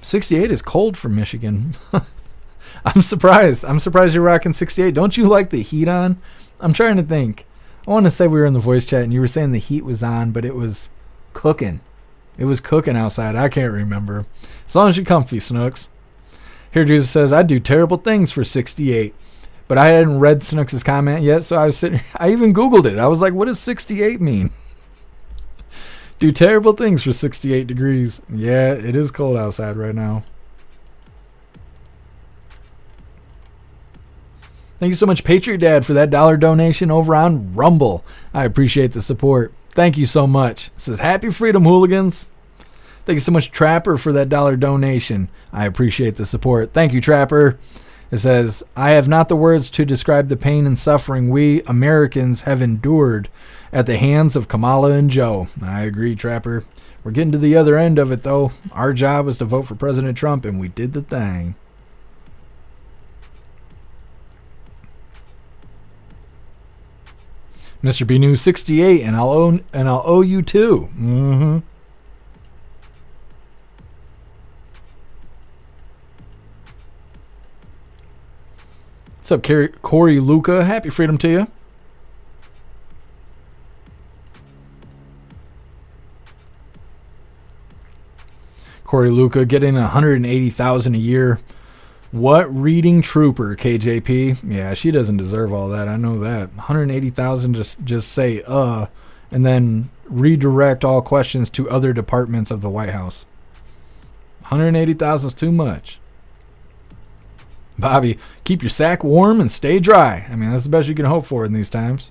68 is cold for Michigan. I'm surprised. I'm surprised you're rocking 68. Don't you like the heat on? I'm trying to think. I want to say we were in the voice chat and you were saying the heat was on, but it was cooking. It was cooking outside. I can't remember. As long as you're comfy, Snooks. Here, Jesus says, "I'd do terrible things for 68. But I hadn't read Snooks' comment yet, so I was sitting. I even Googled it. I was like, what does 68 mean? Do terrible things for 68 degrees. Yeah, it is cold outside right now. Thank you so much, Patriot Dad, for that $1 donation over on Rumble. I appreciate the support. Thank you so much. It says, "Happy Freedom, Hooligans." Thank you so much, Trapper, for that $1 donation. I appreciate the support. Thank you, Trapper. It says, "I have not the words to describe the pain and suffering we Americans have endured at the hands of Kamala and Joe." I agree, Trapper. We're getting to the other end of it, though. Our job was to vote for President Trump, and we did the thing. Mr. B News 68, and I'll owe you too. Mm-hmm. What's up, Corey Luca? Happy Freedom to you. Corey Luca getting $180,000 a year. What reading trooper, KJP? Yeah, she doesn't deserve all that. I know that. $180,000 just say and then redirect all questions to other departments of the White House. $180,000 is too much. Bobby, keep your sack warm and stay dry. I mean, that's the best you can hope for in these times.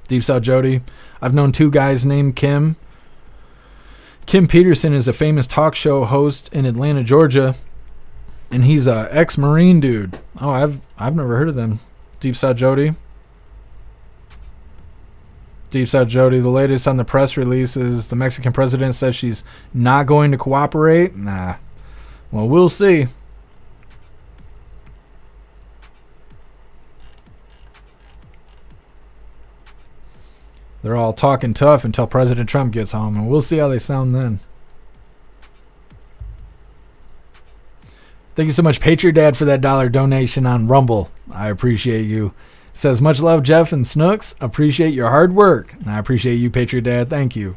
Deep South Jody, I've known two guys named Kim. Kim Peterson is a famous talk show host in Atlanta, Georgia, and he's a ex-Marine dude. Oh, I've never heard of them. Deep South Jody. Deep South Jody, the latest on the press release is the Mexican president says she's not going to cooperate. Nah. Well, we'll see. They're all talking tough until President Trump gets home, and we'll see how they sound then. Thank you so much, Patriot Dad, for that $1 donation on Rumble. I appreciate you. Says, "Much love, Jeff and Snooks. Appreciate your hard work." And I appreciate you, Patriot Dad. Thank you.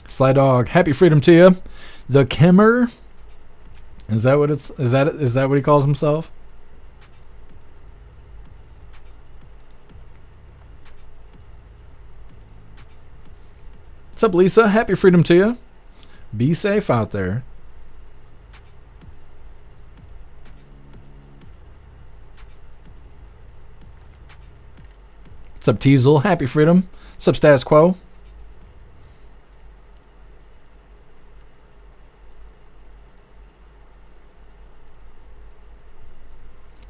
Sly Dog, happy freedom to you. The Kimmer. Is that what it's? Is that what he calls himself? What's up, Lisa? Happy freedom to you. Be safe out there. What's up, Teasel? Happy freedom. What's up, Status Quo?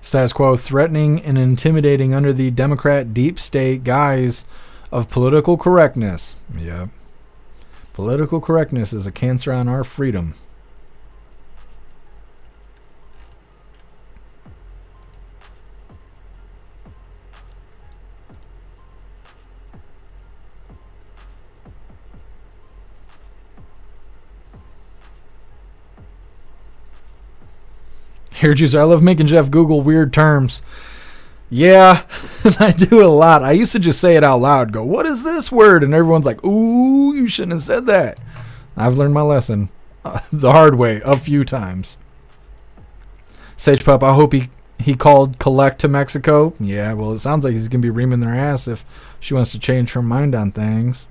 Status Quo threatening and intimidating under the Democrat deep state guise of political correctness. Yeah. Political correctness is a cancer on our freedom. Here, Juicer, I love making Jeff Google weird terms. Yeah, I do a lot. I used to just say it out loud. Go, what is this word? And everyone's like, ooh, you shouldn't have said that. I've learned my lesson the hard way a few times. Sage Pup, I hope he called collect to Mexico. Yeah, well, it sounds like he's going to be reaming their ass if she wants to change her mind on things.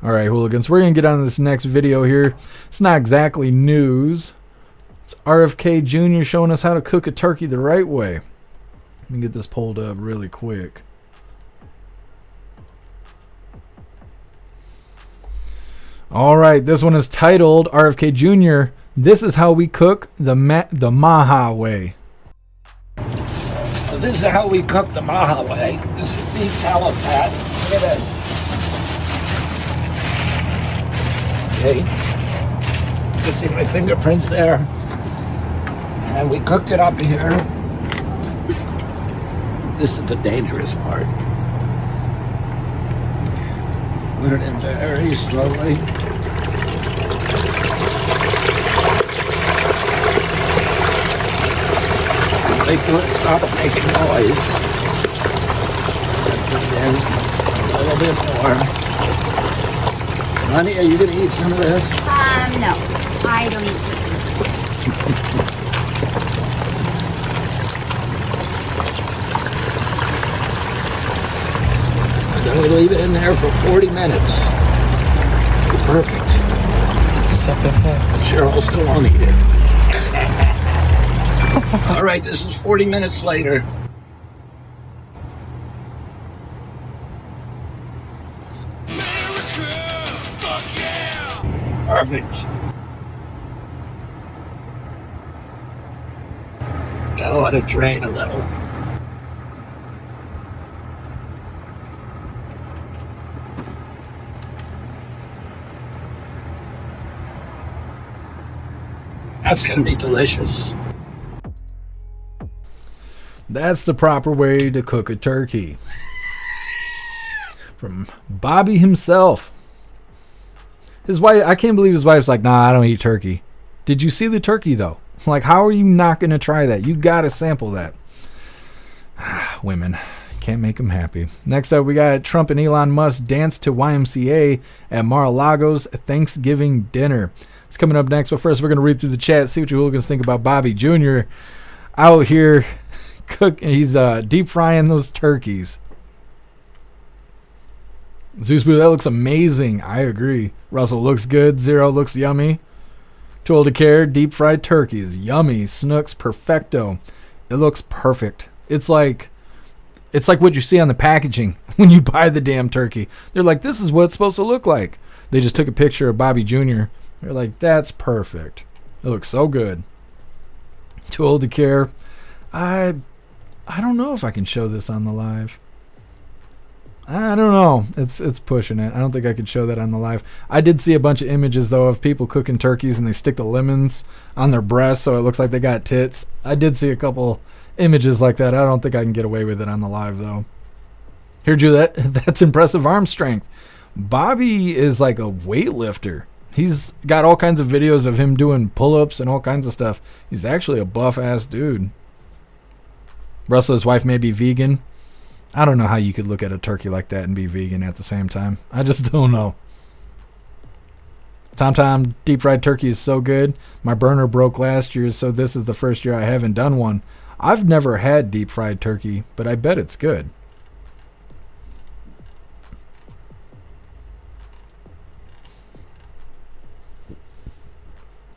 All right, hooligans, we're going to get on this next video here. It's not exactly news. It's RFK Jr. showing us how to cook a turkey the right way. Let me get this pulled up really quick. All right, this one is titled RFK Jr. This is how we cook the Maha way. This is how we cook the Maha way. This is beef tallow fat. Look at this. Okay. You can see my fingerprints there. And we cooked it up here. This is the dangerous part. Put it in there very slowly. Wait till it stops making noise. And put it in a little bit more. Honey, are you going to eat some of this? No, I don't eat turkey. Then we leave it in there for 40 minutes. Perfect. Cheryl still won't eat it. All right, this is 40 minutes later. Perfect. Gotta let it drain a little. That's gonna be delicious. That's the proper way to cook a turkey. From Bobby himself. His wife, I can't believe his wife's like, nah, I don't eat turkey. Did you see the turkey, though? Like, how are you not going to try that? You got to sample that. Women. Can't make them happy. Next up, we got Trump and Elon Musk dance to YMCA at Mar-a-Lago's Thanksgiving dinner. It's coming up next, but first we're going to read through the chat, see what you hooligans think about Bobby Jr. out here cooking. He's deep frying those turkeys. Zeus Boo, that looks amazing. I agree. Russell looks good. Zero looks yummy. Too old to care. Deep fried turkeys. Yummy. Snooks perfecto. It looks perfect. It's like what you see on the packaging when you buy the damn turkey. They're like, this is what it's supposed to look like. They just took a picture of Bobby Jr. They're like, that's perfect. It looks so good. Too old to care. I don't know if I can show this on the live. I don't know. It's pushing it. I don't think I could show that on the live. I did see a bunch of images, though, of people cooking turkeys and they stick the lemons on their breasts so it looks like they got tits. I did see a couple images like that. I don't think I can get away with it on the live, though. Here, Drew, that's impressive arm strength. Bobby is like a weightlifter. He's got all kinds of videos of him doing pull-ups and all kinds of stuff. He's actually a buff-ass dude. Russell's wife may be vegan. I don't know how you could look at a turkey like that and be vegan at the same time. I just don't know. Tom deep fried turkey is so good. My burner broke last year, so this is the first year I haven't done one. I've never had deep fried turkey, but I bet it's good.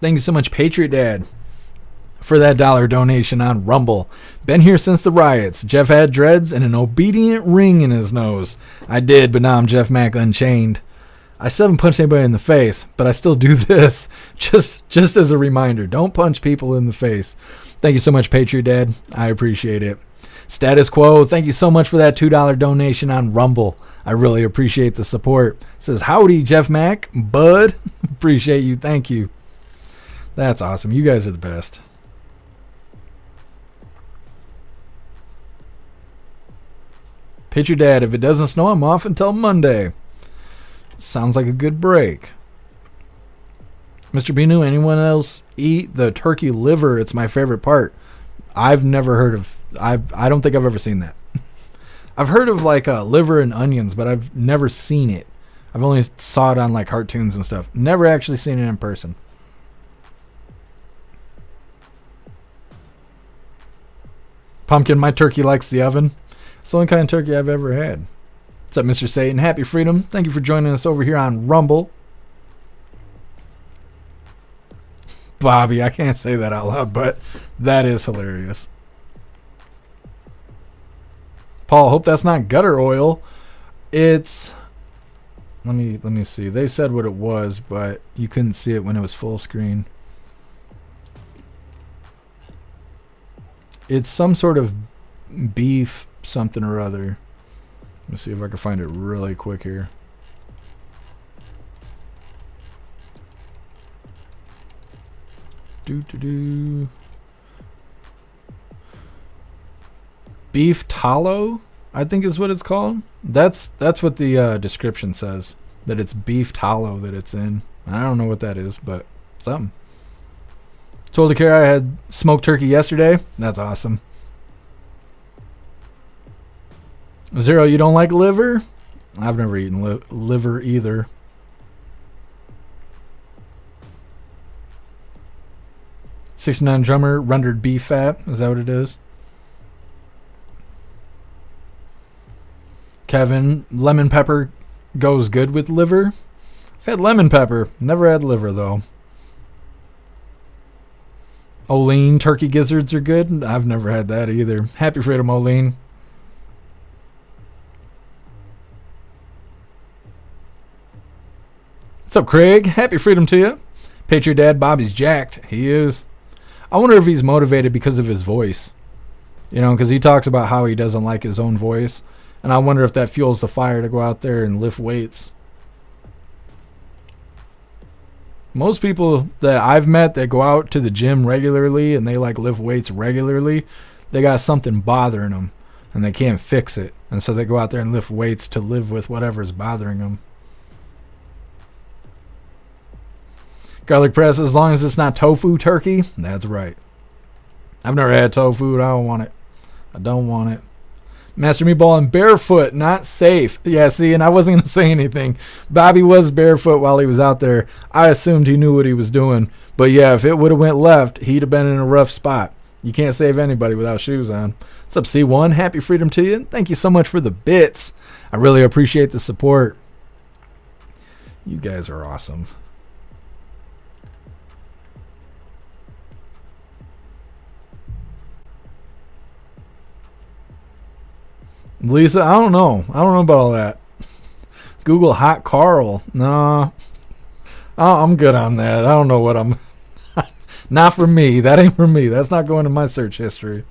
Thank you so much, Patriot Dad, for that $1 donation on Rumble. Been here since the riots. Jeff had dreads and an obedient ring in his nose. I did, but now I'm Jeff Mack Unchained. I still haven't punched anybody in the face, but I still do this just as a reminder. Don't punch people in the face. Thank you so much, Patriot Dad. I appreciate it. Status Quo, thank you so much for that $2 donation on Rumble. I really appreciate the support. It says, howdy, Jeff Mack. Bud. Appreciate you. Thank you. That's awesome. You guys are the best. Patriot Dad, if it doesn't snow, I'm off until Monday. Sounds like a good break. Mr. Binu, anyone else eat the turkey liver? It's my favorite part. I've never heard of. I don't think I've ever seen that. I've heard of like liver and onions, but I've never seen it. I've only saw it on like cartoons and stuff. Never actually seen it in person. Pumpkin, my turkey likes the oven. It's the only kind of turkey I've ever had. What's up, Mr. Satan? Happy Freedom. Thank you for joining us over here on Rumble. Bobby, I can't say that out loud, but that is hilarious. Paul, hope that's not gutter oil. It's... Let me see. They said what it was, but you couldn't see it when it was full screen. It's some sort of beef something or other. Let's see if I can find it really quick here. Beef tallow, I think is what it's called. That's what the description says. That it's beef tallow that it's in. I don't know what that is, but something. Told the care I had smoked turkey yesterday. That's awesome. Zero, you don't like liver? I've never eaten liver either. $69 drummer, rendered beef fat. Is that what it is? Kevin, lemon pepper goes good with liver. I've had lemon pepper. Never had liver, though. Oline, turkey gizzards are good. I've never had that either. Happy Freedom, Oline. What's up, Craig? Happy Freedom to you. Patriot Dad, Bobby's jacked. He is. I wonder if he's motivated because of his voice. You know, because he talks about how he doesn't like his own voice. And I wonder if that fuels the fire to go out there and lift weights. Most people that I've met that go out to the gym regularly and they like lift weights regularly, they got something bothering them and they can't fix it. And so they go out there and lift weights to live with whatever's bothering them. Garlic press, as long as it's not tofu turkey, that's right. I've never had tofu. I don't want it. I don't want it. Master Meatball and barefoot, not safe. Yeah, see, and I wasn't going to say anything. Bobby was barefoot while he was out there. I assumed he knew what he was doing. But yeah, if it would have went left, he'd have been in a rough spot. You can't save anybody without shoes on. What's up, C1? Happy Freedom to you. Thank you so much for the bits. I really appreciate the support. You guys are awesome. Lisa, I don't know. I don't know about all that. Google Hot Carl. Nah. I'm good on that. I don't know what I'm... Not for me. That ain't for me. That's not going in my search history.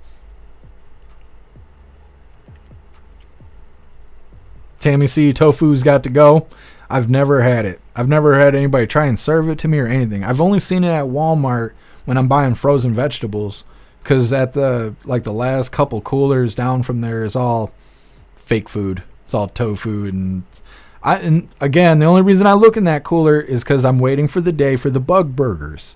Tammy C, tofu's got to go. I've never had it. I've never had anybody try and serve it to me or anything. I've only seen it at Walmart when I'm buying frozen vegetables. Because at the last couple coolers down from there is all fake food. It's all tofu and again, the only reason I look in that cooler is because I'm waiting for the day for the bug burgers.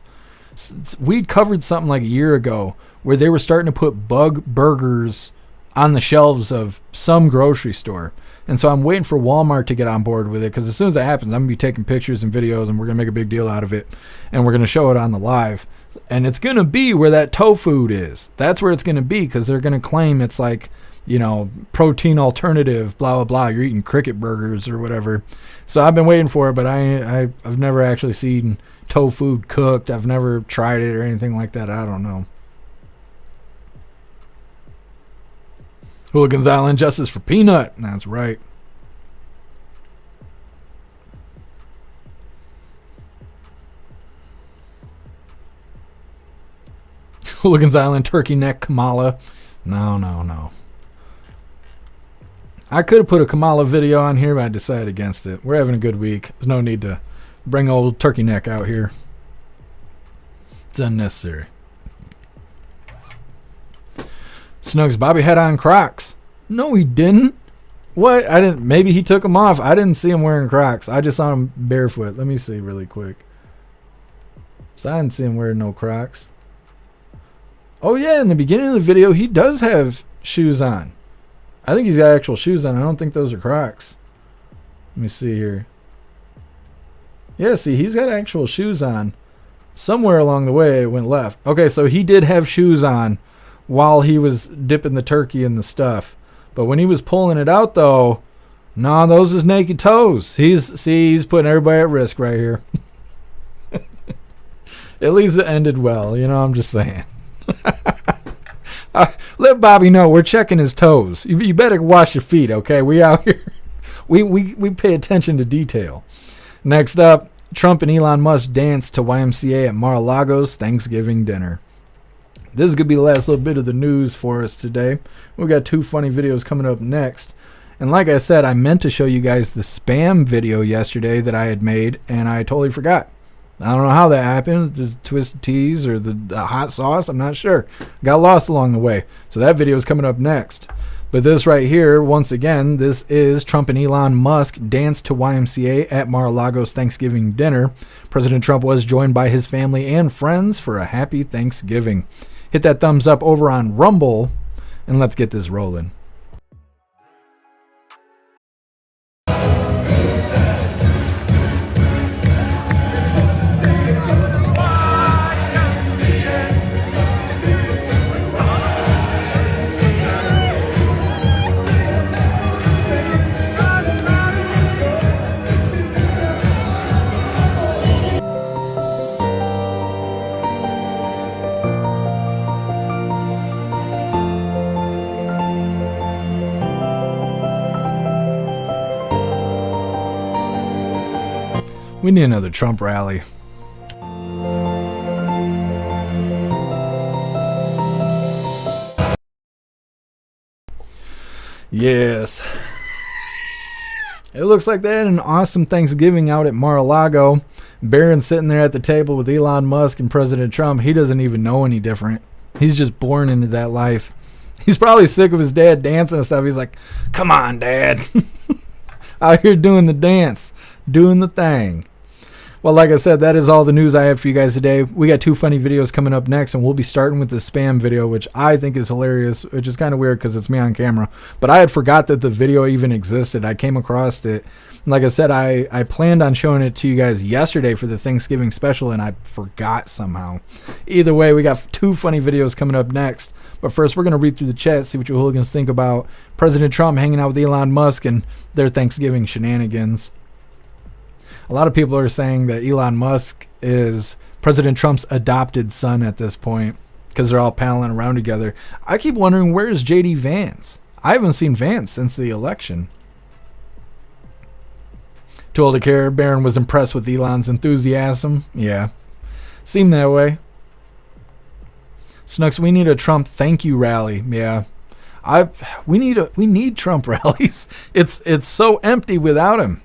We'd covered something like a year ago where they were starting to put bug burgers on the shelves of some grocery store. And so I'm waiting for Walmart to get on board with it, because as soon as that happens, I'm going to be taking pictures and videos, and we're going to make a big deal out of it, and we're going to show it on the live. And it's going to be where that tofu is. That's where it's going to be, because they're going to claim it's like, you know, protein alternative, blah, blah, blah. You're eating cricket burgers or whatever. So I've been waiting for it, but I've never actually seen tofu cooked. I've never tried it or anything like that. I don't know. Hooligans Island, justice for Peanut. That's right. Hooligans Island, turkey neck, Kamala. No. I could have put a Kamala video on here, but I decided against it. We're having a good week. There's no need to bring old turkey neck out here. It's unnecessary. Snugs, Bobby had on Crocs. No, he didn't. What? I didn't. Maybe he took them off. I didn't see him wearing Crocs. I just saw him barefoot. Let me see really quick. So I didn't see him wearing no Crocs. Oh yeah, in the beginning of the video, he does have shoes on. I think he's got actual shoes on. I don't think those are Crocs. Let me see here. Yeah, see, he's got actual shoes on. Somewhere along the way, it went left. Okay, so he did have shoes on while he was dipping the turkey in the stuff. But when he was pulling it out, though, nah, those is naked toes. He's putting everybody at risk right here. At least it ended well, you know, I'm just saying. Let Bobby know we're checking his toes. You better wash your feet, okay? We out here. We pay attention to detail. Next up, Trump and Elon Musk dance to YMCA at Mar-a-Lago's Thanksgiving dinner. This is going to be the last little bit of the news for us today. We've got 2 funny videos coming up next. And like I said, I meant to show you guys the spam video yesterday that I had made, and I totally forgot. I don't know how that happened, the twisted teas or the hot sauce, I'm not sure. Got lost along the way. So that video is coming up next. But this right here, once again, this is Trump and Elon Musk dance to YMCA at Mar-a-Lago's Thanksgiving dinner. President Trump was joined by his family and friends for a happy Thanksgiving. Hit that thumbs up over on Rumble, and let's get this rolling. We need another Trump rally. Yes. It looks like they had an awesome Thanksgiving out at Mar-a-Lago. Barron sitting there at the table with Elon Musk and President Trump. He doesn't even know any different. He's just born into that life. He's probably sick of his dad dancing and stuff. He's like, come on, Dad. Out here doing the dance, doing the thing. Well, like I said, that is all the news I have for you guys today. We got 2 funny videos coming up next, and we'll be starting with the spam video, which I think is hilarious, which is kind of weird because it's me on camera. But I had forgot that the video even existed. I came across it. Like I said, I planned on showing it to you guys yesterday for the Thanksgiving special, and I forgot somehow. Either way, we got 2 funny videos coming up next. But first, we're going to read through the chat, see what you hooligans think about President Trump hanging out with Elon Musk and their Thanksgiving shenanigans. A lot of people are saying that Elon Musk is President Trump's adopted son at this point because they're all palling around together. I keep wondering, where's J.D. Vance? I haven't seen Vance since the election. Too old to care. Barron was impressed with Elon's enthusiasm. Yeah. Seemed that way. Snooks, we need a Trump thank you rally. Yeah. We need Trump rallies. It's so empty without him.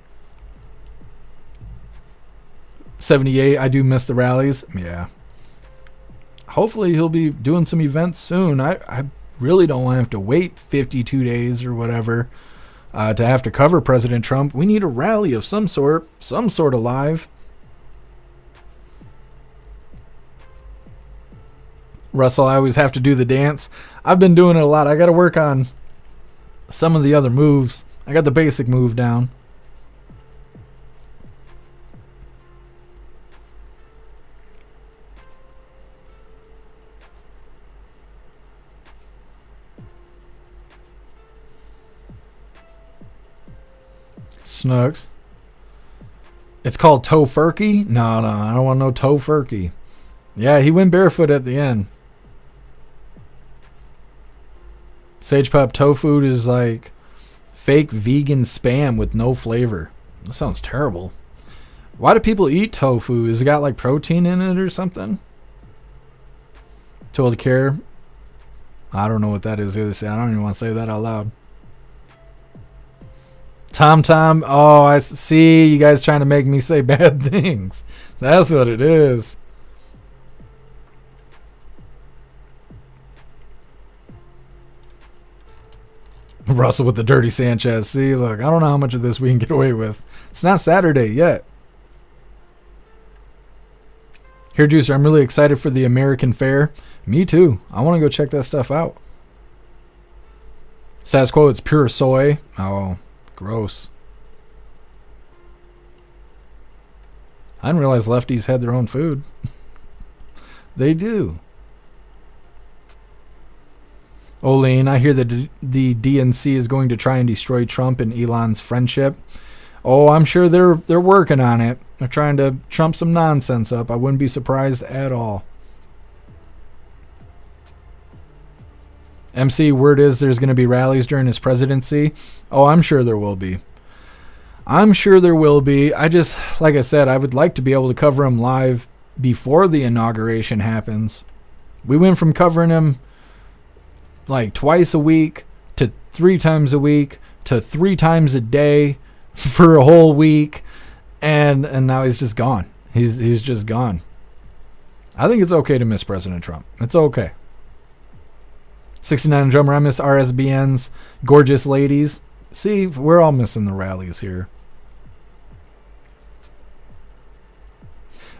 78, I do miss the rallies. Yeah. Hopefully he'll be doing some events soon. I really don't want to have to wait 52 days or whatever to have to cover President Trump. We need a rally of some sort of live. Russell, I always have to do the dance. I've been doing it a lot. I got to work on some of the other moves. I got the basic move down. Snooks. It's called tofurkey? No, I don't want no tofurkey. Yeah, he went barefoot at the end. Sage Pop tofu is like fake vegan spam with no flavor. That sounds terrible. Why do people eat tofu? Is it got like protein in it or something? Too old to care. I don't know what that is. I don't even want to say that out loud. Tom. Oh, I see you guys trying to make me say bad things. That's what it is. Russell with the dirty Sanchez. See, look, I don't know how much of this we can get away with. It's not Saturday yet. Here, Juicer, I'm really excited for the American Fair. Me too. I want to go check that stuff out. Status quo, it's pure soy. Oh, gross. I didn't realize lefties had their own food. They do. Olene, I hear that the DNC is going to try and destroy Trump and Elon's friendship. Oh, I'm sure they're working on it. They're trying to trump some nonsense up. I wouldn't be surprised at all. MC, word is there's going to be rallies during his presidency. Oh, I'm sure there will be. I'm sure there will be. I just, like I said, I would like to be able to cover him live before the inauguration happens. We went from covering him like twice a week to 3 times a week to 3 times a day for a whole week, and now he's just gone. He's just gone. I think it's okay to miss President Trump. It's okay. 69 drummer, I miss RSBN's gorgeous ladies. See, we're all missing the rallies here.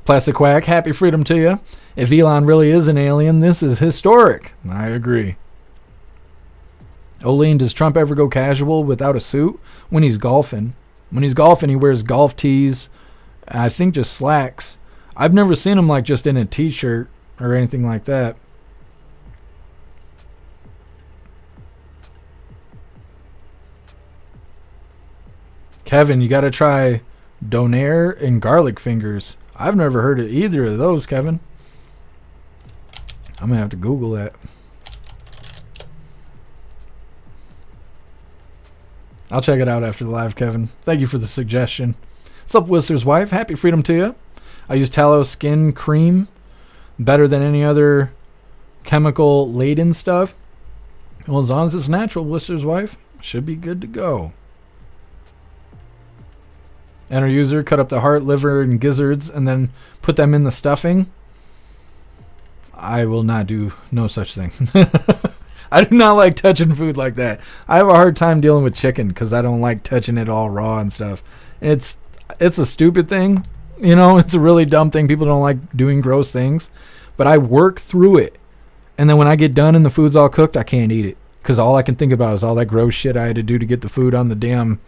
Plastic Quack, happy freedom to you. If Elon really is an alien, this is historic. I agree. Olene, does Trump ever go casual without a suit? When he's golfing. When he's golfing, he wears golf tees. I think just slacks. I've never seen him like just in a t-shirt or anything like that. Kevin, you got to try Donair and garlic fingers. I've never heard of either of those, Kevin. I'm going to have to Google that. I'll check it out after the live, Kevin. Thank you for the suggestion. What's up, Whistler's wife? Happy freedom to you. I use tallow skin cream. Better than any other chemical-laden stuff. Well, as long as it's natural, Whistler's wife, should be good to go. Enter user, cut up the heart, liver, and gizzards, and then put them in the stuffing. I will not do no such thing. I do not like touching food like that. I have a hard time dealing with chicken because I don't like touching it all raw and stuff. And it's a stupid thing. You know, it's a really dumb thing. People don't like doing gross things. But I work through it. And then when I get done and the food's all cooked, I can't eat it. Because all I can think about is all that gross shit I had to do to get the food on the damn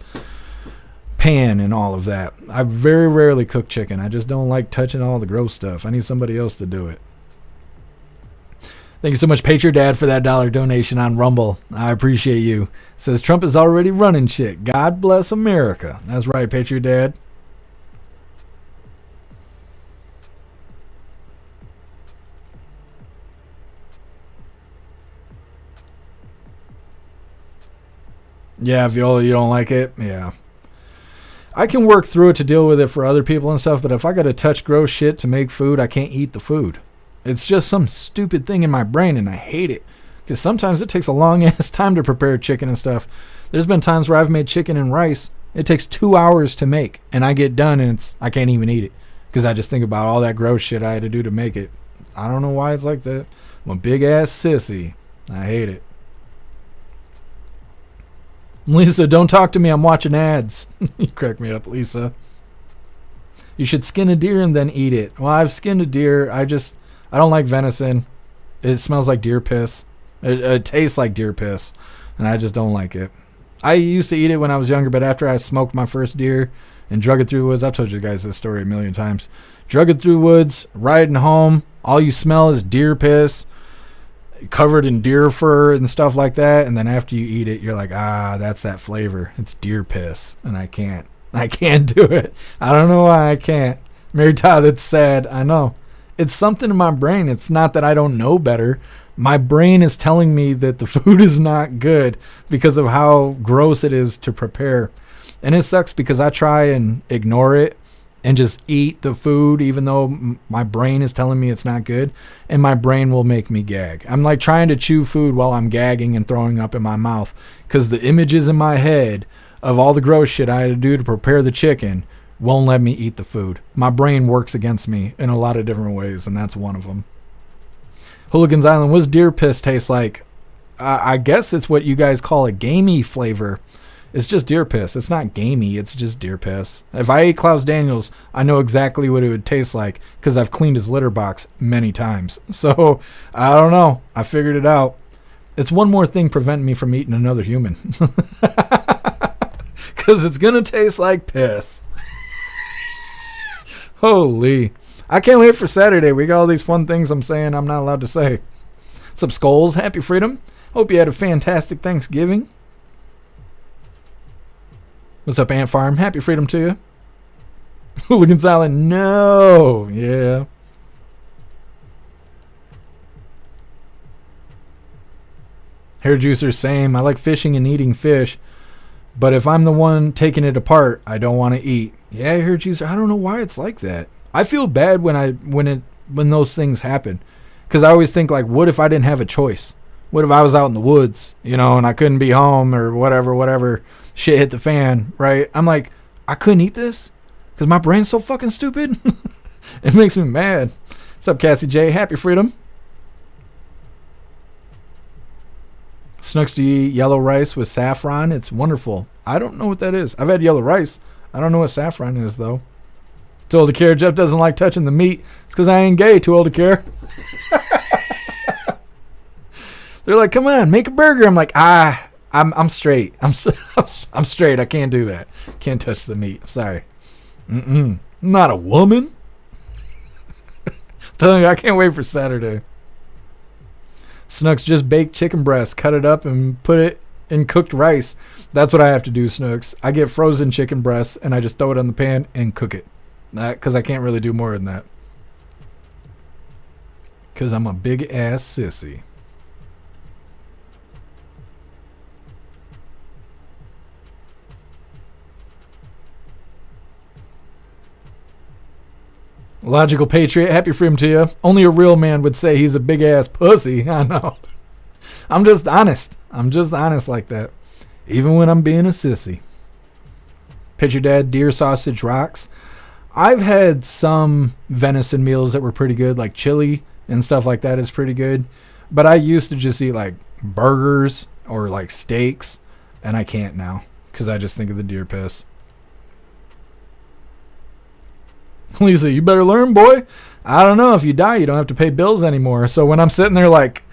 pan and all of that. I very rarely cook chicken. I just don't like touching all the gross stuff. I need somebody else to do it. Thank you so much, Patriot Dad, for that $1 donation on Rumble. I appreciate you. Says Trump is already running shit. God bless America. That's right, Patriot Dad. Yeah, Viola, you don't like it? Yeah. I can work through it to deal with it for other people and stuff, but if I got to touch gross shit to make food, I can't eat the food. It's just some stupid thing in my brain, and I hate it. Because sometimes it takes a long-ass time to prepare chicken and stuff. There's been times where I've made chicken and rice. It takes 2 hours to make, and I get done, and I can't even eat it. Because I just think about all that gross shit I had to do to make it. I don't know why it's like that. I'm a big-ass sissy. I hate it. Lisa, don't talk to me. I'm watching ads. You crack me up, Lisa. You should skin a deer and then eat it. Well, I've skinned a deer. I don't like venison. It smells like deer piss. It tastes like deer piss, and I just don't like it. I used to eat it when I was younger, but after I smoked my first deer and drug it through the woods, I've told you guys this story a million times. Drug it through woods, riding home, all you smell is deer piss, covered in deer fur and stuff like that, and then after you eat it, you're like, that's that flavor. It's deer piss, and I can't do it. I don't know why I can't. Mary Todd, that's sad. I know. It's something in my brain. It's not that I don't know better. My brain is telling me that the food is not good because of how gross it is to prepare. And it sucks because I try and ignore it and just eat the food even though my brain is telling me it's not good, and my brain will make me gag. I'm like trying to chew food while I'm gagging and throwing up in my mouth because the images in my head of all the gross shit I had to do to prepare the chicken won't let me eat the food. My brain works against me in a lot of different ways, and that's one of them. Hooligans Island, what's deer piss taste like? I guess it's what you guys call a gamey flavor. It's just deer piss. It's not gamey. It's just deer piss. If I ate Klaus Daniels, I know exactly what it would taste like because I've cleaned his litter box many times. So, I don't know. I figured it out. It's one more thing preventing me from eating another human. Because it's going to taste like piss. Holy. I can't wait for Saturday. We got all these fun things I'm saying I'm not allowed to say. What's up, Skulls? Happy Freedom. Hope you had a fantastic Thanksgiving. What's up, Ant Farm? Happy Freedom to you. Hooligans Island. No. Yeah. Hair Juicer, same. I like fishing and eating fish. But if I'm the one taking it apart, I don't want to eat. Yeah, Hair Juicer. I don't know why it's like that. I feel bad when those things happen. Because I always think, like, what if I didn't have a choice? What if I was out in the woods, you know, and I couldn't be home or whatever. Shit hit the fan, right? I'm like, I couldn't eat this because my brain's so fucking stupid. It makes me mad. What's up, Cassie J? Happy Freedom. Snooks, do you eat yellow rice with saffron? It's wonderful. I don't know what that is. I've had yellow rice. I don't know what saffron is, though. Too old to care. Jeff doesn't like touching the meat. It's because I ain't gay. Too old to care. They're like, come on, make a burger. I'm like, I'm straight. I'm straight. I can't do that. Can't touch the meat. I'm sorry. I'm not a woman. Telling you, I can't wait for Saturday. Snooks, just bake chicken breast, cut it up, and put it in cooked rice. That's what I have to do, Snooks. I get frozen chicken breasts, and I just throw it on the pan and cook it. Because I can't really do more than that. Because I'm a big-ass sissy. Logical Patriot, happy freedom to you. Only a real man would say he's a big-ass pussy. I know. I'm just honest. I'm just honest like that. Even when I'm being a sissy. Picture Dad, deer sausage rocks. I've had some venison meals that were pretty good, like chili and stuff like that is pretty good. But I used to just eat like burgers or like steaks, and I can't now because I just think of the deer piss. Lisa, you better learn, boy. I don't know. If you die, you don't have to pay bills anymore. So when I'm sitting there like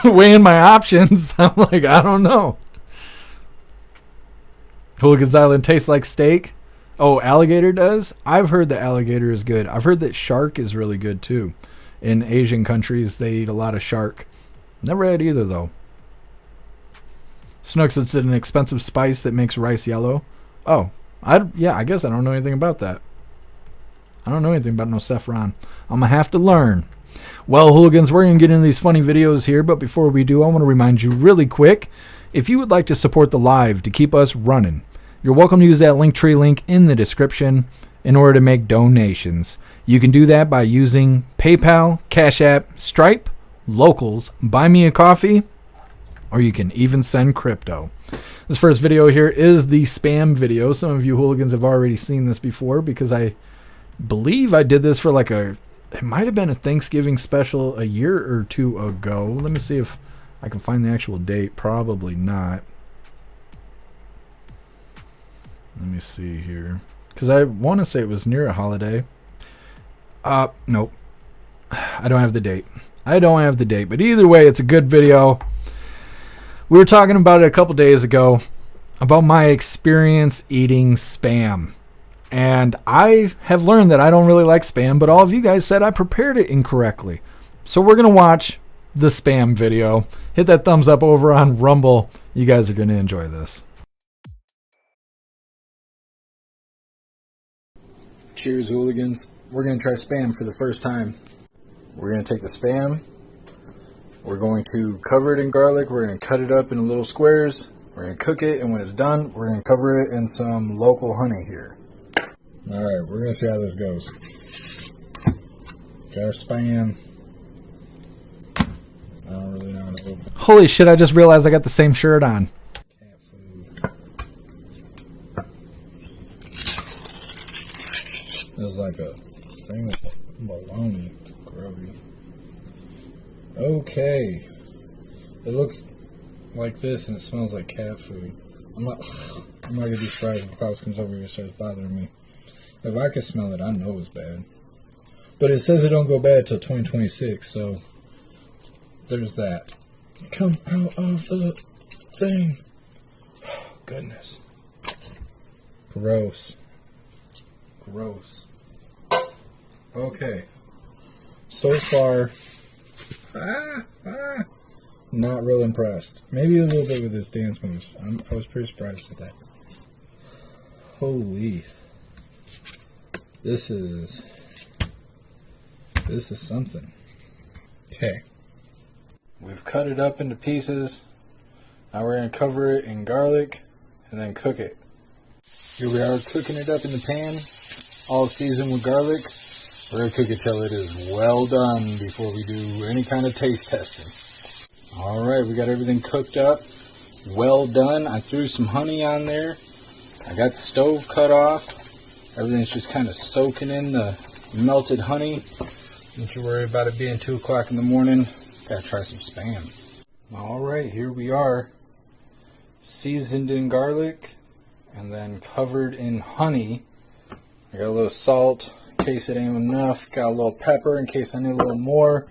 weighing my options, I'm like, I don't know. Hooligans Island tastes like steak. Oh, alligator does? I've heard that alligator is good. I've heard that shark is really good too. In Asian countries, they eat a lot of shark. Never had either though. Snooks, it's an expensive spice that makes rice yellow. Oh, I guess I don't know anything about that. I don't know anything about no saffron. I'm going to have to learn. Well, hooligans, we're going to get into these funny videos here, but before we do, I want to remind you really quick, if you would like to support the live to keep us running, you're welcome to use that Linktree link in the description in order to make donations. You can do that by using PayPal, Cash App, Stripe, Locals, Buy Me a Coffee, or you can even send crypto. This first video here is the spam video. Some of you hooligans have already seen this before because I believe I did this for it might have been a Thanksgiving special a year or two ago. Let me see if I can find the actual date. Probably not. Let me see here. Because I want to say it was near a holiday. Nope. I don't have the date. But either way, it's a good video. We were talking about it a couple days ago about my experience eating Spam. And I have learned that I don't really like Spam, but all of you guys said I prepared it incorrectly. So we're going to watch the Spam video. Hit that thumbs up over on Rumble. You guys are going to enjoy this. Cheers, hooligans. We're going to try Spam for the first time. We're going to take the Spam. We're going to cover it in garlic. We're going to cut it up in little squares. We're going to cook it, and when it's done, we're going to cover it in some local honey here. Alright, we're going to see how this goes. Got our Spam. I don't really know how to open it. Holy shit, I just realized I got the same shirt on. Cat food. There's like a thing with bologna. Grubby. Okay. It looks like this and it smells like cat food. I'm not gonna be surprised if Klaus comes over here and starts bothering me. If I can smell it, I know it's bad. But it says it don't go bad till 2026, so there's that. Come out of the thing. Oh, goodness. Gross. Gross. Okay. So far, not real impressed. Maybe a little bit with his dance moves. I was pretty surprised at that. Holy. This is something. Okay. We've cut it up into pieces. Now we're going to cover it in garlic and then cook it. Here we are cooking it up in the pan, all seasoned with garlic. We're going to cook it till it is well done before we do any kind of taste testing. Alright, we got everything cooked up, well done. I threw some honey on there. I got the stove cut off. Everything's just kind of soaking in the melted honey. Don't you worry about it being 2 o'clock in the morning. Gotta try some Spam. Alright, here we are. Seasoned in garlic and then covered in honey. I got a little salt in case it ain't enough. Got a little pepper in case I need a little more.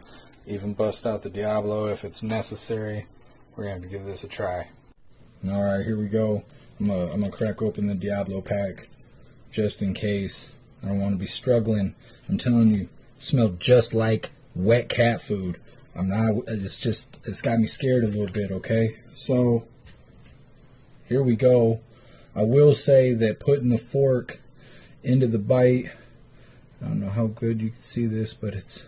Even bust out the Diablo if it's necessary. We're gonna have to give this a try. Alright, here we go. I'm gonna crack open the Diablo pack just in case. I don't want to be struggling. I'm telling you, it smelled just like wet cat food. I'm not, it's got me scared a little bit, okay? So, here we go. I will say that putting the fork into the bite, I don't know how good you can see this, but it's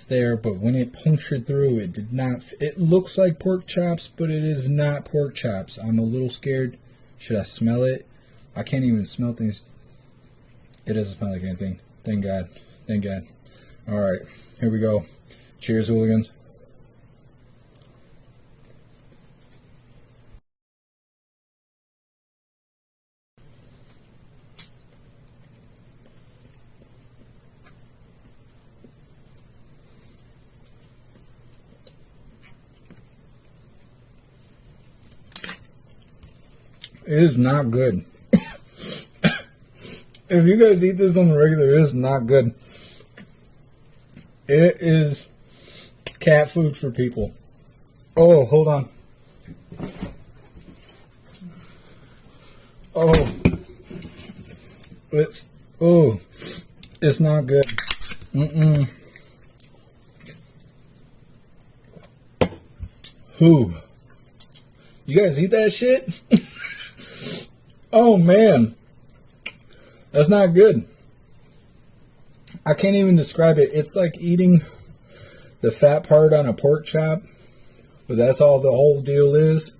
there. But when it punctured through, it did not, it looks like pork chops, but it is not pork chops. I'm a little scared. Should I smell it? I can't even smell things. It doesn't smell like anything. Thank God. Thank God. Alright, here we go. Cheers, hooligans. It is not good. If you guys eat this on the regular, it is not good. It is cat food for people. Oh, hold on. Oh. It's not good. Who? You guys eat that shit? Oh, man. That's not good. I can't even describe it. It's like eating the fat part on a pork chop, but that's all the whole deal is.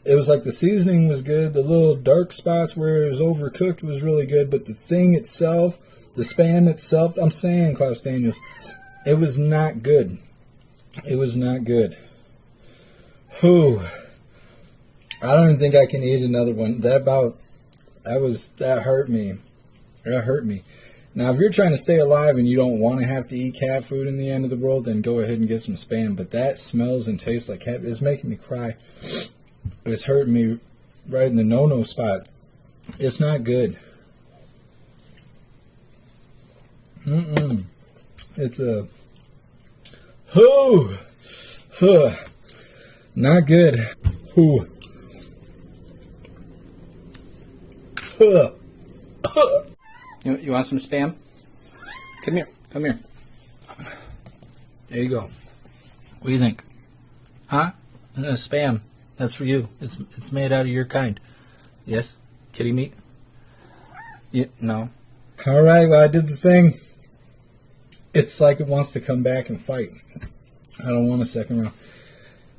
It was like the seasoning was good. The little dark spots where it was overcooked was really good, but the thing itself, the Spam itself, I'm saying, Klaus Daniels, it was not good. It was not good. Whew. I don't even think I can eat another one. That hurt me. That hurt me. Now, if you're trying to stay alive and you don't want to have to eat cat food in the end of the world, then go ahead and get some Spam. But that smells and tastes like cat. It's making me cry. It's hurting me right in the no-no spot. It's not good. It's a... Not good. You want some Spam? Come here. Come here. There you go. What do you think? Huh? Spam. That's for you. It's made out of your kind. Yes? Kitty meat? Yeah, no. Alright, well, I did the thing. It's like it wants to come back and fight. I don't want a second round.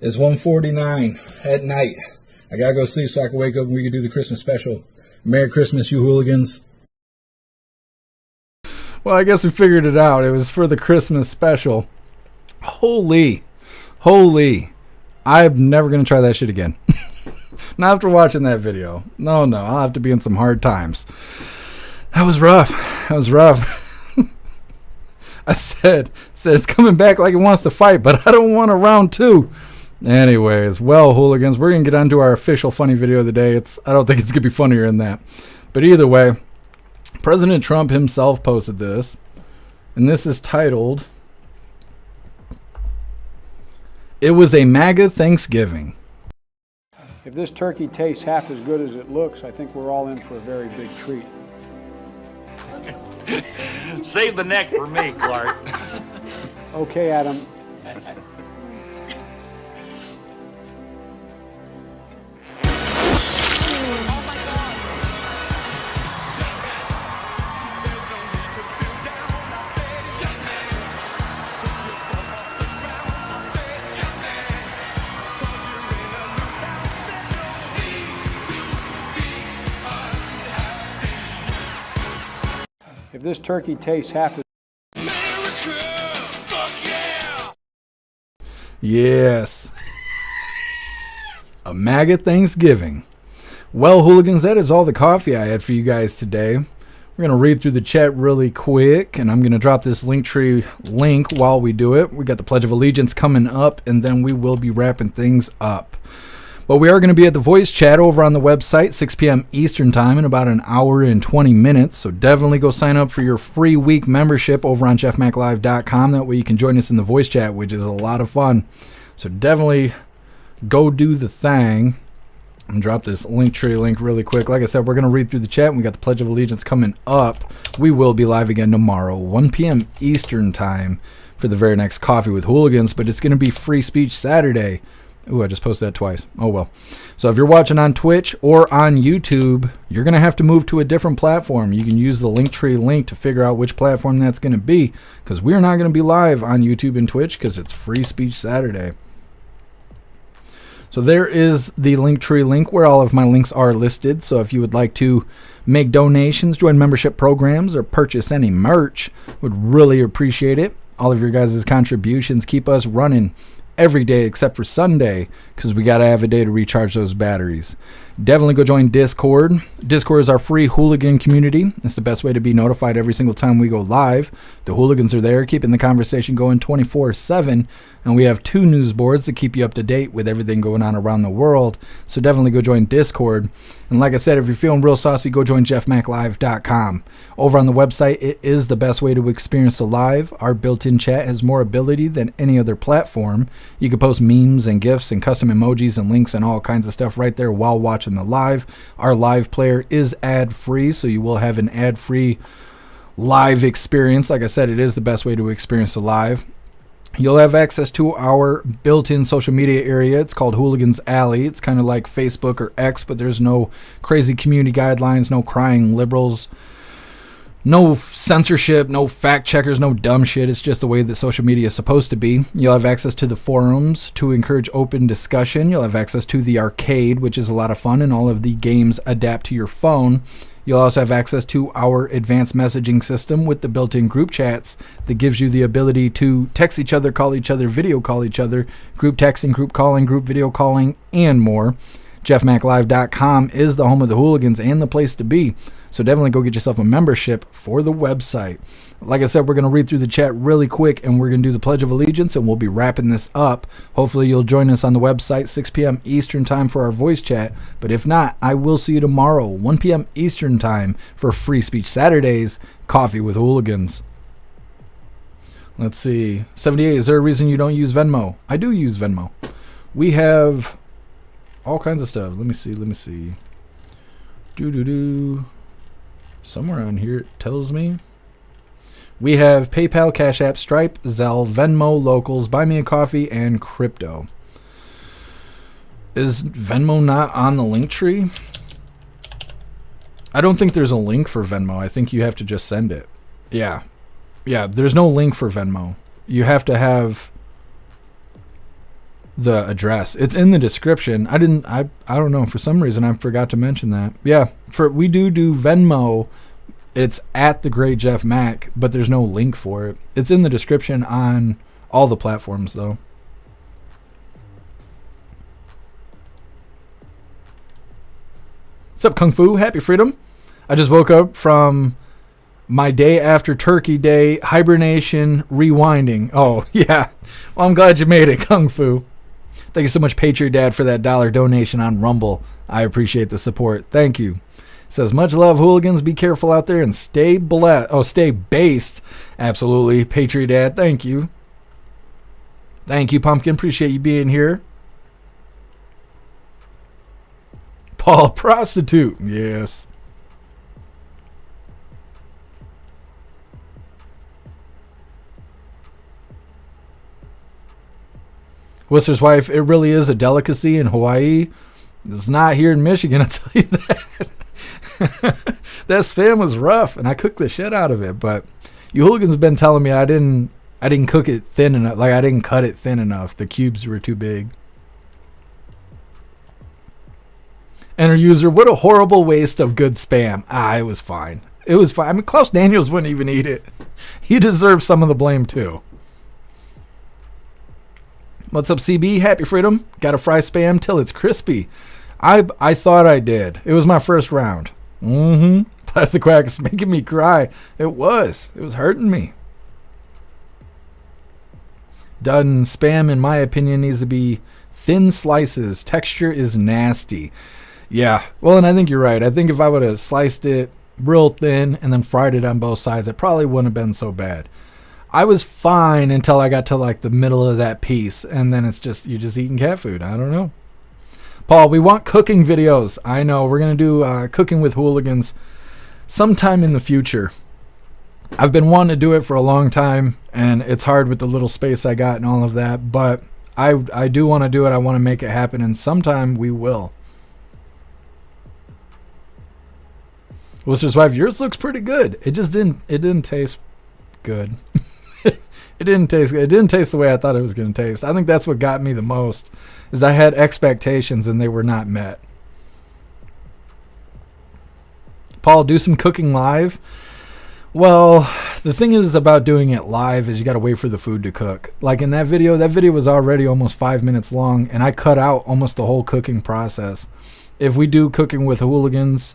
It's 1:49 at night. I gotta go sleep so I can wake up and we can do the Christmas special. Merry Christmas, you hooligans. Well, I guess we figured it out. It was for the Christmas special. Holy. I'm never going to try that shit again. Not after watching that video. No, I'll have to be in some hard times. That was rough. I said it's coming back like it wants to fight, but I don't want a round 2. Anyways, well, hooligans, we're going to get on to our official funny video of the day. I don't think it's going to be funnier than that. But either way, President Trump himself posted this. And this is titled, "It was a MAGA Thanksgiving." If this turkey tastes half as good as it looks, I think we're all in for a very big treat. Save the neck for me, Clark. Okay, Adam. If this turkey tastes half as Yes. A MAGA Thanksgiving. Well, hooligans, that is all the coffee I had for you guys today. We're going to read through the chat really quick, and I'm going to drop this Linktree link while we do it. We got the Pledge of Allegiance coming up, and then we will be wrapping things up. But we are going to be at the voice chat over on the website, 6 p.m. Eastern Time, in about an hour and 20 minutes. So definitely go sign up for your free week membership over on jeffmaclive.com. That way you can join us in the voice chat, which is a lot of fun. So definitely go do the thing. And drop this Linktree link really quick. Like I said, we're going to read through the chat. And we got the Pledge of Allegiance coming up. We will be live again tomorrow, 1 p.m. Eastern Time, for the very next Coffee with Hooligans. But it's going to be Free Speech Saturday. Ooh, I just posted that twice. Oh, well. So if you're watching on Twitch or on YouTube, you're going to have to move to a different platform. You can use the Linktree link to figure out which platform that's going to be, because we're not going to be live on YouTube and Twitch because it's Free Speech Saturday. So there is the Linktree link where all of my links are listed. So if you would like to make donations, join membership programs, or purchase any merch, would really appreciate it. All of your guys' contributions keep us running every day except for Sunday, because we got to have a day to recharge those batteries. Definitely go join Discord. Discord is our free hooligan community. It's the best way to be notified every single time we go live. The hooligans are there keeping the conversation going 24/7, and we have 2 news boards to keep you up to date with everything going on around the world. So definitely go join Discord. And like I said, if you're feeling real saucy, go join jeffmaclive.com. Over on the website, it is the best way to experience the live. Our built-in chat has more ability than any other platform. You can post memes and GIFs and custom emojis and links and all kinds of stuff right there while watching the live. Our live player is ad-free, so you will have an ad-free live experience. Like I said, it is the best way to experience the live. You'll have access to our built-in social media area. It's called Hooligans Alley. It's kind of like Facebook or X, but there's no crazy community guidelines, no crying liberals, no censorship, no fact checkers, no dumb shit. It's just the way that social media is supposed to be. You'll have access to the forums to encourage open discussion. You'll have access to the arcade, which is a lot of fun, and all of the games adapt to your phone. You'll also have access to our advanced messaging system with the built-in group chats that gives you the ability to text each other, call each other, video call each other, group texting, group calling, group video calling, and more. jeffmaclive.com is the home of the hooligans and the place to be. So definitely go get yourself a membership for the website. Like I said, we're going to read through the chat really quick, and we're going to do the Pledge of Allegiance, and we'll be wrapping this up. Hopefully you'll join us on the website, 6 p.m. Eastern Time for our voice chat. But if not, I will see you tomorrow, 1 p.m. Eastern Time for Free Speech Saturdays, Coffee with Hooligans. Let's see. 78, is there a reason you don't use Venmo? I do use Venmo. We have all kinds of stuff. Let me see. Somewhere on here it tells me. We have PayPal, Cash App, Stripe, Zelle, Venmo, Locals, Buy Me a Coffee, and Crypto. Is Venmo not on the Linktree? I don't think there's a link for Venmo. I think you have to just send it. Yeah, there's no link for Venmo. You have to have the address. It's in the description. I don't know, for some reason I forgot to mention that. Yeah, we do Venmo. It's at the Great Jeff Mac, but there's no link for it. It's in the description on all the platforms though. What's up, Kung Fu? Happy freedom. I just woke up from my day after Turkey Day hibernation rewinding. Oh yeah, well, I'm glad you made it, Kung Fu. Thank you so much, Patriot Dad, for that $1 donation on Rumble. I appreciate the support. Thank you. Says, much love, hooligans. Be careful out there and stay blessed. Oh, stay based. Absolutely. Patriot Dad, thank you. Thank you, Pumpkin. Appreciate you being here. Paul, prostitute. Yes. Whistler's wife, it really is a delicacy in Hawaii. It's not here in Michigan, I'll tell you that. That spam was rough, and I cooked the shit out of it. But you hooligans have been telling me I didn't cook it thin enough. Like, I didn't cut it thin enough. The cubes were too big. Enter user, what a horrible waste of good spam. It was fine. It was fine. I mean, Klaus Daniels wouldn't even eat it. He deserves some of the blame, too. What's up, CB? Happy Freedom. Gotta fry spam till it's crispy. I thought I did. It was my first round. Plastic Quack is making me cry. It was hurting me. Done spam, in my opinion, needs to be thin slices. Texture is nasty. Yeah, well, and I think you're right. I think if I would have sliced it real thin and then fried it on both sides, it probably wouldn't have been so bad. I was fine until I got to like the middle of that piece, and then it's just, you're just eating cat food. I don't know. Paul, we want cooking videos. I know. We're going to do cooking with hooligans sometime in the future. I've been wanting to do it for a long time, and it's hard with the little space I got and all of that, but I do want to do it. I want to make it happen, and sometime we will. Worcester's wife, yours looks pretty good. It just didn't taste good. It didn't taste the way I thought it was going to taste. I think that's what got me the most, is I had expectations and they were not met. Paul, do some cooking live. Well, the thing is about doing it live is you got to wait for the food to cook. Like in that video was already almost 5 minutes long, and I cut out almost the whole cooking process. If we do cooking with hooligans,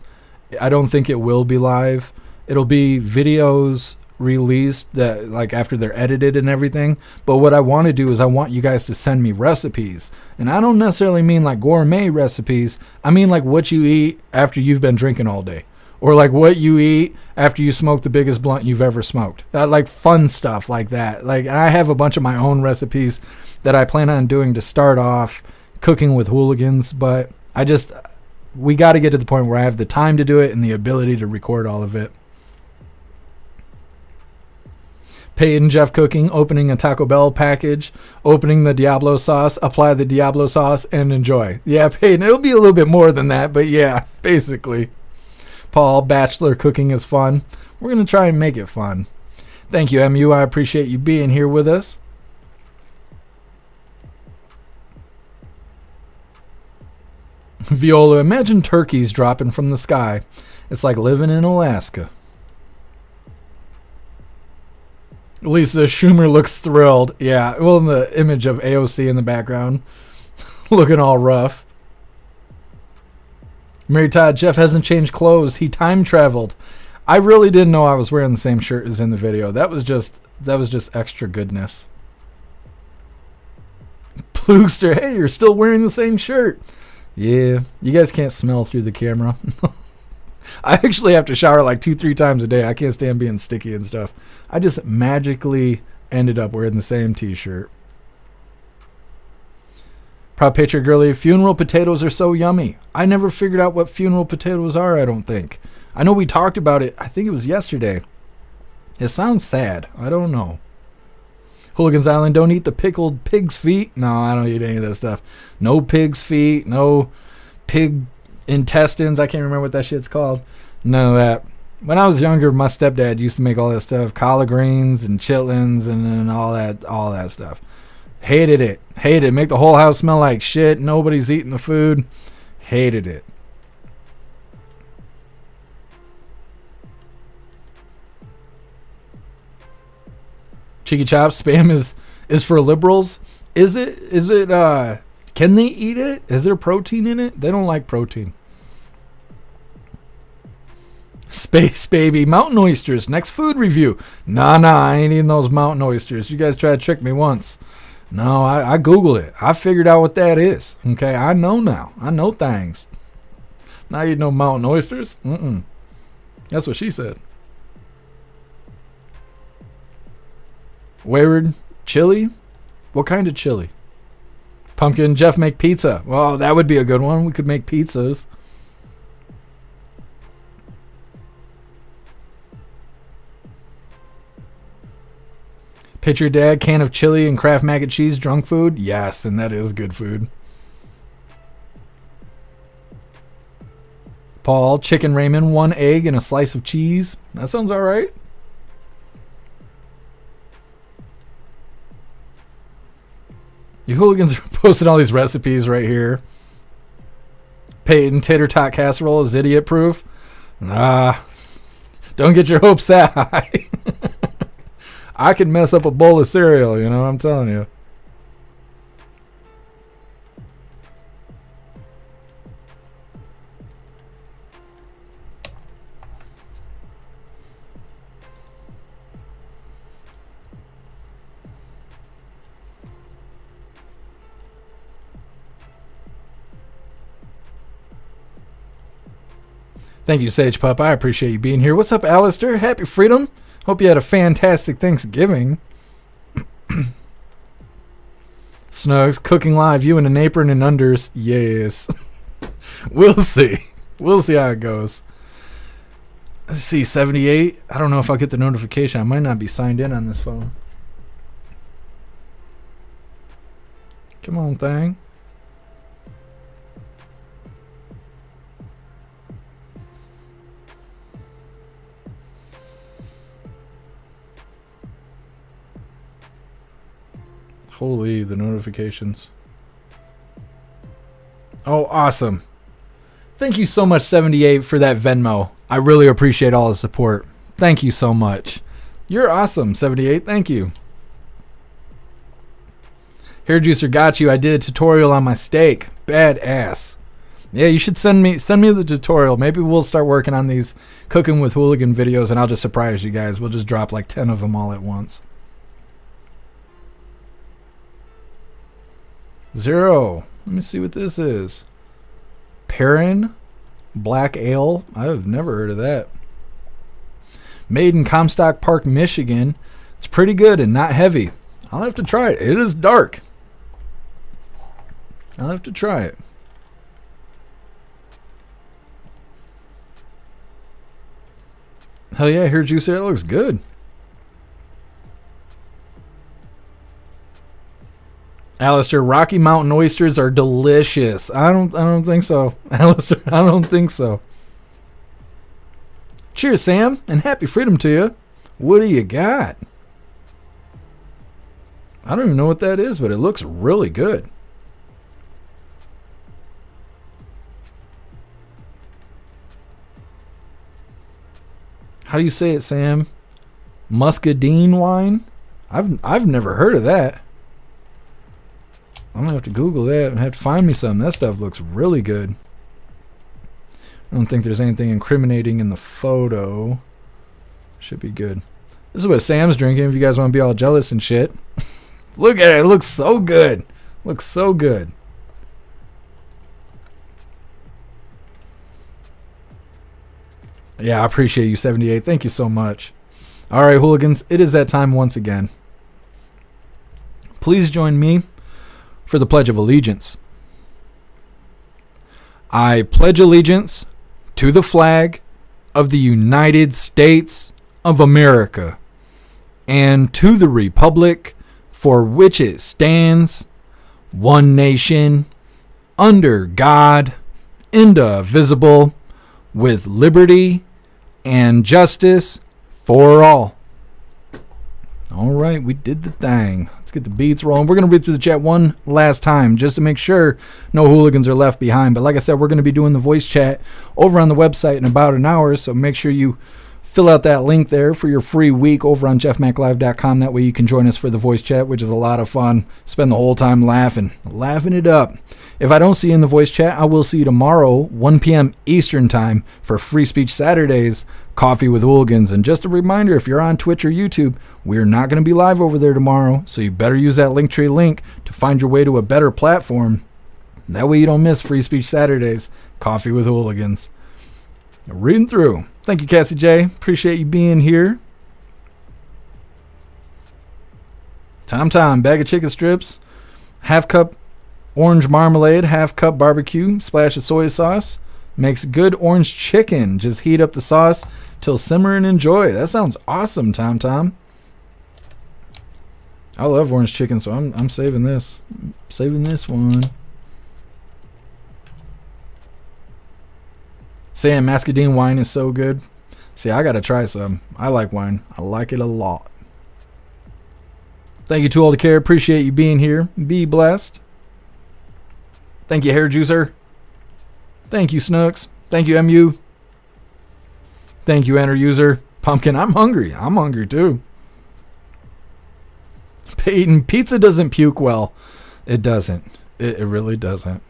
I don't think it will be live. It'll be videos released that like after they're edited and everything. But what I want to do is I want you guys to send me recipes, and I don't necessarily mean like gourmet recipes. I mean like what you eat after you've been drinking all day, or like what you eat after you smoke the biggest blunt you've ever smoked. Like fun stuff like that. Like, I have a bunch of my own recipes that I plan on doing to start off cooking with hooligans, but we got to get to the point where I have the time to do it and the ability to record all of it. Peyton, Jeff cooking, opening a Taco Bell package, opening the Diablo sauce, apply the Diablo sauce, and enjoy. Yeah, Peyton, it'll be a little bit more than that, but yeah, basically. Paul, bachelor cooking is fun. We're going to try and make it fun. Thank you, MU. I appreciate you being here with us. Viola, imagine turkeys dropping from the sky. It's like living in Alaska. Lisa, Schumer looks thrilled. Yeah, well, in the image of AOC in the background, looking all rough. Mary Todd, Jeff hasn't changed clothes. He time traveled. I really didn't know I was wearing the same shirt as in the video. That was just extra goodness. Plugster, hey, you're still wearing the same shirt. Yeah, you guys can't smell through the camera. I actually have to shower like 2-3 times a day. I can't stand being sticky and stuff. I just magically ended up wearing the same t-shirt. Proud Patriot Girly, funeral potatoes are so yummy. I never figured out what funeral potatoes are, I don't think. I know we talked about it. I think it was yesterday. It sounds sad. I don't know. Hooligans Island, don't eat the pickled pig's feet. No, I don't eat any of that stuff. No pig's feet. No pig intestines. I can't remember what that shit's called. None of that. When I was younger, my stepdad used to make all that stuff. Collard greens and chitlins and all that stuff. Hated it. Hated it. Make the whole house smell like shit. Nobody's eating the food. Hated it. Cheeky Chops, spam is for liberals. Is it can they eat it? Is there protein in it? They don't like protein. Space baby, mountain oysters. Next food review. Nah, I ain't eating those mountain oysters. You guys tried to trick me once. No, I Googled it. I figured out what that is. Okay, I know now. I know things. Now you know mountain oysters? That's what she said. Wayward chili? What kind of chili? Pumpkin. Jeff make pizza. Well, that would be a good one. We could make pizzas. Picture dad, can of chili and Kraft mac and cheese, drunk food? Yes, and that is good food. Paul, chicken ramen, 1 egg and a slice of cheese. That sounds all right. You hooligans are posting all these recipes right here. Peyton, tater tot casserole is idiot proof. Don't get your hopes that high. I could mess up a bowl of cereal, you know, I'm telling you. Thank you, Sage Pup. I appreciate you being here. What's up, Alistair? Happy Freedom. Hope you had a fantastic Thanksgiving. Snugs, cooking live. You in an apron and unders. Yes. We'll see. We'll see how it goes. Let's see, 78. I don't know if I'll get the notification. I might not be signed in on this phone. Come on, thing. Holy, the notifications. Oh, awesome. Thank you so much, 78, for that Venmo. I really appreciate all the support. Thank you so much. You're awesome, 78. Thank you. Hair Juicer got you. I did a tutorial on my steak. Badass. Yeah, you should send me the tutorial. Maybe we'll start working on these Cooking with Hooligan videos, and I'll just surprise you guys. We'll just drop like 10 of them all at once. 0. Let me see what this is. Perrin Black Ale. I've never heard of that. Made in Comstock Park, Michigan. It's pretty good and not heavy. I'll have to try it. It is dark. I'll have to try it. Hell yeah, here, Juicer. It looks good. Alistair, Rocky Mountain oysters are delicious. I don't think so. Alistair, I don't think so. Cheers, Sam, and happy freedom to you. What do you got? I don't even know what that is, but it looks really good. How do you say it, Sam? Muscadine wine? I've never heard of that. I'm gonna have to Google that and have to find me some. That stuff looks really good. I don't think there's anything incriminating in the photo. Should be good. This is what Sam's drinking if you guys want to be all jealous and shit. Look at it. It looks so good. Looks so good. Yeah, I appreciate you, 78. Thank you so much. All right, hooligans. It is that time once again. Please join me for the Pledge of Allegiance. I pledge allegiance to the flag of the United States of America and to the republic for which it stands, one nation, under God, indivisible, with liberty and justice for all. All right, we did the thing. Let's get the beats rolling. We're going to read through the chat one last time just to make sure no hooligans are left behind. But like I said, we're going to be doing the voice chat over on the website in about an hour, so make sure you Fill out that link there for your free week over on jeffmaclive.com. That way you can join us for the voice chat, which is a lot of fun. Spend the whole time laughing it up. If I don't see you in the voice chat, I will see you tomorrow, 1 p.m. Eastern time for Free Speech Saturdays, Coffee with Hooligans. And just a reminder, if you're on Twitch or YouTube, we're not going to be live over there tomorrow, so you better use that Linktree link to find your way to a better platform. That way you don't miss Free Speech Saturdays, Coffee with Hooligans. Reading through. Thank you, Cassie J. Appreciate you being here. Tom, bag of chicken strips, half cup orange marmalade, half cup barbecue, splash of soy sauce. Makes good orange chicken. Just heat up the sauce till simmer and enjoy. That sounds awesome, Tom. I love orange chicken, so I'm saving this. Saving this one. Sam, Muscadine wine is so good. See, I gotta try some. I like wine. I like it a lot. Thank you to all the care. Appreciate you being here. Be blessed. Thank you, Hair Juicer. Thank you, Snooks. Thank you, MU. Thank you, Enter User. Pumpkin, I'm hungry. I'm hungry too. Peyton, pizza doesn't puke well. It doesn't. It really doesn't.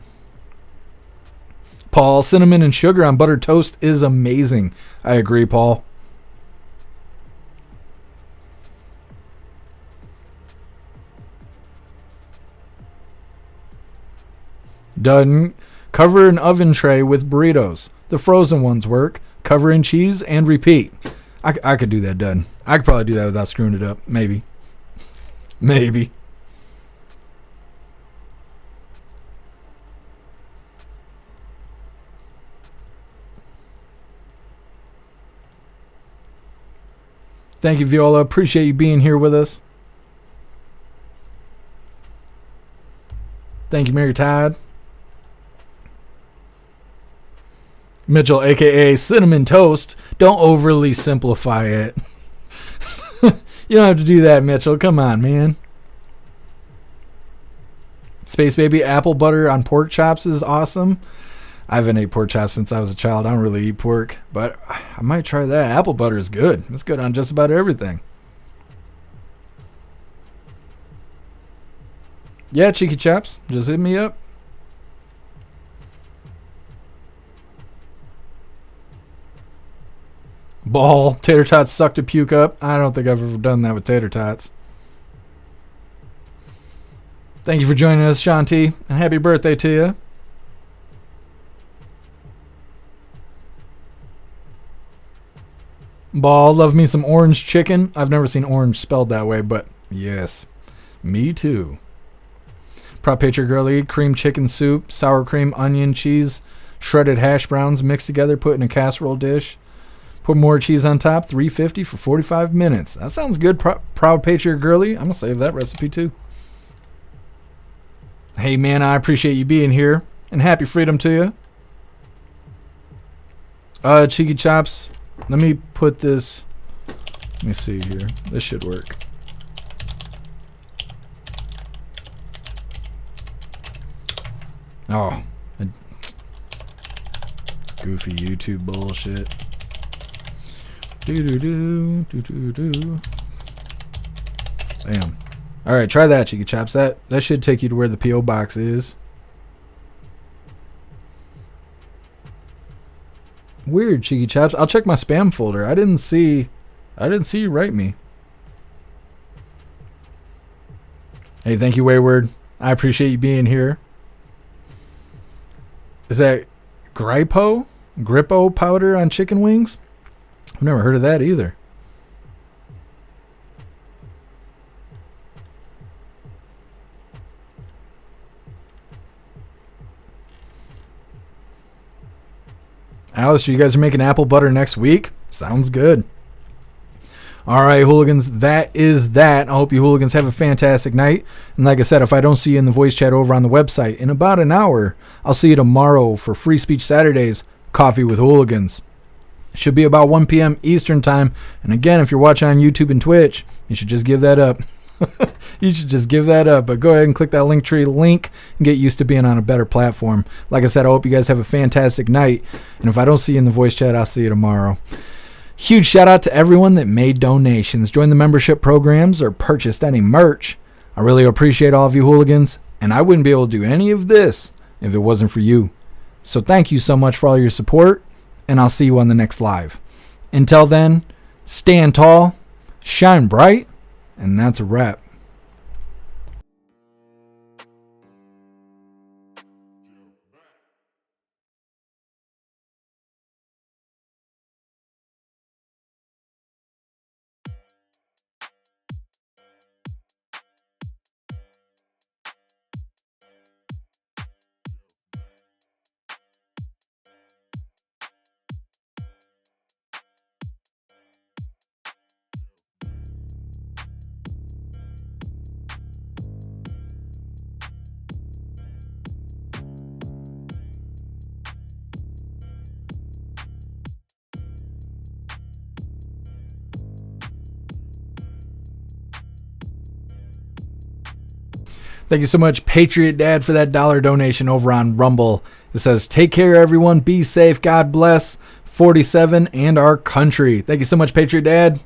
Paul, cinnamon and sugar on buttered toast is amazing. I agree, Paul. Done. Cover an oven tray with burritos. The frozen ones work. Cover in cheese and repeat. I could do that, Done. I could probably do that without screwing it up. Maybe. Thank you, Viola. Appreciate you being here with us. Thank you, Mary Todd. Mitchell, a.k.a. Cinnamon Toast. Don't overly simplify it. You don't have to do that, Mitchell. Come on, man. Space Baby, apple butter on pork chops is awesome. I haven't ate pork chops since I was a child. I don't really eat pork, but I might try that. Apple butter is good. It's good on just about everything. Yeah, Cheeky Chaps, just hit me up. Ball, tater tots suck to puke up. I don't think I've ever done that with tater tots. Thank you for joining us, Shanti, and happy birthday to you. Ball, love me some orange chicken. I've never seen orange spelled that way, but yes, me too. Prop Picture Girly, cream chicken soup, sour cream, onion, cheese, shredded hash browns mixed together, put in a casserole dish. Put more cheese on top, $3.50 for 45 minutes. That sounds good, Proud Patriot Girly. I'm going to save that recipe too. Hey, man, I appreciate you being here. And happy freedom to you. Cheeky Chops, let me put this. Let me see here. This should work. Oh. Goofy YouTube bullshit. Do-do-do. Bam. Alright, try that, Cheeky Chops. That should take you to where the P.O. box is. Weird, Cheeky Chops. I'll check my spam folder. I didn't see you write me. Hey, thank you, Wayward. I appreciate you being here. Is that Grippo powder on chicken wings? I've never heard of that either. Alice, you guys are making apple butter next week? Sounds good. All right, hooligans, that is that. I hope you hooligans have a fantastic night. And like I said, if I don't see you in the voice chat over on the website in about an hour, I'll see you tomorrow for Free Speech Saturdays, Coffee with Hooligans. It should be about 1 p.m. Eastern time. And again, if you're watching on YouTube and Twitch, you should just give that up. You should just give that up. But go ahead and click that Linktree link and get used to being on a better platform. Like I said, I hope you guys have a fantastic night. And if I don't see you in the voice chat, I'll see you tomorrow. Huge shout out to everyone that made donations, joined the membership programs, or purchased any merch. I really appreciate all of you hooligans, and I wouldn't be able to do any of this if it wasn't for you. So thank you so much for all your support, and I'll see you on the next live. Until then, stand tall, shine bright, and that's a wrap. Thank you so much, Patriot Dad, for that $1 donation over on Rumble. It says, take care, everyone. Be safe. God bless 47 and our country. Thank you so much, Patriot Dad.